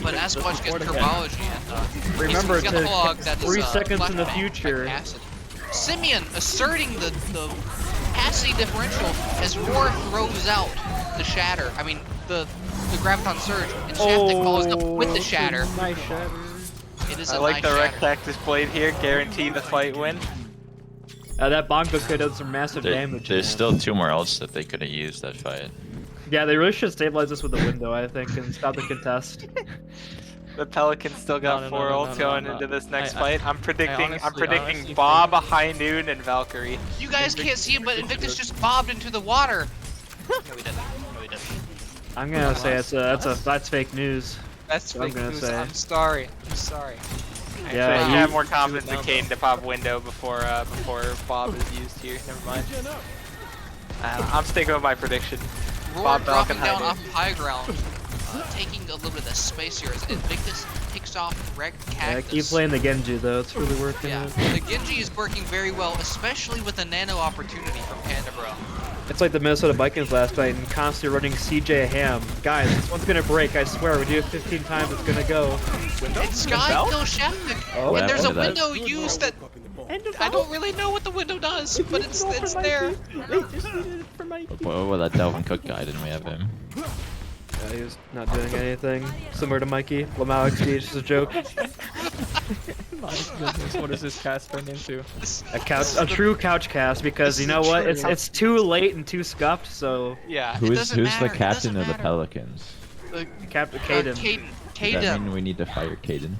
Speaker 2: But Asquatch gets
Speaker 1: Support again.
Speaker 2: Herbology and
Speaker 7: Remember,
Speaker 2: he's got the
Speaker 7: to
Speaker 2: hog that is
Speaker 7: 3 seconds in the
Speaker 2: flashbang
Speaker 7: future.
Speaker 2: by Cassidy. Simeon asserting the Cassidy differential as Roar throws out the shatter. I mean the Graviton Surge and Shaftek follows up with the shatter.
Speaker 7: Nice shatter.
Speaker 2: It is
Speaker 5: I
Speaker 2: a
Speaker 5: like
Speaker 2: nice
Speaker 5: the Red
Speaker 2: shatter.
Speaker 5: Cactus blade here. Guarantee the fight win.
Speaker 7: That Bongo could have done some massive damage.
Speaker 6: There's
Speaker 7: man.
Speaker 6: still 2 more ults that they could have used that fight.
Speaker 7: Yeah, they really should stabilize this with a window, I think, and stop the contest.
Speaker 5: The Pelicans still got
Speaker 1: No,
Speaker 5: 4 ults going into this next fight. I'm predicting
Speaker 1: honestly
Speaker 5: Bob, a High Noon, and Valkyrie.
Speaker 2: You guys can't see it, but Invictus just bobbed into the water. No, he didn't. No, he didn't.
Speaker 7: I'm gonna say that's fake news.
Speaker 2: That's
Speaker 7: what I'm
Speaker 2: fake
Speaker 7: gonna
Speaker 2: news.
Speaker 7: say.
Speaker 2: I'm sorry. I'm sorry.
Speaker 5: Yeah, I
Speaker 7: you-
Speaker 5: have more confidence in Caden to pop window before Bob is used here. Never mind. I'm sticking with my prediction.
Speaker 2: Roar
Speaker 5: Bob
Speaker 2: dropping
Speaker 5: Balkan
Speaker 2: down
Speaker 5: high
Speaker 2: off high ground, taking a little bit of space here as Invictus picks off Red
Speaker 7: Yeah,
Speaker 2: Cactus.
Speaker 7: keep playing the Genji though. It's really working.
Speaker 2: Yeah,
Speaker 7: out.
Speaker 2: the Genji is working very well, especially with a nano opportunity from Pandabro.
Speaker 7: It's like the Minnesota Vikings last night and constantly running CJ Ham. Guys, this one's gonna break. I swear. We do it 15 times. It's gonna go.
Speaker 2: And Sky kills Shaftek,
Speaker 7: Oh,
Speaker 2: and there's a
Speaker 6: after that.
Speaker 2: window used that I don't really know what the window does, but it's there.
Speaker 6: Well, that Delvin Cook guy, didn't we have him?
Speaker 7: Yeah, he was not doing anything. Similar to Mikey. Lamau XD, just a joke.
Speaker 1: My goodness, what does this cast turn into?
Speaker 7: A true couch cast because you know what? It's too late and too scuffed. So
Speaker 2: Yeah, it
Speaker 6: Who's
Speaker 2: doesn't
Speaker 6: the
Speaker 2: matter, it
Speaker 6: captain
Speaker 2: doesn't
Speaker 6: of the
Speaker 2: matter.
Speaker 6: Pelicans?
Speaker 7: Captain
Speaker 2: Caden.
Speaker 7: Caden.
Speaker 6: Does that mean we need to fire Caden?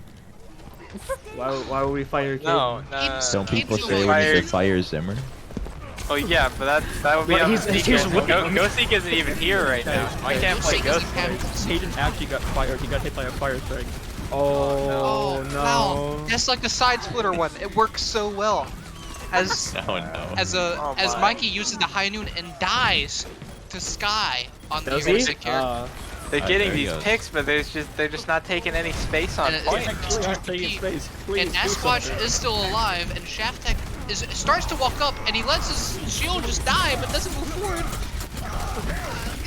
Speaker 7: Why would we fire Caden?
Speaker 5: No,
Speaker 6: Don't people
Speaker 2: Caden's
Speaker 6: say we need
Speaker 5: fired.
Speaker 6: to fire Zimmer?
Speaker 5: Oh yeah, but that would be
Speaker 7: But
Speaker 5: on
Speaker 7: he's winning.
Speaker 5: Ghostik isn't even here right now. I can't play
Speaker 2: Ghostik isn't
Speaker 5: Ghostik.
Speaker 2: captain.
Speaker 1: Hayden actually got fired. He got hit by a fire strike.
Speaker 7: Oh no.
Speaker 2: Wow, that's like the side splitter one. It works so well. As
Speaker 6: No, no.
Speaker 2: as
Speaker 5: Oh
Speaker 2: as
Speaker 5: my.
Speaker 2: Mikey uses the high noon and dies to Sky on the
Speaker 7: Does he?
Speaker 2: Erisic character.
Speaker 5: They're
Speaker 6: Alright,
Speaker 5: getting
Speaker 6: there he
Speaker 5: these
Speaker 6: goes.
Speaker 5: picks, but they're just not taking any space on
Speaker 2: And
Speaker 5: point.
Speaker 2: it's too deep. And Asquatch is still alive, and Shaftek starts to walk up, and he lets his shield just die, but doesn't move forward.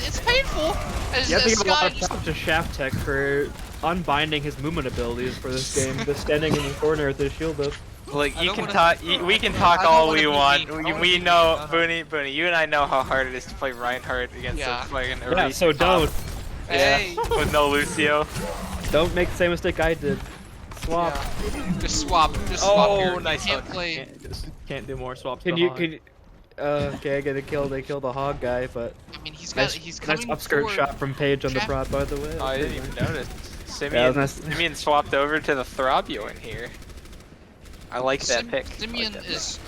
Speaker 2: It's painful. As,
Speaker 7: You have to
Speaker 2: as
Speaker 7: give a lot
Speaker 2: Sky
Speaker 7: of
Speaker 2: just
Speaker 7: props to Shaft Tech for unbinding his movement abilities for this game. Just standing in the corner with his shield up.
Speaker 5: Like
Speaker 2: I
Speaker 5: you
Speaker 2: don't
Speaker 5: can
Speaker 2: wanna-
Speaker 5: talk, we can talk
Speaker 2: I don't
Speaker 5: all
Speaker 2: wanna
Speaker 5: we
Speaker 2: be
Speaker 5: want.
Speaker 2: mean. I
Speaker 5: We,
Speaker 2: wanna
Speaker 5: we
Speaker 2: be
Speaker 5: know,
Speaker 2: mean.
Speaker 5: Booney, you and I know how hard it is to play Reinhardt against
Speaker 2: Yeah.
Speaker 5: a fucking
Speaker 7: Yeah,
Speaker 5: Erase
Speaker 7: so
Speaker 5: top.
Speaker 7: don't
Speaker 2: Hey.
Speaker 5: Yeah, with no Lucio.
Speaker 7: make the same mistake I did. Swap.
Speaker 2: Yeah. Just swap. Just swap
Speaker 5: Oh,
Speaker 2: here.
Speaker 5: nice
Speaker 2: You can't
Speaker 5: one.
Speaker 2: play.
Speaker 1: Can't do more swaps.
Speaker 7: Can
Speaker 1: to
Speaker 7: you
Speaker 1: hog.
Speaker 7: okay, I get a kill. They killed the hog guy, but
Speaker 2: I mean, he's got. He's coming
Speaker 7: nice upskirt
Speaker 2: forward.
Speaker 7: shot from Paige on the
Speaker 2: Shaft-
Speaker 7: prod, by the way.
Speaker 5: Oh, I didn't even notice.
Speaker 7: Yeah,
Speaker 5: Simeon,
Speaker 7: that's nice.
Speaker 5: Simeon swapped over to the Throbio in here. I like that pick.
Speaker 2: Simeon is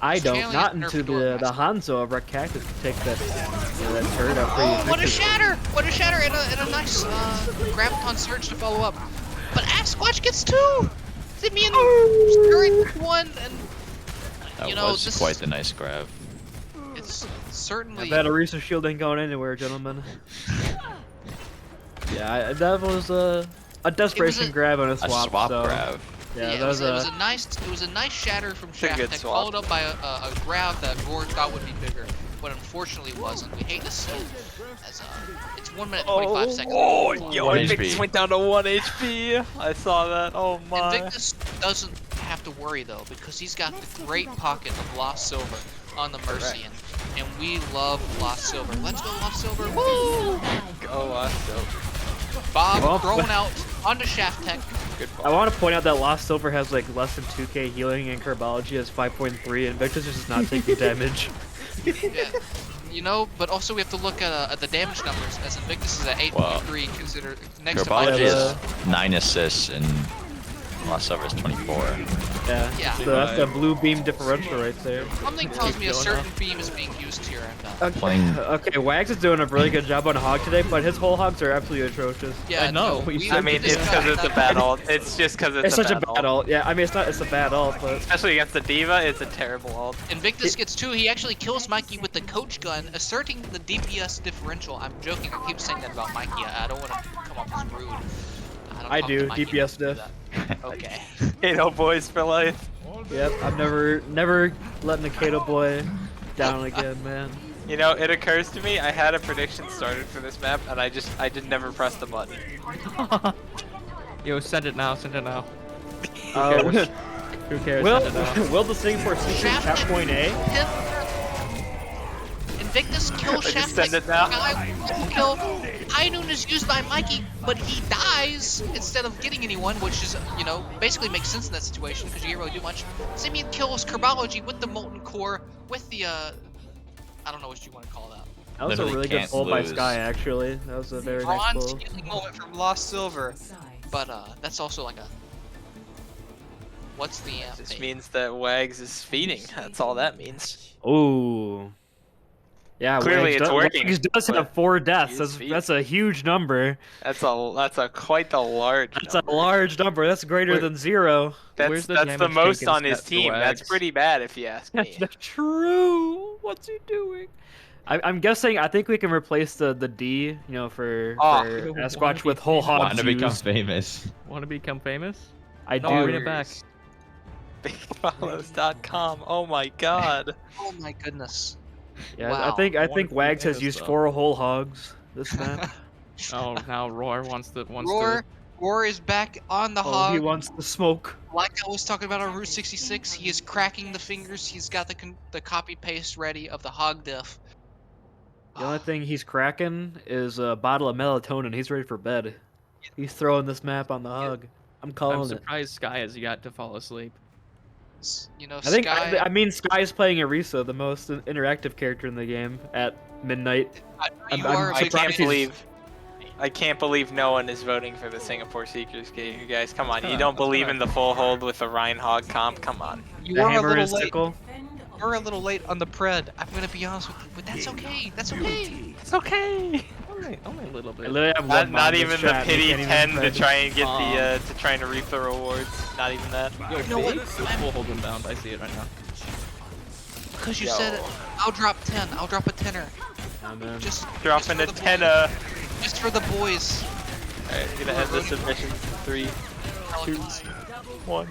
Speaker 7: I don't.
Speaker 2: channeling
Speaker 7: Not
Speaker 2: his
Speaker 7: into
Speaker 2: nerf going
Speaker 7: the Hanzo of Red Cactus to take that, that turret out pretty
Speaker 2: Oh, what a
Speaker 7: effectively.
Speaker 2: shatter! What a shatter and a nice Graviton surge to follow up. But Squatch gets 2! Simeon turret 1 and
Speaker 6: That
Speaker 2: you know,
Speaker 6: was
Speaker 2: this
Speaker 6: quite
Speaker 2: is-
Speaker 6: the nice grab.
Speaker 2: it's certainly
Speaker 7: That Orisa shield ain't going anywhere, gentlemen. Yeah, that was a desperation grab on a
Speaker 6: A
Speaker 7: swap.
Speaker 6: swap
Speaker 7: so,
Speaker 6: grab.
Speaker 7: Yeah,
Speaker 2: it
Speaker 7: that
Speaker 2: was,
Speaker 7: was
Speaker 2: it was a nice shatter from
Speaker 5: a
Speaker 2: Shaft
Speaker 5: good
Speaker 2: Tech,
Speaker 5: swap.
Speaker 2: followed up by a grab that Roar thought would be bigger, but unfortunately wasn't. We hate to see it, as it's 1 minute 25 seconds.
Speaker 5: Oh,
Speaker 2: left.
Speaker 5: yo,
Speaker 6: 1
Speaker 5: Invictus
Speaker 6: HP.
Speaker 5: went down to 1 HP. I saw that. Oh my.
Speaker 2: Invictus doesn't have to worry though, because he's got the great pocket of Lost Silver on the Mercy, and we love Lost Silver. Let's go Lost Silver! Woo!
Speaker 5: Go so.
Speaker 2: Bob
Speaker 7: Well,
Speaker 2: thrown out onto Shaft Tech.
Speaker 5: Good
Speaker 7: I
Speaker 5: ball.
Speaker 7: want to point out that Lost Silver has like less than 2k healing and Kerbology has 5.3 and Victus is just not taking damage.
Speaker 2: Yeah. You know, but also we have to look at the damage numbers, as Invictus is at 8.3, considered next to
Speaker 6: Gopherwatch
Speaker 2: Mike.
Speaker 7: Yeah,
Speaker 6: is 9 assists and Lost Silver is 24.
Speaker 2: Yeah.
Speaker 7: So that's the blue beam differential right there.
Speaker 2: Something tells me a
Speaker 1: going
Speaker 2: certain beam is being used here.
Speaker 6: Playing-
Speaker 7: Okay, Wags is doing a really good job on Hog today, but his whole hogs are absolutely atrocious.
Speaker 2: Yeah,
Speaker 1: I know,
Speaker 2: no,
Speaker 1: we
Speaker 2: we
Speaker 1: said
Speaker 5: I mean, it's
Speaker 2: discussed
Speaker 5: because it's a
Speaker 2: that.
Speaker 5: bad ult. It's just because
Speaker 7: It's such a
Speaker 5: bad
Speaker 7: bad ult. Yeah, I mean it's a bad ult, but
Speaker 5: Especially against the Diva, it's a terrible ult.
Speaker 2: Invictus gets 2. He actually kills Mikey with the coach gun, asserting the DPS differential. I'm joking. I keep saying that about Mikey. I don't want to come off as rude. don't
Speaker 7: I
Speaker 2: talk
Speaker 7: do,
Speaker 2: to Mikey
Speaker 7: DPS
Speaker 2: about
Speaker 7: diff.
Speaker 2: that. Okay.
Speaker 5: Kato boys for life.
Speaker 7: yep, I'm never letting the Kato boy down again, man.
Speaker 5: You know, it occurs to me I had a prediction started for this map, and I did never press the button.
Speaker 1: Yo, send it now. Send it now.
Speaker 7: Oh,
Speaker 1: Who cares?
Speaker 7: will
Speaker 1: Send it now.
Speaker 7: will the Singapore Secret tap point A?
Speaker 2: Invictus kill
Speaker 5: just
Speaker 2: Shaft.
Speaker 5: send it now.
Speaker 2: Kill. High Noon is used by Mikey, but he dies instead of getting anyone, which is, you know, basically makes sense in that situation because you can't really do much. Simeon kills Kerbology with the Molten Core, with the, I don't know what you want to call that.
Speaker 7: That was a
Speaker 6: Literally
Speaker 7: really good
Speaker 6: can't
Speaker 7: pull by
Speaker 6: lose.
Speaker 7: Sky, actually. That was a very nice
Speaker 2: Bronze
Speaker 7: pull.
Speaker 2: healing moment from Lost Silver.
Speaker 3: Sides.
Speaker 2: But, that's also like a... What's the,
Speaker 5: This
Speaker 2: thing?
Speaker 5: means that Wags is feeding. That's all that means.
Speaker 7: Ooh. Yeah,
Speaker 5: Clearly
Speaker 7: Wags
Speaker 5: it's
Speaker 7: does,
Speaker 5: working,
Speaker 7: Wags does
Speaker 5: but
Speaker 7: have 4 deaths.
Speaker 5: he's
Speaker 7: That's,
Speaker 5: feeding.
Speaker 7: that's a huge number.
Speaker 5: That's a quite the large.
Speaker 7: That's
Speaker 5: number.
Speaker 7: a large number. That's greater
Speaker 1: Wait.
Speaker 7: than 0.
Speaker 1: Where's
Speaker 5: That's
Speaker 1: the
Speaker 5: the
Speaker 1: damage
Speaker 5: most
Speaker 1: taken
Speaker 5: on his
Speaker 1: stat for
Speaker 5: team. That's
Speaker 1: Wags?
Speaker 5: pretty bad if you ask
Speaker 7: That's
Speaker 5: me.
Speaker 7: not true. What's he doing? I'm guessing. I think we can replace the D, you know, for Sasquatch
Speaker 1: wanna
Speaker 7: with
Speaker 1: be
Speaker 7: whole
Speaker 1: famous?
Speaker 7: hogs
Speaker 6: Want to become
Speaker 7: used.
Speaker 6: famous.
Speaker 1: Want to become famous?
Speaker 7: I do.
Speaker 1: No, bring it back.
Speaker 5: BigFollows.com. Oh my god.
Speaker 2: Oh my goodness.
Speaker 7: Yeah,
Speaker 2: Wow.
Speaker 7: I think
Speaker 1: wanna be
Speaker 7: Wags has
Speaker 1: famous,
Speaker 7: used
Speaker 1: though.
Speaker 7: 4 whole hogs this map.
Speaker 1: Oh, now Roar wants
Speaker 2: Roar is back on the
Speaker 7: Oh,
Speaker 2: hog.
Speaker 7: he wants the smoke.
Speaker 2: Like I was talking about on Route 66, he is cracking the fingers. He's got the copy paste ready of the hog diff.
Speaker 7: The only thing he's cracking is a bottle of melatonin. He's ready for bed. He's throwing this map on the hog. I'm
Speaker 1: I'm
Speaker 7: calling it.
Speaker 1: surprised Sky has yet to fall asleep.
Speaker 2: You know,
Speaker 7: I think
Speaker 2: Sky.
Speaker 7: I mean Sky's playing Orisa, the most interactive character in the game, at midnight.
Speaker 2: You
Speaker 7: I'm
Speaker 2: are a
Speaker 5: I
Speaker 2: big
Speaker 5: can't
Speaker 2: fan.
Speaker 5: believe no one is voting for the Singapore Seekers game. You guys, come on. You
Speaker 1: Huh,
Speaker 5: don't
Speaker 1: that's
Speaker 5: believe
Speaker 1: right.
Speaker 5: in the full hold with the Rhine Hog comp? Come on.
Speaker 2: You
Speaker 7: The
Speaker 2: are a
Speaker 7: hammer
Speaker 2: little
Speaker 7: and
Speaker 2: late.
Speaker 7: sickle.
Speaker 3: Defend
Speaker 2: You're a little late on the pred. I'm gonna be honest with you, but that's okay. That's okay.
Speaker 5: It's okay.
Speaker 1: Only a little
Speaker 7: I
Speaker 1: bit.
Speaker 7: literally have
Speaker 5: Not,
Speaker 7: one
Speaker 5: not
Speaker 7: mod in
Speaker 5: even
Speaker 7: this
Speaker 5: the
Speaker 7: chat, and
Speaker 5: pity
Speaker 7: he can't
Speaker 5: 10
Speaker 7: even
Speaker 5: to
Speaker 7: defend.
Speaker 5: try and get to trying to reap the rewards. Not even that.
Speaker 1: Yo,
Speaker 2: You know what?
Speaker 1: Big will hold him bound. I see it right now.
Speaker 2: Because you
Speaker 5: Yo.
Speaker 2: said it. I'll drop 10. I'll drop a tenner.
Speaker 7: Nah, man.
Speaker 2: Just
Speaker 5: Dropping a
Speaker 2: just for the
Speaker 5: tenner.
Speaker 2: boys. Just for the boys.
Speaker 5: Alright, I'm gonna end the submission. 3, 2, 1.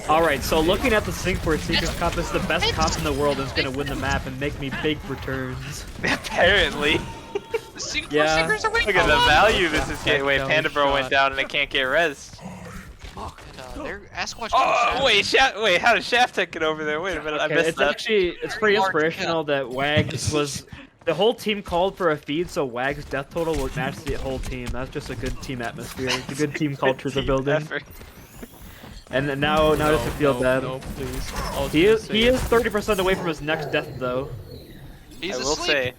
Speaker 7: Alright, so looking at the Singapore Secrets comp, this is the best comp in the world and it's gonna win the map and make me big returns.
Speaker 5: Apparently.
Speaker 2: The Singapore
Speaker 7: Yeah.
Speaker 2: Seekers are winning.
Speaker 5: Look at the value this is getting. Wait,
Speaker 1: Down
Speaker 5: Panda Bro went
Speaker 1: shot.
Speaker 5: down and it can't get res.
Speaker 2: Fuck, they're Sasquatch.
Speaker 5: Oh, wait, how did Shaft Tech get over there? Wait a minute, I
Speaker 7: Okay,
Speaker 5: missed
Speaker 7: it's
Speaker 5: that.
Speaker 7: actually it's pretty
Speaker 2: Large
Speaker 7: inspirational that Wags was the whole team called for a feed, so Wags' death total would match the whole team. That's just a good team atmosphere. It's a good team culture they're
Speaker 5: Team
Speaker 7: building.
Speaker 5: effort.
Speaker 7: And then now it doesn't feel bad.
Speaker 1: No, please. I was
Speaker 7: He
Speaker 1: gonna
Speaker 7: is
Speaker 1: say-
Speaker 7: he is 30% away from his next death though.
Speaker 2: He's
Speaker 5: I will
Speaker 2: asleep.
Speaker 5: say,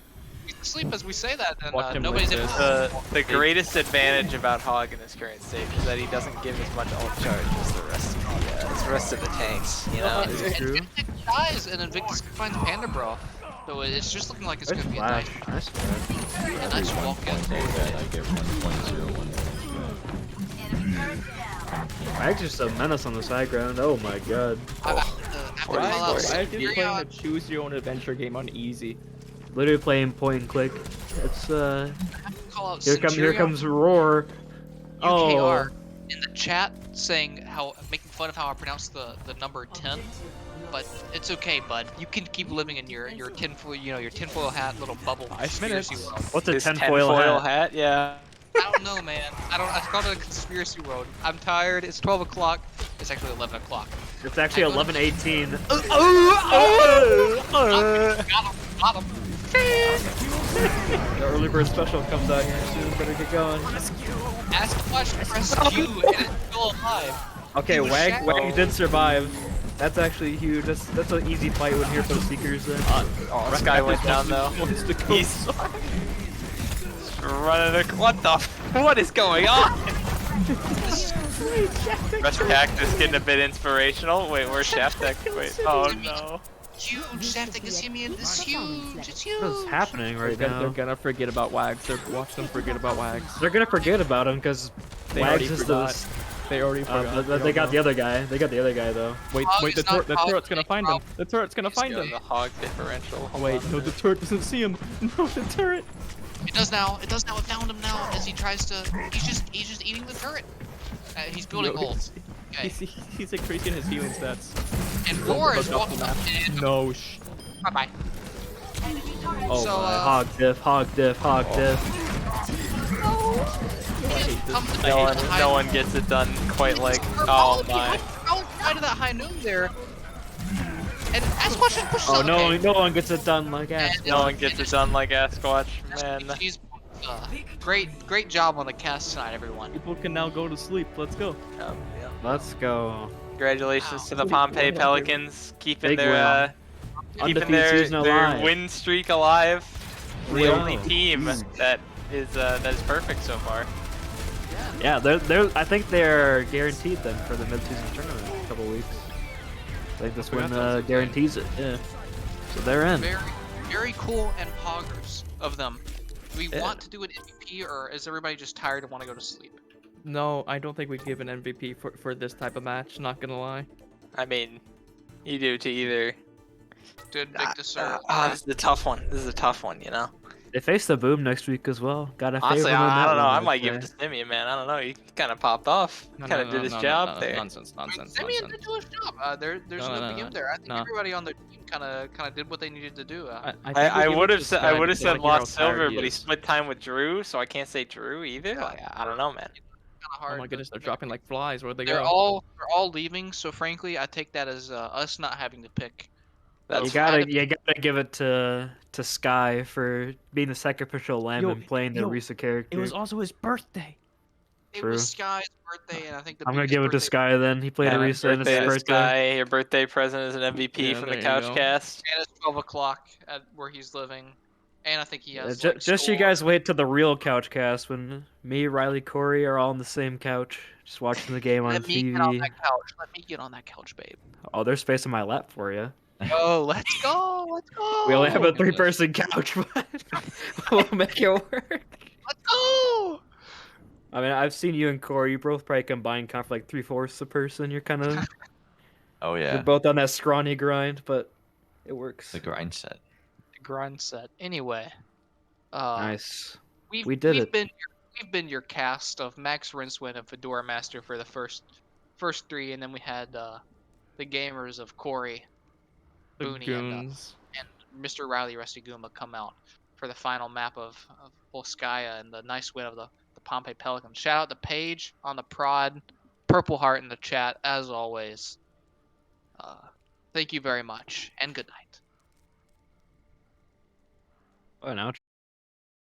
Speaker 2: He's asleep as we say that, and
Speaker 1: Watch him
Speaker 2: nobody's
Speaker 1: lick
Speaker 2: able
Speaker 1: this.
Speaker 2: to.
Speaker 5: the greatest advantage about Hog in his current state is that he doesn't give as much ult charge as the rest of the rest of the tanks, you know.
Speaker 7: It's true.
Speaker 2: Invictus dies, and Invictus finds Panda Bro. So it's just looking like it's
Speaker 7: Nice
Speaker 2: gonna be a
Speaker 7: flash.
Speaker 2: nice,
Speaker 7: Nice flash.
Speaker 2: a nice walk-in.
Speaker 6: I get 1.01.
Speaker 7: Wag's just a menace on the side ground. Oh my god.
Speaker 2: After
Speaker 1: Wag
Speaker 2: callouts,
Speaker 1: is
Speaker 2: Fury
Speaker 1: playing a
Speaker 2: on
Speaker 1: choose your own adventure game on easy.
Speaker 7: Literally playing point and click. It's
Speaker 2: callouts
Speaker 7: here
Speaker 2: Centurion
Speaker 7: comes Roar.
Speaker 2: UKR
Speaker 7: Oh.
Speaker 2: in the chat saying making fun of how I pronounce the number 10. But it's okay, bud. You can keep living in your tinfoil, your tinfoil hat, little bubble.
Speaker 1: 5 minutes.
Speaker 2: conspiracy world.
Speaker 7: What's a
Speaker 5: His
Speaker 7: tinfoil hat?
Speaker 5: yeah.
Speaker 2: I don't know, man. I call it a conspiracy world. I'm tired. It's 12 o'clock. It's actually 11 o'clock.
Speaker 7: It's actually
Speaker 2: I go to
Speaker 7: 11:18.
Speaker 2: Got him.
Speaker 1: The early bird special comes out here soon. Better get going.
Speaker 2: Ask Watch to press Q and it's still alive.
Speaker 7: Okay,
Speaker 2: He was
Speaker 7: Wag
Speaker 2: shadowed.
Speaker 7: did survive. That's actually huge. That's an easy fight win here for the Seekers then.
Speaker 5: This guy went down though.
Speaker 1: Wants to go.
Speaker 5: He's running. What the? What is going on? Rest Cactus getting a bit inspirational. Wait, where's Shaftek? Wait. Oh no.
Speaker 2: Huge. Shaftek is Simeon. It's huge. It's huge.
Speaker 7: What's happening right
Speaker 1: They're
Speaker 7: now?
Speaker 1: gonna forget about Wags. Watch them forget about Wags.
Speaker 7: They're gonna forget about him because
Speaker 1: They already
Speaker 7: Wags is
Speaker 1: forgot.
Speaker 7: the.
Speaker 1: They already forgot.
Speaker 7: But they got the other guy. They got the other guy though.
Speaker 1: Wait,
Speaker 2: Oh,
Speaker 1: wait,
Speaker 2: he's
Speaker 1: the
Speaker 2: not
Speaker 1: turret's gonna
Speaker 2: probably
Speaker 1: find him. The turret's gonna find
Speaker 5: Yeah,
Speaker 1: him.
Speaker 5: the hog differential.
Speaker 1: Oh wait, no, the turret doesn't see him. No, the turret.
Speaker 2: It does now. It does now. It found him now as he tries to. He's just eating the turret. He's building
Speaker 1: No,
Speaker 2: gold. Okay.
Speaker 1: He's increasing his healing stats.
Speaker 2: And Roar is
Speaker 1: Look up the
Speaker 2: walking up.
Speaker 1: map. No,
Speaker 2: Bye bye.
Speaker 1: Oh
Speaker 2: So,
Speaker 1: my.
Speaker 7: Hog diff. Hog diff. Hog diff.
Speaker 5: No one gets it done quite like. Oh my.
Speaker 2: Right to that high noon there. And Asquatch just pushes
Speaker 7: Oh
Speaker 2: out.
Speaker 7: no!
Speaker 2: Okay.
Speaker 7: No one gets it done like that.
Speaker 2: And,
Speaker 5: No one gets it done like Asquatch, man.
Speaker 2: She's, great job on the cast tonight, everyone.
Speaker 1: People can now go to sleep. Let's go.
Speaker 5: Yeah.
Speaker 7: Let's go.
Speaker 5: Congratulations to the
Speaker 1: Wow.
Speaker 5: Pompeii Pelicans keeping
Speaker 7: Big
Speaker 5: their
Speaker 7: Undefeated
Speaker 5: keeping their
Speaker 7: season alive.
Speaker 5: win streak alive. The
Speaker 7: Real.
Speaker 5: only team that is perfect so far.
Speaker 7: Yeah, they're. I think they're guaranteed then for the mid-season tournament in a couple weeks. I think this one guarantees it. Yeah. So they're in.
Speaker 2: Very cool and poggers of them. Do we
Speaker 1: Yeah.
Speaker 2: want to do an MVP, or is everybody just tired and want to go to sleep?
Speaker 1: No, I don't think we'd give an MVP for this type of match. Not gonna lie.
Speaker 5: I mean, you do to either.
Speaker 2: Did Victus or
Speaker 5: This is a tough one. This is a tough one, you know.
Speaker 7: They face the Boom next week as well. Gotta favor
Speaker 5: Honestly,
Speaker 7: them in
Speaker 5: I
Speaker 7: that
Speaker 5: don't know.
Speaker 7: one,
Speaker 5: I
Speaker 7: I'd
Speaker 5: might give
Speaker 7: say.
Speaker 5: it to Simeon, man. I don't know. He kind of popped off. Kind of did his job there.
Speaker 1: Nonsense.
Speaker 2: Simeon did do his job. There's no big there. I think
Speaker 1: no.
Speaker 2: everybody on their team kind of did what they needed to do.
Speaker 5: I would have said
Speaker 1: Sky
Speaker 5: Lost
Speaker 1: because I hear how tired
Speaker 5: Silver,
Speaker 1: he
Speaker 5: but he
Speaker 1: is.
Speaker 5: split time with Drew, so I can't say Drew either. Like, I don't know, man.
Speaker 2: Kind of hard.
Speaker 1: Oh my goodness, they're dropping like flies. Where'd they
Speaker 2: They're
Speaker 1: go?
Speaker 2: all leaving. So frankly, I take that as us not having to pick.
Speaker 5: That's
Speaker 7: You gotta give it to Sky for being the sacrificial lamb
Speaker 1: Yo,
Speaker 7: and playing the
Speaker 1: yo,
Speaker 7: Risa character.
Speaker 1: It was also his birthday.
Speaker 2: It
Speaker 7: True.
Speaker 2: was Sky's birthday, and I think the
Speaker 7: I'm gonna
Speaker 2: biggest
Speaker 7: give it to
Speaker 2: birthday-
Speaker 7: Sky then. He played
Speaker 5: Happy
Speaker 7: Arisa and it's
Speaker 5: birthday
Speaker 7: his
Speaker 5: to
Speaker 7: birthday.
Speaker 5: Sky. Your birthday present is an MVP
Speaker 1: Yeah,
Speaker 5: from the
Speaker 1: there you go.
Speaker 5: Couchcast.
Speaker 2: And it's 12 o'clock at where he's living, and I think he has.
Speaker 7: Ju-
Speaker 2: like,
Speaker 7: just you
Speaker 2: school.
Speaker 7: guys wait till the real couch cast when me, Riley, Corey are all on the same couch, just watching the game on
Speaker 2: Let me get on
Speaker 7: TV.
Speaker 2: that couch. Let me get on that couch, babe.
Speaker 7: Oh, there's space on my lap for you.
Speaker 2: Oh, let's go. Let's go.
Speaker 7: We only have a
Speaker 1: goodness.
Speaker 7: three-person couch, but we'll make it work.
Speaker 2: Let's go.
Speaker 7: I mean, I've seen you and Corey. You both probably combined count for like 3/4 a person. You're kind of
Speaker 6: Oh
Speaker 7: you're
Speaker 6: yeah,
Speaker 7: both on that scrawny grind, but it works.
Speaker 6: the grind set.
Speaker 2: Grind set. Anyway,
Speaker 7: Nice.
Speaker 2: we've
Speaker 7: We did it.
Speaker 2: We've been your cast of Max Rinswin and Fedora Master for the first three, and then we had the gamers of Corey,
Speaker 1: The
Speaker 2: Booney,
Speaker 1: goons.
Speaker 2: and Mr. Riley Rusty Goomba come out for the final map of Volskaya and the nice win of the Pompeii Pelicans. Shout out to Paige on the prod, Purple Heart in the chat as always. Thank you very much and good night.
Speaker 7: Oh, an outro.